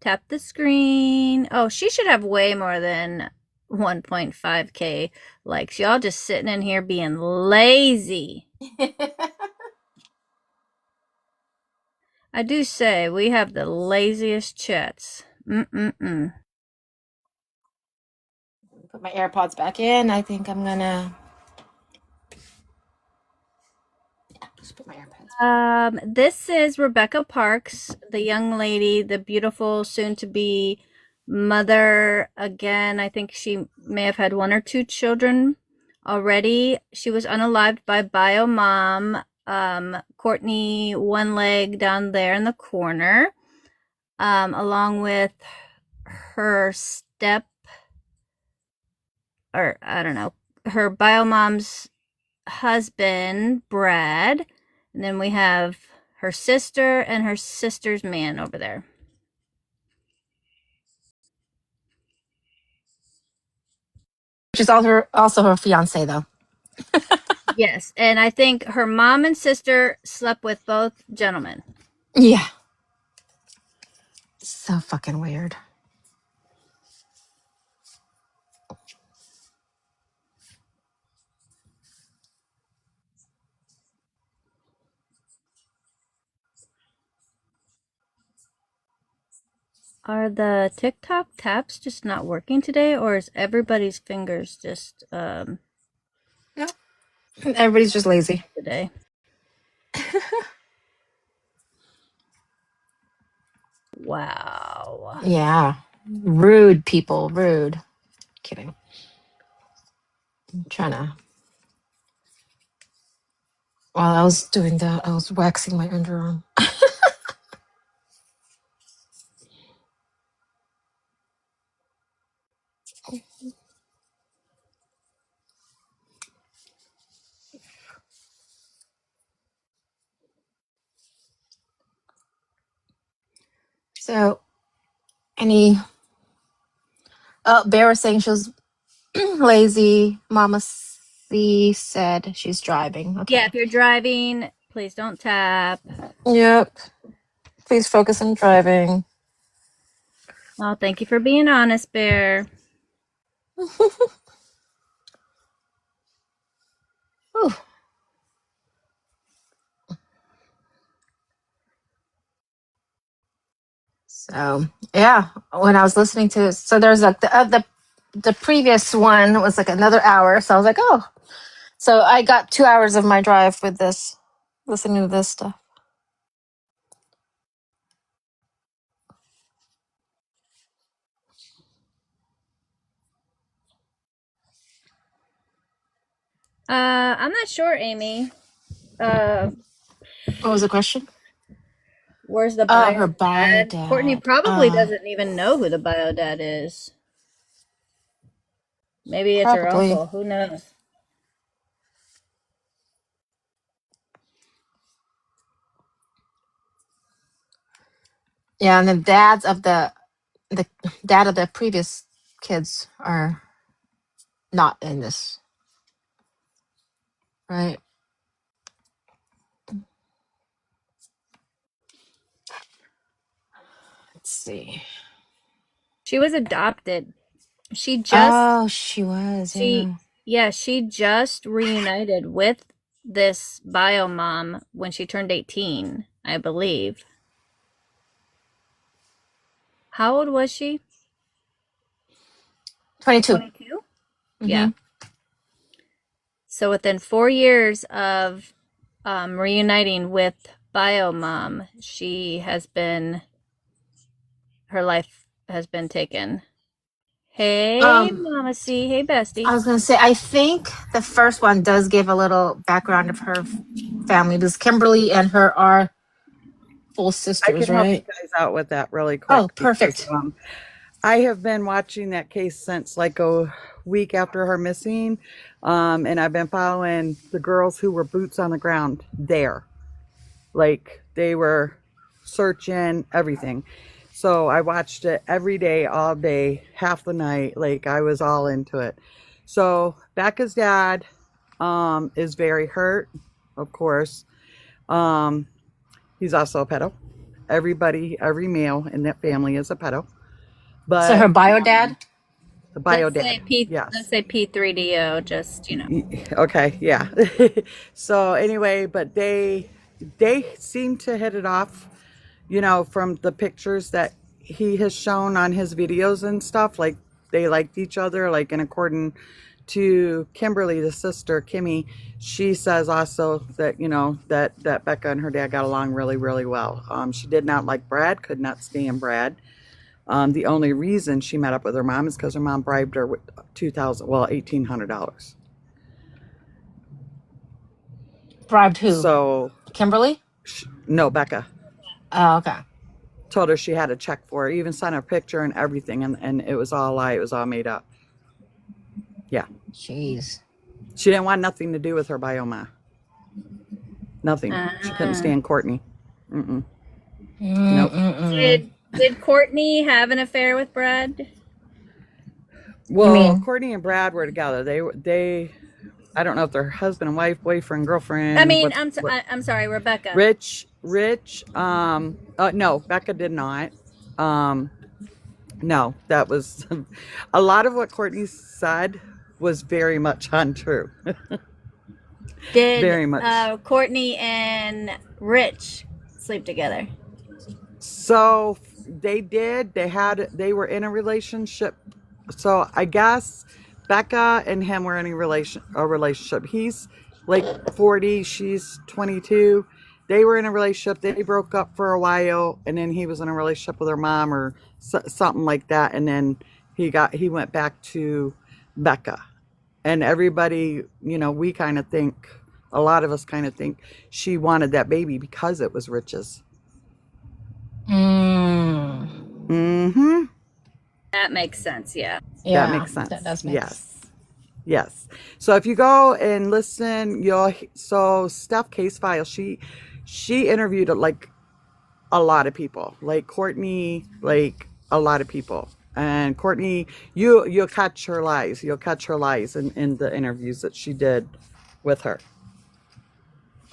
Tap the screen. Oh, she should have way more than 1.5k likes. Y'all just sitting in here being lazy. I do say we have the laziest chats. Mm-mm-mm. Put my AirPods back in. I think I'm gonna just put my AirPods. This is Rebecca Parks, the young lady, the beautiful soon-to-be mother. Again, I think she may have had 1 or 2 children already. She was unalived by bio mom, Courtney One Leg down there in the corner, along with her her bio mom's husband, Brad. And then we have her sister and her sister's man over there. Which is also her fiance, though. Yes, and I think her mom and sister slept with both gentlemen. Yeah. So fucking weird. Are the TikTok taps just not working today, or is everybody's fingers just No. Everybody's just lazy today? Wow. Yeah. Rude people. Rude. Kidding. I'm trying to. While I was doing that, I was waxing my underarm. So, any. Oh, Bear was saying she was lazy. Mama C said she's driving. Okay. Yeah, if you're driving, please don't tap. Yep. Please focus on driving. Oh, thank you for being honest, Bear. Whew. So yeah, when I was listening to, so there's like the previous one was like another hour. So I was like, oh, so I got 2 hours of my drive with this, listening to this stuff. I'm not sure, Amy. What was the question? Where's the Oh, bio her bio dad? Courtney dad. probably doesn't even know who the bio dad is. Maybe it's her Probably. uncle. Who knows? Yeah, and the the dad of the previous kids are not in this, right? Let's see. She was adopted. She just Oh, she was. Yeah. she just reunited with this bio mom when she turned 18, I believe. How old was she? 22. 22? Mm-hmm. Yeah. So within 4 years of reuniting with bio mom, her life has been taken. Hey, Mama C. Hey, Bestie. I was gonna say, I think the first one does give a little background of her family because Kimberly and her are full I sisters, can help you right? guys out with that really quick. Oh, perfect. Because, I have been watching that case since like a week after her missing, and I've been following the girls who were boots on the ground there. Like they were searching everything. So I watched it every day, all day, half the night. Like I was all into it. So Becca's dad is very hurt, of course. He's also a pedo. Every male in that family is a pedo. So her But bio dad? the bio dad, Let's yes. say P3DO, just, you know. Okay, yeah. So anyway, but they seem to hit it off, you know, from the pictures that he has shown on his videos and stuff. Like they liked each other, like in according to Kimberly, the sister, Kimmy, she says also that, you know, that Becca and her dad got along really, really well. She did not like Brad, could not stand Brad. The only reason she met up with her mom is because her mom bribed her with $1,800. Bribed who? So Kimberly? no, Becca Oh, okay. told her she had a check for her, even sent her a picture and everything, and it was all a lie. It was all made up. Yeah. Jeez. She didn't want nothing to do with her bio ma. Nothing. She couldn't stand Courtney. Mm-mm. Nope. Did Courtney have an affair with Brad? Well, Courtney and Brad were together. They I don't know if they're husband and wife, boyfriend, girlfriend. I mean, I'm sorry, Rebecca. Rich. No, Becca did not. No, that was a lot of what Courtney said was very much untrue. Did very much. Courtney and Rich sleep together? So they did. They were in a relationship. So I guess Becca and him were in a relationship. He's like 40, she's 22. They were in a relationship. They broke up for a while, and then he was in a relationship with her mom or something like that. And then he went back to Becca. And everybody, you know, we kind of think, a lot of us kind of think she wanted that baby because it was Rich's. Mm-hmm. That makes sense, yeah. That makes sense. That does make sense. Yes. So if you go and listen, so Steph Case File, she interviewed like a lot of people, like Courtney, like a lot of people. And Courtney, you'll catch her lies. You'll catch her lies in the interviews that she did with her.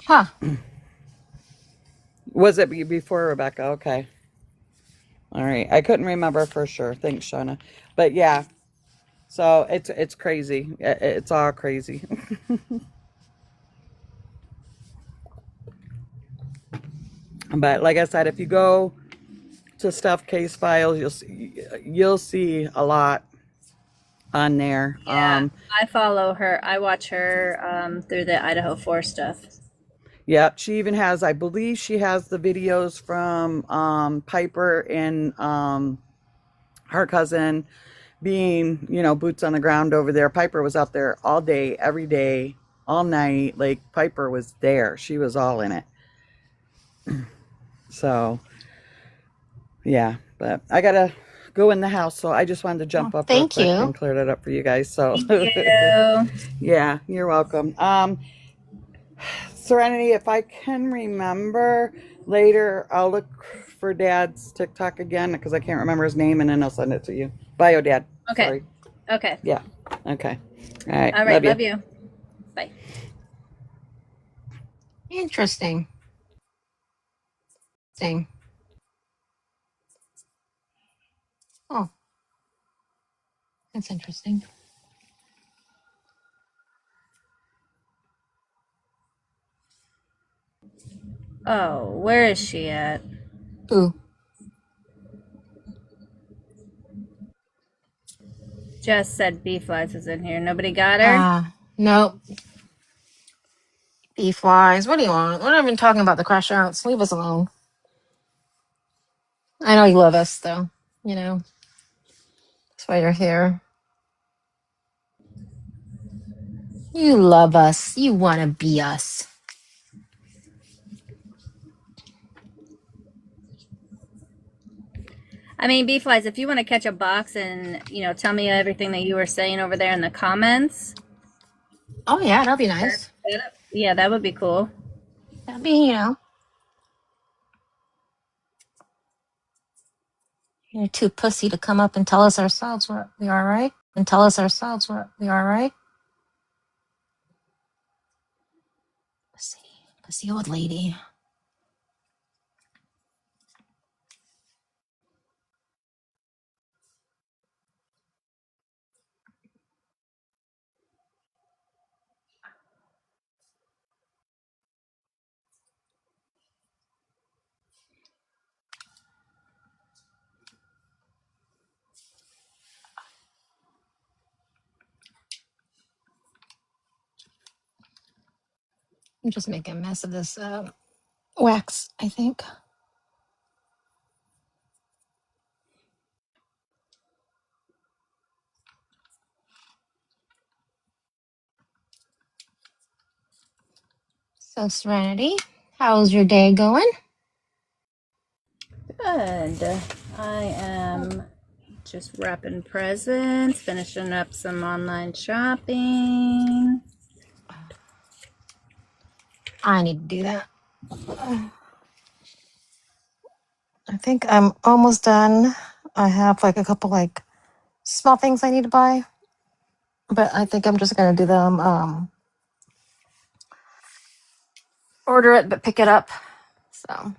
Huh. Was it before Rebecca? Okay. All right. I couldn't remember for sure. Thanks, Shauna. But yeah. So it's crazy. It's all crazy. But like I said, if you go to Steph Case Files, you'll see a lot on there. Yeah, I follow her. I watch her through the Idaho 4 stuff. Yeah, she even has, I believe she has the videos from Piper and her cousin being, you know, boots on the ground over there. Piper was out there all day, every day, all night. Like Piper was there. She was all in it. So, yeah, but I gotta go in the house, so I just wanted to jump up real quick and clear that up for you guys. So, thank you. Yeah, you're welcome. Serenity, if I can remember later, I'll look for Dad's TikTok again because I can't remember his name, and then I'll send it to you. Bio Dad. Okay. Sorry. Okay. Yeah. Okay. All right. All right. Love you. Bye. Interesting. Thing. Oh, that's interesting. Oh, where is she at? Who? Just said B-Flies is in here. Nobody got her? Nope. B-Flies. What do you want? We're not even talking about the crash outs. Leave us alone. I know you love us, though. You know. That's why you're here. You love us. You want to be us. I mean, B-Flies, if you want to catch a box and, you know, tell me everything that you were saying over there in the comments. Oh, yeah, that'd be nice. Yeah, that would be cool. That'd be, you know. You're too pussy to come up and tell us ourselves what we are, right? And tell us ourselves what we are, right? Pussy. Pussy old lady. I'm just making a mess of this wax, I think. So, Serenity, how's your day going? Good. I am just wrapping presents, finishing up some online shopping. I need to do that. I think I'm almost done. I have like a couple like small things I need to buy, but I think I'm just gonna do them. Order it, but pick it up. So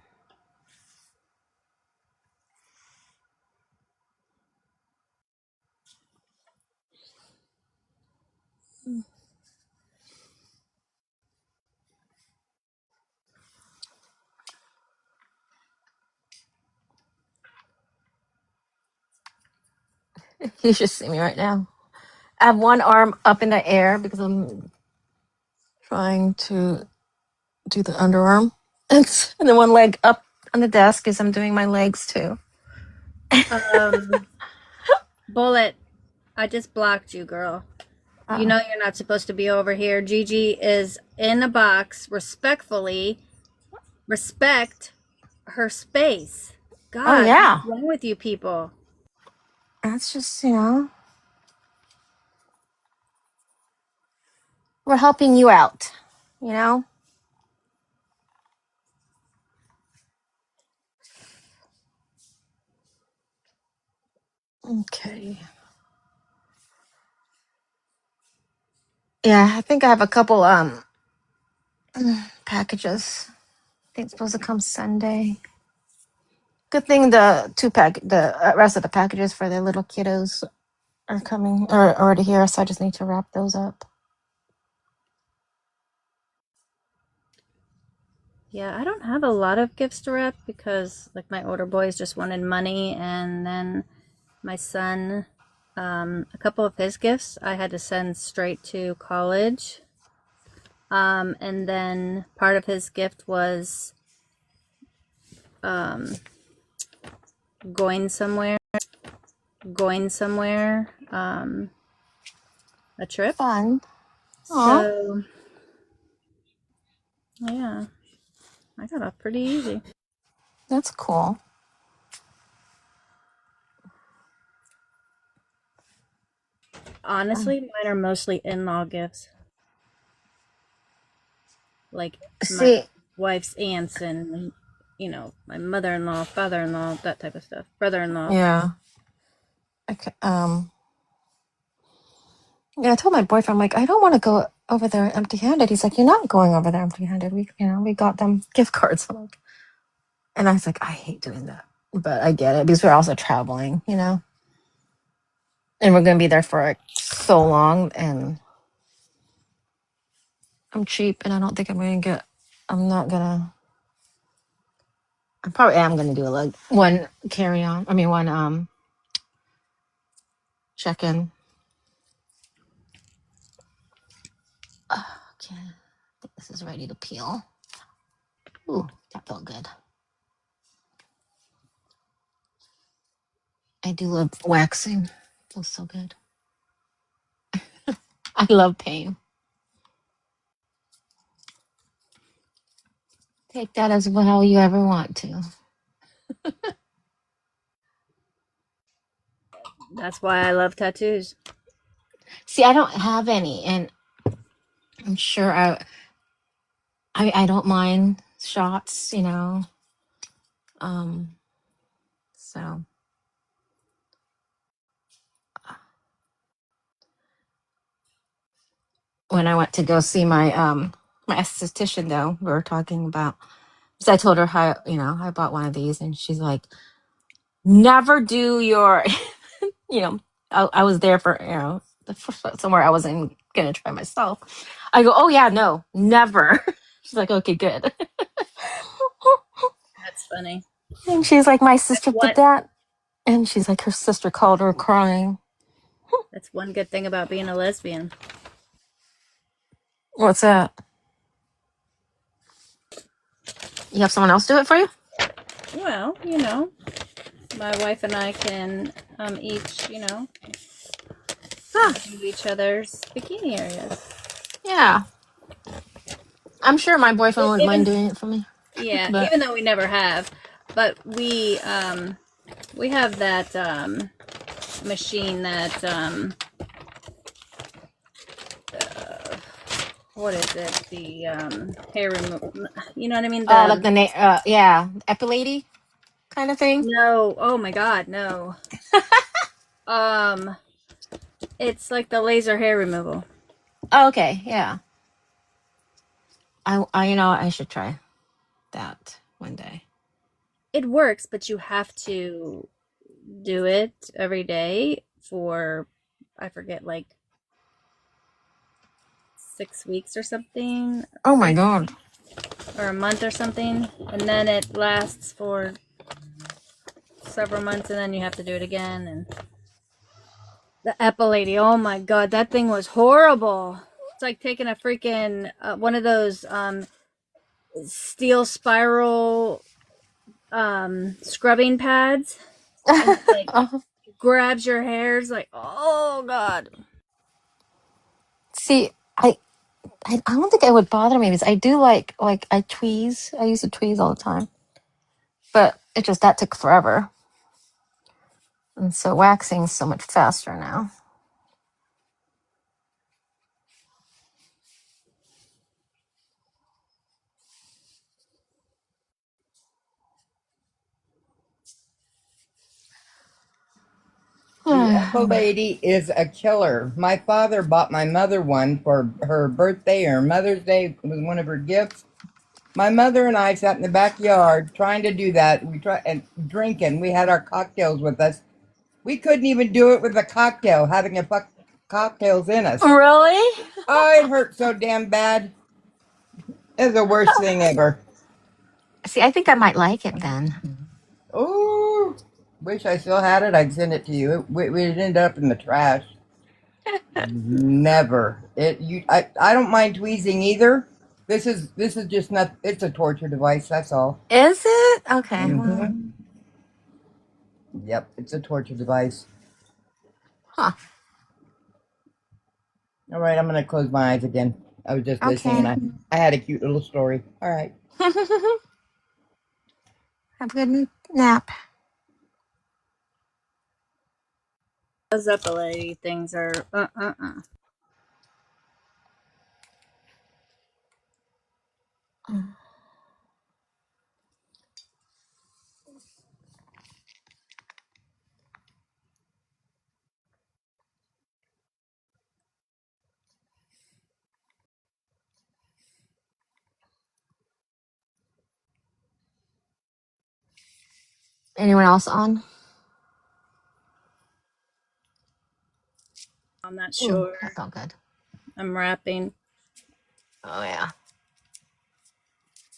you should see me right now. I have one arm up in the air because I'm trying to do the underarm, and then one leg up on the desk because I'm doing my legs too. Bullet, I just blocked you, girl. You know you're not supposed to be over here. Gigi is in a box. Respectfully, respect her space. Oh God, yeah, what's wrong with you people? that's just we're helping you out. You know. Okay. Yeah, I think I have a couple packages. I think it's supposed to come Sunday. Good thing the rest of the packages for the little kiddos are coming or already here, so I just need to wrap those up. Yeah, I don't have a lot of gifts to wrap because like my older boys just wanted money, and then my son, a couple of his gifts I had to send straight to college. And then part of his gift was going somewhere, a trip. Fun. Aw, So yeah, I got off pretty easy. that's cool. Honestly, mine are mostly in-law gifts, like my See, wife's aunts and my mother-in-law, father-in-law, that type of stuff, brother-in-law. yeah. Okay, yeah, I told my boyfriend, I'm like, I don't want to go over there empty-handed. He's like, you're not going over there empty-handed. We got them gift cards. I'm like, and I was like, I hate doing that, but I get it because we're also traveling, and we're gonna be there for like so long, and I'm cheap, and I don't think I'm gonna get. I'm not gonna. I probably am gonna do like one carry on. I mean, one check in. Okay, I think this is ready to peel. Ooh, that felt good. I do love waxing. Feels so good. I love pain. Take that as how you ever want to. That's why I love tattoos. See, I don't have any, and I'm sure I don't mind shots, so when I went to go see my esthetician, though, we were talking about, because I told her how, I bought one of these, and she's like, never do your, I was there for, somewhere I wasn't going to try myself. I go, oh yeah, no, never. She's like, okay, good. That's funny. And she's like, my sister did What? that. And she's like, her sister called her crying. That's one good thing about being a lesbian. What's that? You have someone else do it for you? Well, my wife and I can each, do each other's bikini areas. Yeah. I'm sure my boyfriend wouldn't mind doing it for me. Yeah, But even though we never have, but we have that machine that what is it? The hair removal. You know what I mean? like the yeah, epilady kind of thing. No. Oh my God, no. It's like the laser hair removal. Oh, okay, yeah. I should try that one day. It works, but you have to do it every day for, I forget, like 6 weeks or something. Oh my God. Or a month or something, and then it lasts for several months, and then you have to do it again. And the epilady, oh my God, that thing was horrible. It's like taking a freaking one of those steel spiral scrubbing pads, and it, like grabs your hairs. Like, oh God. See, I don't think it would bother me because I do like I tweeze. I used to tweeze all the time, but it just that took forever, and so waxing's so much faster now. The Apple Lady is a killer. My father bought my mother one for her birthday or Mother's Day. It was one of her gifts. My mother and I sat in the backyard trying to do that. We tried and drinking. We had our cocktails with us. We couldn't even do it with a cocktail, having a cocktails in us. Really? Oh, it hurt so damn bad. It's the worst thing ever. See, I think I might like it then. Oh, wish I still had it. I'd send it to you. It ended up in the trash. Never. I don't mind tweezing either. This is just not. It's a torture device. That's all. Is it? Okay. Well, Mhm. Yep, it's a torture device. huh. All right, I'm gonna close my eyes again. I was just listening, Okay. and I had a cute little story. All right. Have a good nap. Those epilady things are Anyone else on? I'm not Ooh, sure. that felt good. I'm wrapping. Oh yeah.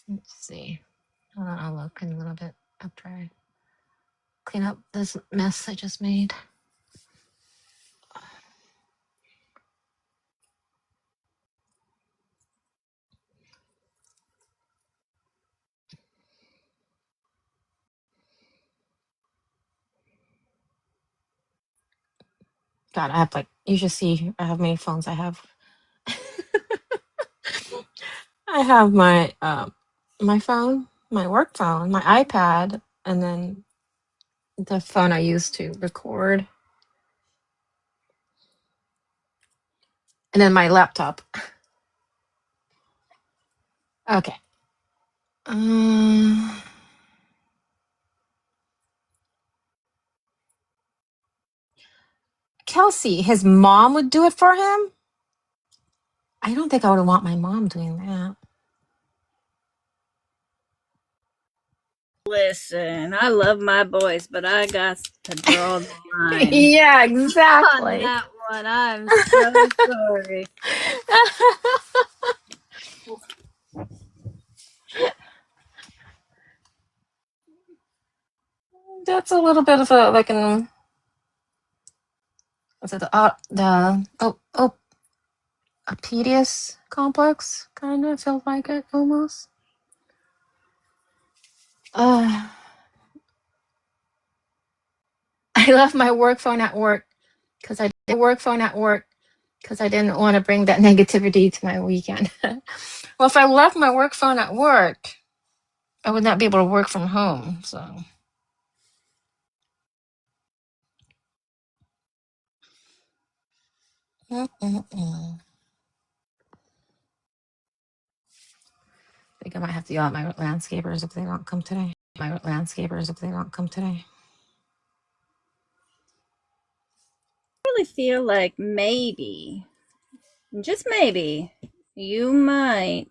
Let's see. Hold on, I'll look in a little bit after I clean up this mess I just made. God, I have you should see I have many phones I have. I have my phone, my work phone, my iPad, and then the phone I use to record. And then my laptop. Okay. Kelsey, his mom would do it for him? I don't think I would want my mom doing that. Listen, I love my boys, but I got to draw the line. Yeah, On exactly. that one, I'm so sorry. That's a little bit of a like an what's it a Pedius complex kind of feels like it almost. I left my work phone at work because I didn't want to bring that negativity to my weekend. Well, if I left my work phone at work, I would not be able to work from home. So. Mm-mm-mm. I think I might have to yell at my landscapers if they don't come today. I really feel like maybe, just maybe, you might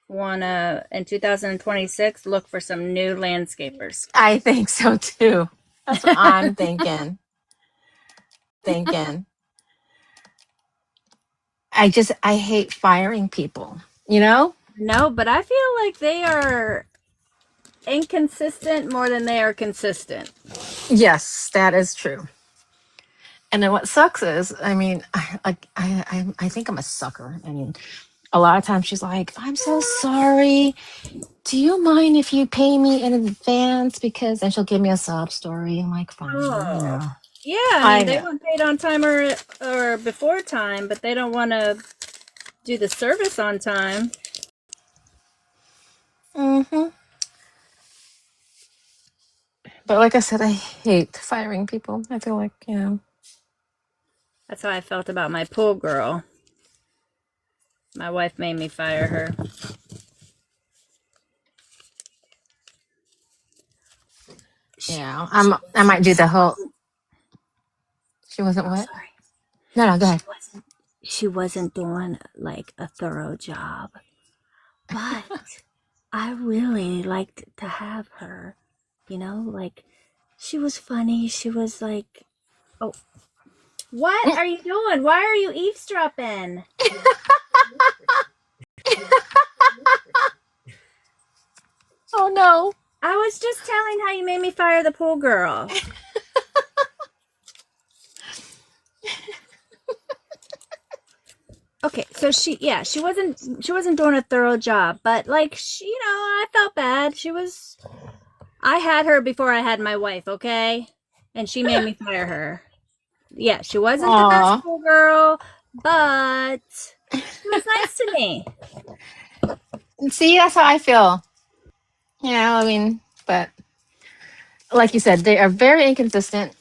want to, in 2026, look for some new landscapers. I think so too. That's what I'm thinking. I hate firing people, you know? No, but I feel like they are inconsistent more than they are consistent. Yes, that is true. And then what sucks is, I mean, I think I'm a sucker. I mean, a lot of times she's like, "I'm so sorry. Do you mind if you pay me in advance?" Because then she'll give me a sob story. I'm like, fine, you know. Yeah, I I mean, they know. want paid on time or before time, but they don't want to do the service on time. Mm-hmm. But like I said, I hate firing people. I feel like, you know. That's how I felt about my pool girl. My wife made me fire her. Yeah, I might do the whole. She wasn't what? Sorry. No, go ahead. She wasn't doing like a thorough job, but I really liked to have her. You know, like she was funny. She was like, oh, what are you doing? Why are you eavesdropping? Oh no. I was just telling how you made me fire the pool girl. Okay, so she wasn't doing a thorough job, but like I felt bad. I had her before I had my wife, okay? And she made me fire her. Yeah, she wasn't the best Aw. pool girl, but she was nice to me. See, that's how I feel. You know, I mean, but like you said, they are very inconsistent.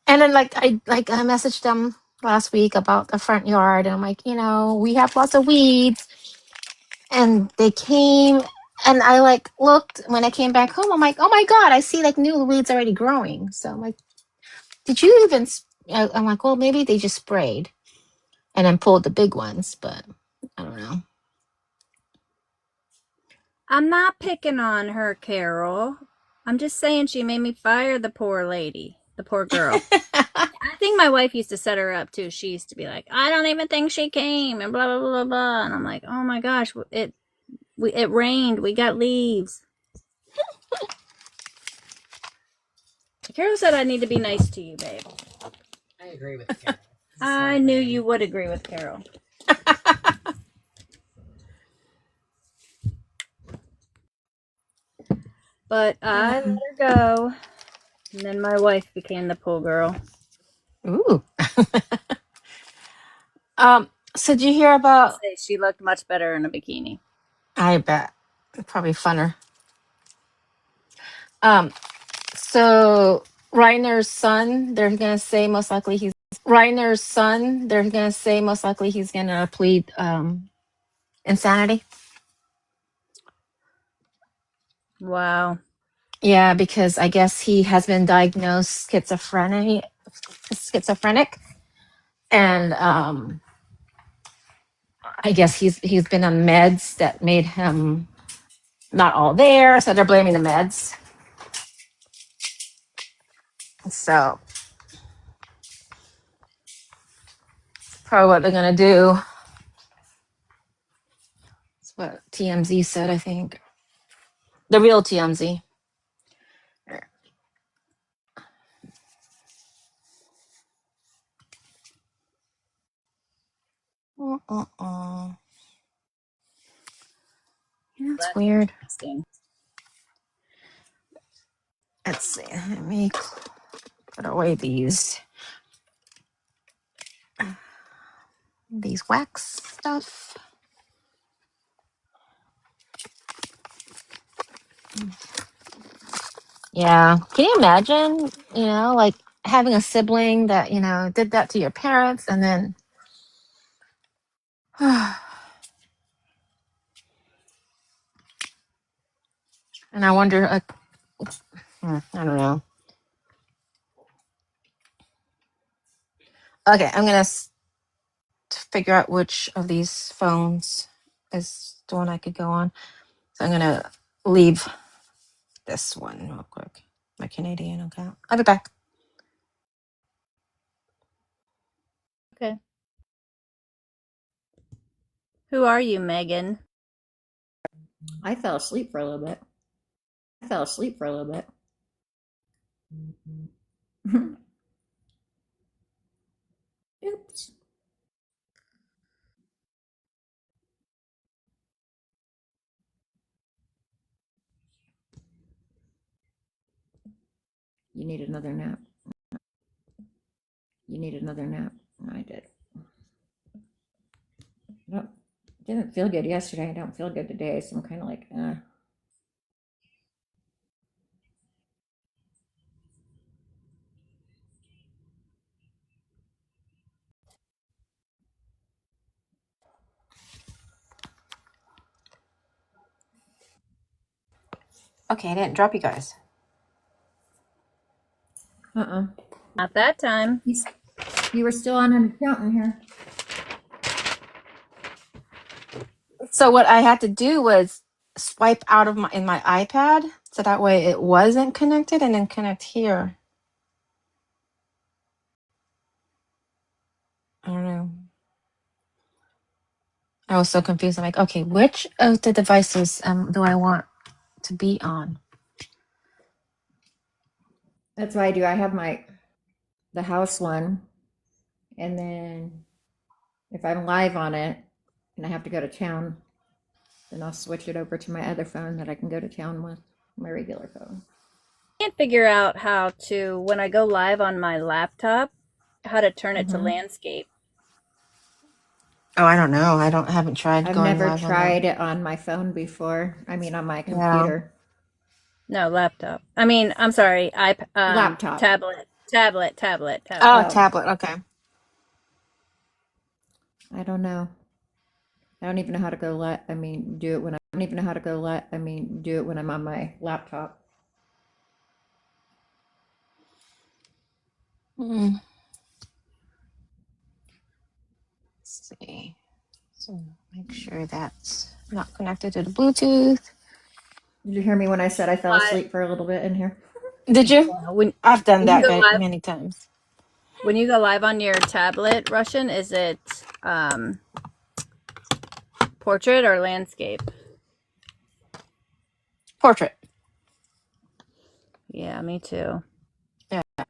And then I messaged them last week about the front yard, and I'm like, you know, we have lots of weeds. And they came, and I like looked when I came back home. I'm like, oh my god, I see like new weeds already growing. So I'm like, did you even? I'm like, well, maybe they just sprayed and then pulled the big ones, but I don't know. I'm not picking on her, Carol. I'm just saying she made me fire the poor lady, the poor girl. I think my wife used to set her up too. She used to be like, I don't even think she came, and blah blah blah blah. And I'm like, oh my gosh, it rained. We got leaves. Carol said I need to be nice to you, babe. I agree with Carol. I knew you would agree with Carol. But I let her go, and then my wife became the pool girl. Ooh. So did you hear about? She looked much better in a bikini. I bet. Probably funner. So Reiner's son, they're gonna say most likely he's gonna plead insanity. Wow. Yeah, because I guess he has been diagnosed schizophrenic, and I guess he's been on meds that made him not all there, so they're blaming the meds. So probably what they're gonna do. That's what TMZ said, I think. The real TMZ. That's weird. Interesting. Let's see. Let me put away these wax stuff. Yeah. Can you imagine, like having a sibling that, did that to your parents and then and I wonder, like, I don't know. Okay, I'm gonna figure out which of these phones is the one I could go on. So I'm gonna leave this one real quick. My Canadian account. I'll be back. Okay. Who are you, Megan? I fell asleep for a little bit. Oops. You need another nap. I did. Nope. Didn't feel good yesterday. I don't feel good today, so I'm kind of like, Okay, I didn't drop you guys. Not that time. You were still on an account in here. So what I had to do was swipe out of my iPad, so that way it wasn't connected, and then connect here. I don't know. I was so confused. I'm like, okay, which of the devices do I want to be on? That's what I do. I have the house one, and then if I'm live on it and I have to go to town, then I'll switch it over to my other phone that I can go to town with, my regular phone. I can't figure out how to, when I go live on my laptop, how to turn it to landscape. Oh, I don't know. Haven't tried I've going never live tried it on my phone before. I mean, on my on that. Yeah. computer. No, laptop. I mean, I'm sorry, Laptop. Tablet. Oh, tablet. Okay. I don't know. I don't even know how to go do it when I don't even know how to go do it when I'm on my laptop. Let's see. So make sure that's not connected to the Bluetooth. Did you hear me when I said I fell asleep for a little bit in here? Did you? I've done that many times. When you go live on your tablet, Russian, is it portrait or landscape? Portrait. Yeah, me too.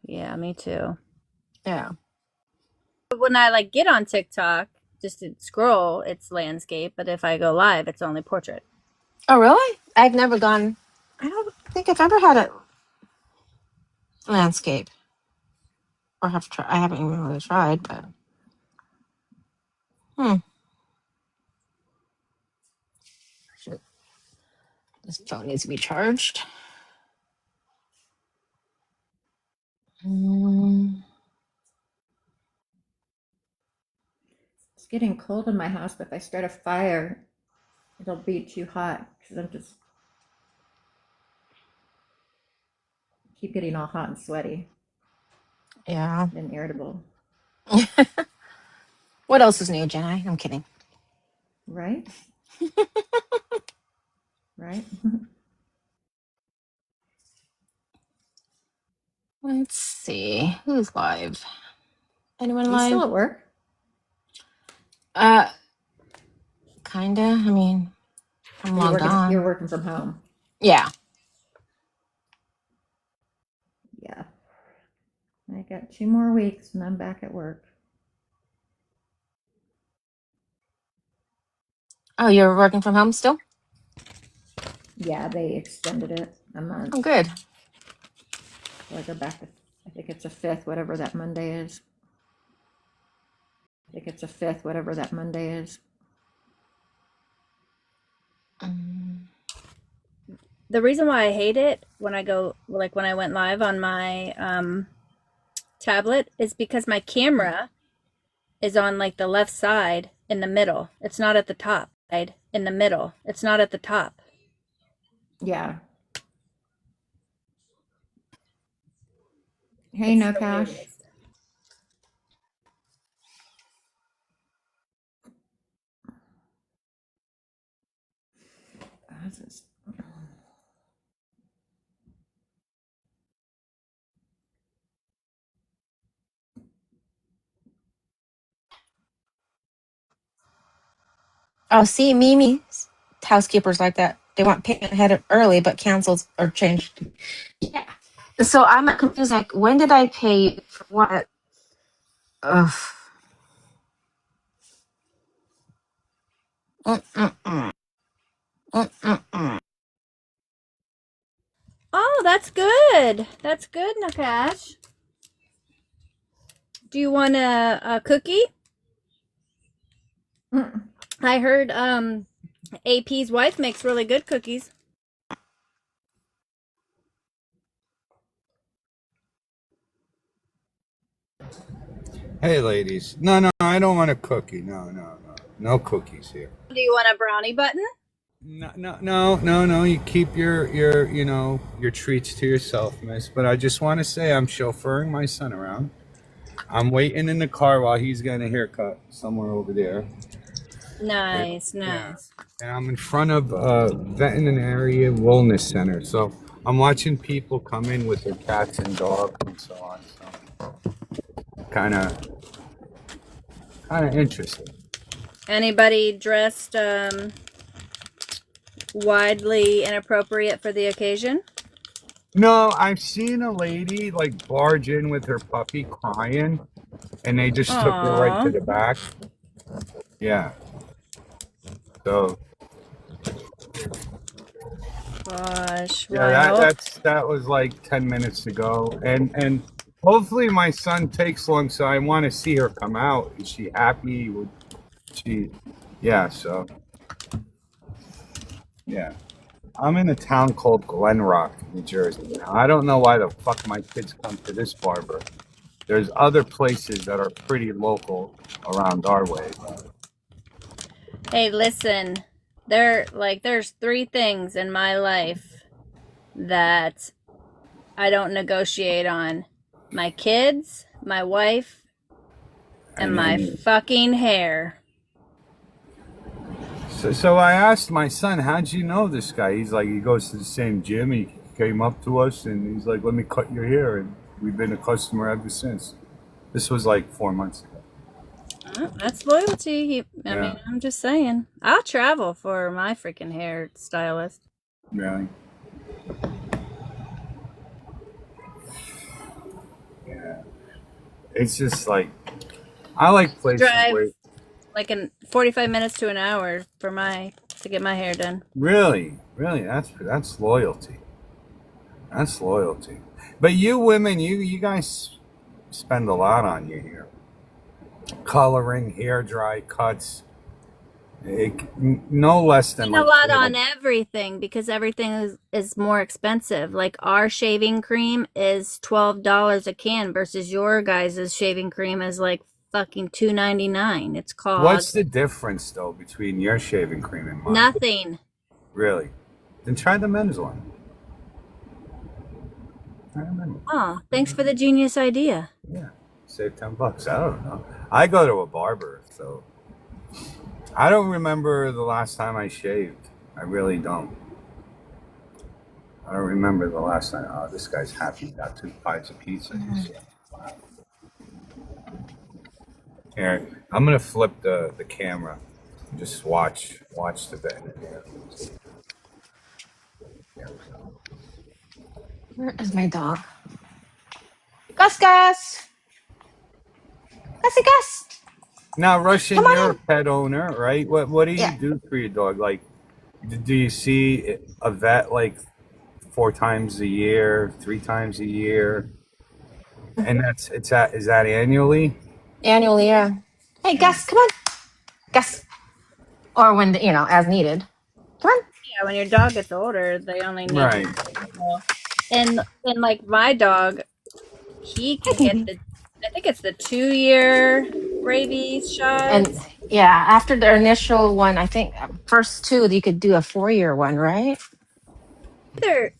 Yeah, me too. Yeah. But when I get on TikTok, just to scroll, it's landscape. But if I go live, it's only portrait. Oh, really? I've never gone. I don't think I've ever had a landscape. Or have tried. I haven't even really tried, but this phone needs to be charged. It's getting cold in my house, but if I start a fire, it'll be too hot because I'm just keep getting all hot and sweaty. Yeah. And irritable. What else is new, Jenna? I'm kidding. Right? Right? Let's see. Who's live? Anyone You still live? at work? Kinda. I mean, I'm You're logged working. You're on. working from home. Yeah. Yeah. I got 2 more weeks and I'm back at work. Oh, you're working from home still? Yeah, they extended it a month. Oh, good. So I go back to, I think it's the 5th, whatever that Monday is. I think it's the 5th, whatever that Monday is. The reason why I hate it when I go, like when I went live on my tablet, is because my camera is on like the left side in the middle. It's not at the top. Side in the middle. It's not at the top. Yeah. Hey, It's no the cash. weirdest. Oh, see, Mimi's housekeepers like that. They want payment ahead of early, but cancels or changed. Yeah. So I'm confused. Like, when did I pay for what? Ugh. Mm-mm-mm. Mm-mm-mm. Oh, that's good. That's good, Nakash. Do you want a cookie? I heard AP's wife makes really good cookies. Hey, ladies. No, I don't want a cookie. No cookies here. Do you want a brownie button? No. You keep your your treats to yourself, miss. But I just want to say I'm chauffeuring my son around. I'm waiting in the car while he's getting a haircut somewhere over there. Nice, Yeah. nice. And I'm in front of a veterinary wellness center. So I'm watching people come in with their cats and dogs and so on. So kind of interesting. Anybody dressed widely inappropriate for the occasion? No, I've seen a lady like barge in with her puppy crying, and they just took her right to Aww. the back. Yeah. So Gosh, yeah, well, I hope. that was like 10 minutes ago, and hopefully my son takes long. So I want to see her come out. Is she happy? Would she? Yeah. So yeah. I'm in a town called Glen Rock, New Jersey. Now, I don't know why the fuck my kids come to this barber. There's other places that are pretty local around our way. Hey, listen. There's 3 things in my life that I don't negotiate on. My kids, my wife, and my And fucking hair. so I asked my son, how'd you know this guy? He's like, he goes to the same gym. He came up to us and he's like, let me cut your hair. And we've been a customer ever since. This was like 4 months ago. That's loyalty. I mean, Yeah. I'm just saying. I'll travel for my freaking hair stylist. Really? Yeah. It's just like, I like places Drive where, like in 45 minutes to an hour to get my hair done. really, that's loyalty. That's loyalty. But you women, you guys spend a lot on your hair. Coloring, hair dry, cuts. No less than Spend a like lot on everything because everything is more expensive. Like our shaving cream is $12 a can versus your guys' shaving cream is like fucking $2.99. It's called What's the difference though between your shaving cream and mine? nothing. Really? Then try the men's one. Try the men's one. Oh, thanks for the genius idea. Yeah. Save $10. I don't know. I go to a barber, so I don't remember the last time I shaved. I really don't. I don't remember the last time. Oh, this guy's happy. He got 2 pies of pizza. He's so wow. Here, I'm gonna flip the camera. Just watch the bit. Where is my dog? Gus, Gus, Gussie, Gus. Now, Come Russian, on you're a in. pet owner, right? What do you Yeah. do for your dog? Like, do you see a vet like 4 times a year, 3 times a year? And is that annually? Annually, yeah. Hey, Yeah. Gus, come on. Gus. Or when, as needed. Come on. Yeah, when your dog gets older, they only need you. Right. And like my dog, he Hi, can get baby. the, I think it's the 2 year rabies And shots. yeah, after the initial one, I think first two, you could do a 4-year one, right? Either,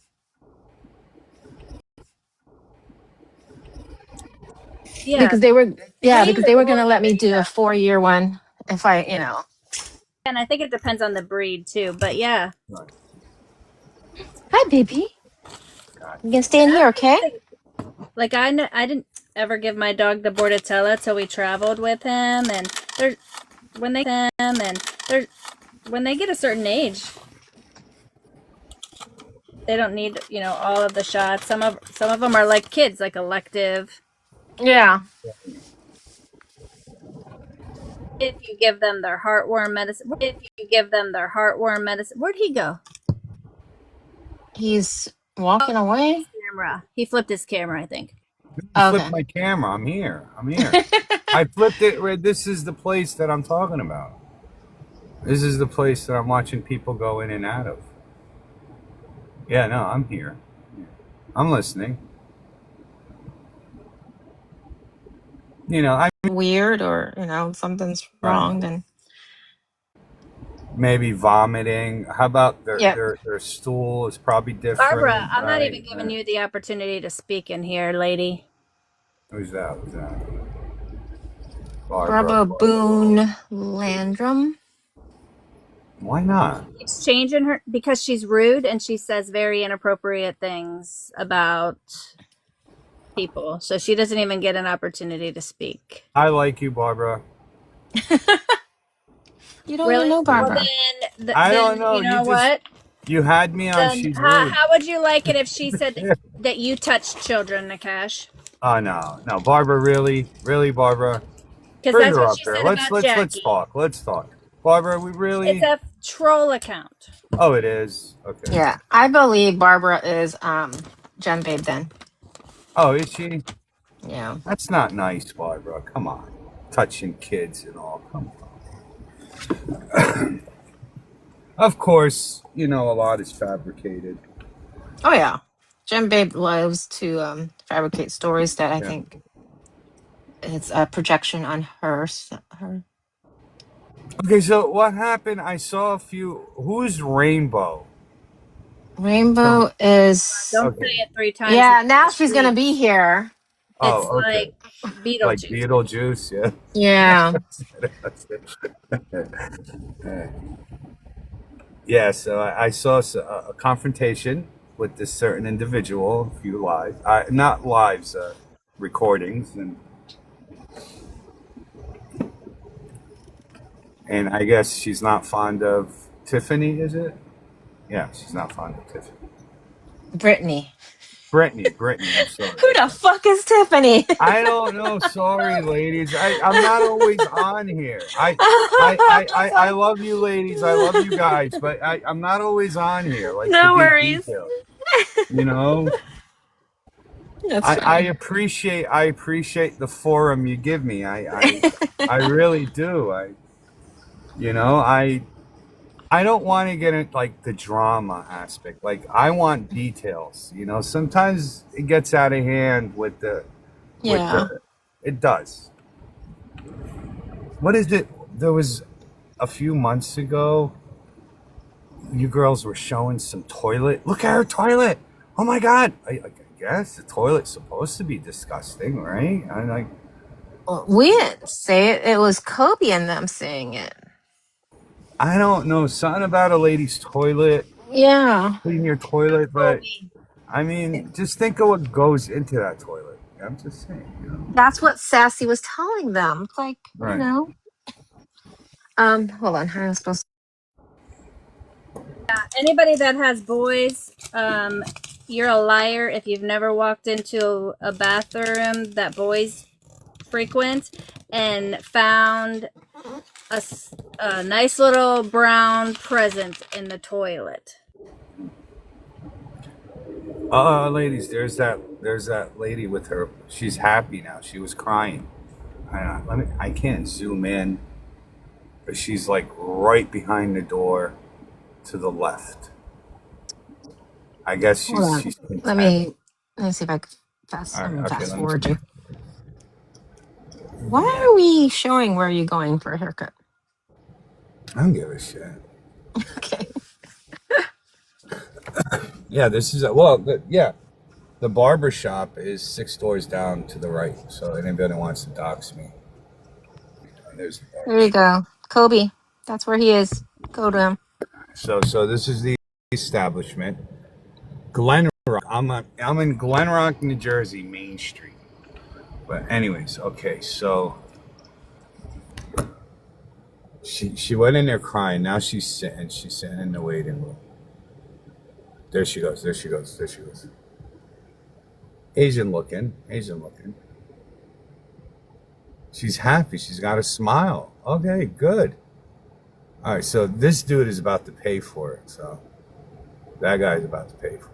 yeah, Because they were, yeah, breed because is they a were little going to let me bit, do a yeah. 4-year one if I, And I think it depends on the breed too. But yeah, Right. Hi, baby. Got You can stay in I here, don't okay? think, like I didn't ever give my dog the Bordetella till we traveled with him, and they're they're when they get a certain age, they don't need all of the shots. Some of them are like kids, like elective. Yeah. If you give them their heartworm medicine, where'd he go? He's walking away. Camera. He flipped his camera, I think. You flipped Okay. my camera. I'm here. I'm here. I flipped it. This is the place that I'm talking about. This is the place that I'm watching people go in and out of. Yeah, no, I'm here. I'm listening. I Weird or, something's right. wrong, then Maybe vomiting. How about yeah. their stool is probably Barbara, different, I'm not right? even giving you the opportunity to speak in here, lady. Who's that? Who's that? Barbara. Bravo Barbara. Boone Landrum. Why not? Keeps changing her because she's rude and she says very inappropriate things about people. So she doesn't even get an opportunity to speak. I like you, Barbara. You don't even Really? know Well, Barbara. I don't then know. you know what? You had me on. Then She's rude. how would you like it if she said that you touched children, Nakash? Oh no, Barbara, really, Barbara. Because Bring that's her what up she here. said Let's about let's let's Jackie. talk. Let's talk. Barbara, we It's really. a troll account. Oh, it is. Okay. Yeah, I believe Barbara is Gem Babe then. Oh, is she? Yeah. That's not nice, Barbara. Come on, touching kids and all. Come on. Of course, a lot is fabricated. Oh yeah. Gem Babe loves to fabricate stories that I Yeah. think it's a projection on her. Okay, so what happened? I saw a few. Who's Rainbow? From Rainbow is Don't say okay. it 3 times yeah, before now the she's gonna be streets. here. It's Oh, okay. like Like Beetlejuice. Beetlejuice, yeah. Yeah. Yeah, so I saw a confrontation with this certain individual, a few live, not lives, recordings, and I guess she's not fond of Tiffany, is it? Yeah, she's not fond of Tiffany. Brittany. Brittany, I'm sorry. Who the fuck is Tiffany? I don't know. Sorry, ladies. I'm not always on here. I love you, ladies. I love you guys, but I'm not always on here. Like to No give worries. details, you know. That's I funny. appreciate the forum you give me. I really do. You know, I don't want to get into like the drama aspect. Like I want details. Sometimes it gets out of hand with Yeah. it does. What is it? There was a few months ago, you girls were showing some toilet. Look at her toilet. Oh my God. I guess the toilet's supposed to be disgusting, right? I'm like, Well, we didn't say it. It was Kobe and them saying it. I don't know, something about a lady's toilet, Yeah. clean your toilet, but I mean, just think of what goes into that toilet. I'm just saying, you know. That's what Sassy was telling them. Like, you Right. know. Hold on. How am I supposed Anybody that has boys, you're a liar if you've never walked into a bathroom that boys frequent and found a nice little brown present in the toilet. Ladies, there's that lady with her. She's happy now. She was crying. I can't zoom in, but she's like right behind the door to the left. I guess Hold on. she's Let content. me see if I can All right, okay, fast let me forward see. you. Why are we showing where you're going for a haircut? I don't give a shit. Okay. Yeah, this is the barber shop is 6 doors down to the right. So anybody wants to dox me, there's the There barber you shop. go. Kobe. That's where he is. Go to him. So this is the establishment. Glen Rock. I'm in Glen Rock, New Jersey, Main Street. But anyways, okay, so she went in there crying. Now she's sitting. She's sitting in the waiting room. There she goes. There she goes. There she goes. Asian looking. Asian looking. She's happy. She's got a smile. Okay, good. All right, so this dude is about to pay for it. So that guy's about to pay for it.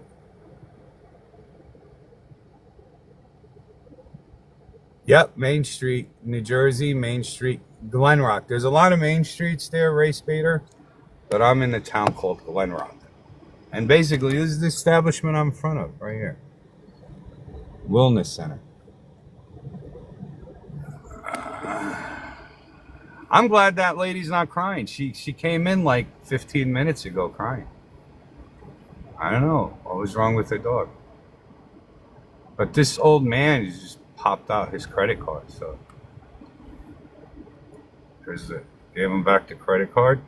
Yep, Main Street, New Jersey, Main Street, Glen Rock. There's a lot of main streets there, Race Baiter, but I'm in a town called Glen Rock. And basically, this is the establishment I'm in front of, right here. Wellness Center. I'm glad that lady's not crying. She came in like 15 minutes ago crying. I don't know what was wrong with her dog. But this old man just popped out his credit card, so there's it. Gave him back the credit card.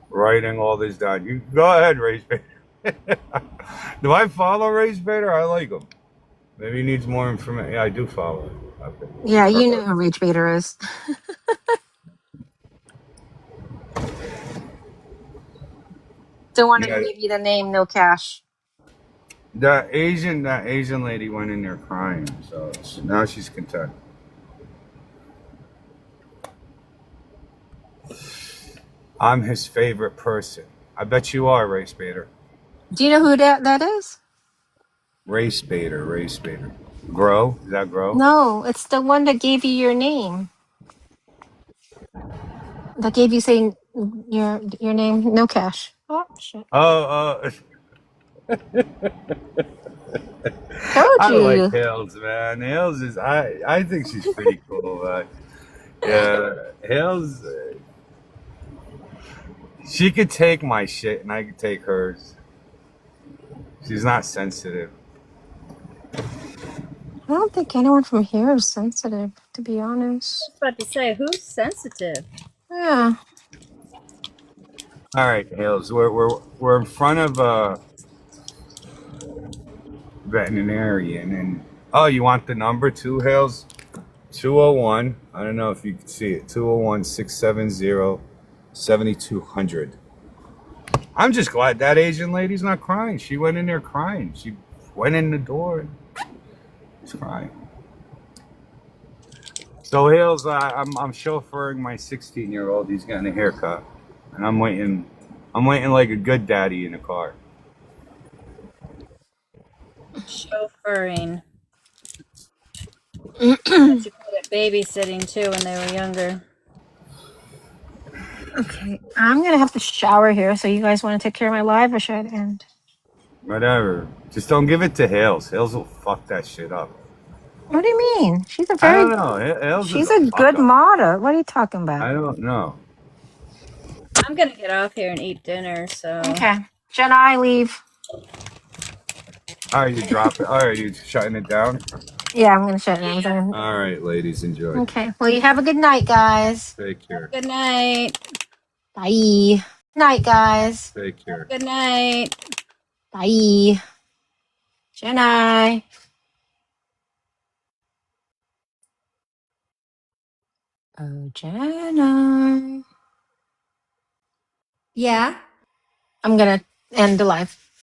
Writing all this down. You go ahead, Race Baiter. Do I follow Race Baiter? I like him. Maybe he needs more information. Yeah, I do follow him. Okay. Yeah, you know who Rage Baiter is. Don't want to Yeah, give you the name, no cash. that Asian lady went in there crying, so now she's content. I'm his favorite person. I bet you are, Race Baiter. Do you know who that is? Race Baiter, Race Baiter. Grow? Is that Grow? No, it's the one that gave you your name. That gave you saying your name, no cash. Oh shit! Oh, Told I like you. Hales, man. Hales is I think she's pretty cool, man. Yeah, Hales. She could take my shit, and I could take hers. She's not sensitive. I don't think anyone from here is sensitive, to be honest. I was about to say, who's sensitive? Yeah. All right, Hales. We're in front of a veterinarian, and oh, you want the number too, Hales? 201. I don't know if you can see it. 201-670-7200. I'm just glad that Asian lady's not crying. She went in there crying. She went in the door and she's crying. So Hales, I'm chauffeuring my 16-year-old. He's getting a haircut, and I'm waiting like a good daddy in the car. Chauffeuring. I bet you called it babysitting too when they were younger. Okay, I'm gonna have to shower here. So you guys want to take care of my live, or should I end? Whatever. Just don't give it to Hales. Hales will fuck that shit up. What do you mean? She's a I very, don't know. Hales is she's a a fuck good up. model. What are you talking about? I don't know. I'm gonna get off here and eat dinner, so. Okay, Jenna, I leave. All right, you drop it. All right, you shutting it down. Yeah, I'm gonna shut it down. All right, ladies, enjoy. Okay. Well, you have a good night, guys. Take care. Good night. Bye. Night, guys. Take care. Good night. Bye. Jenny. Oh, Jenny. Yeah. I'm gonna end the live.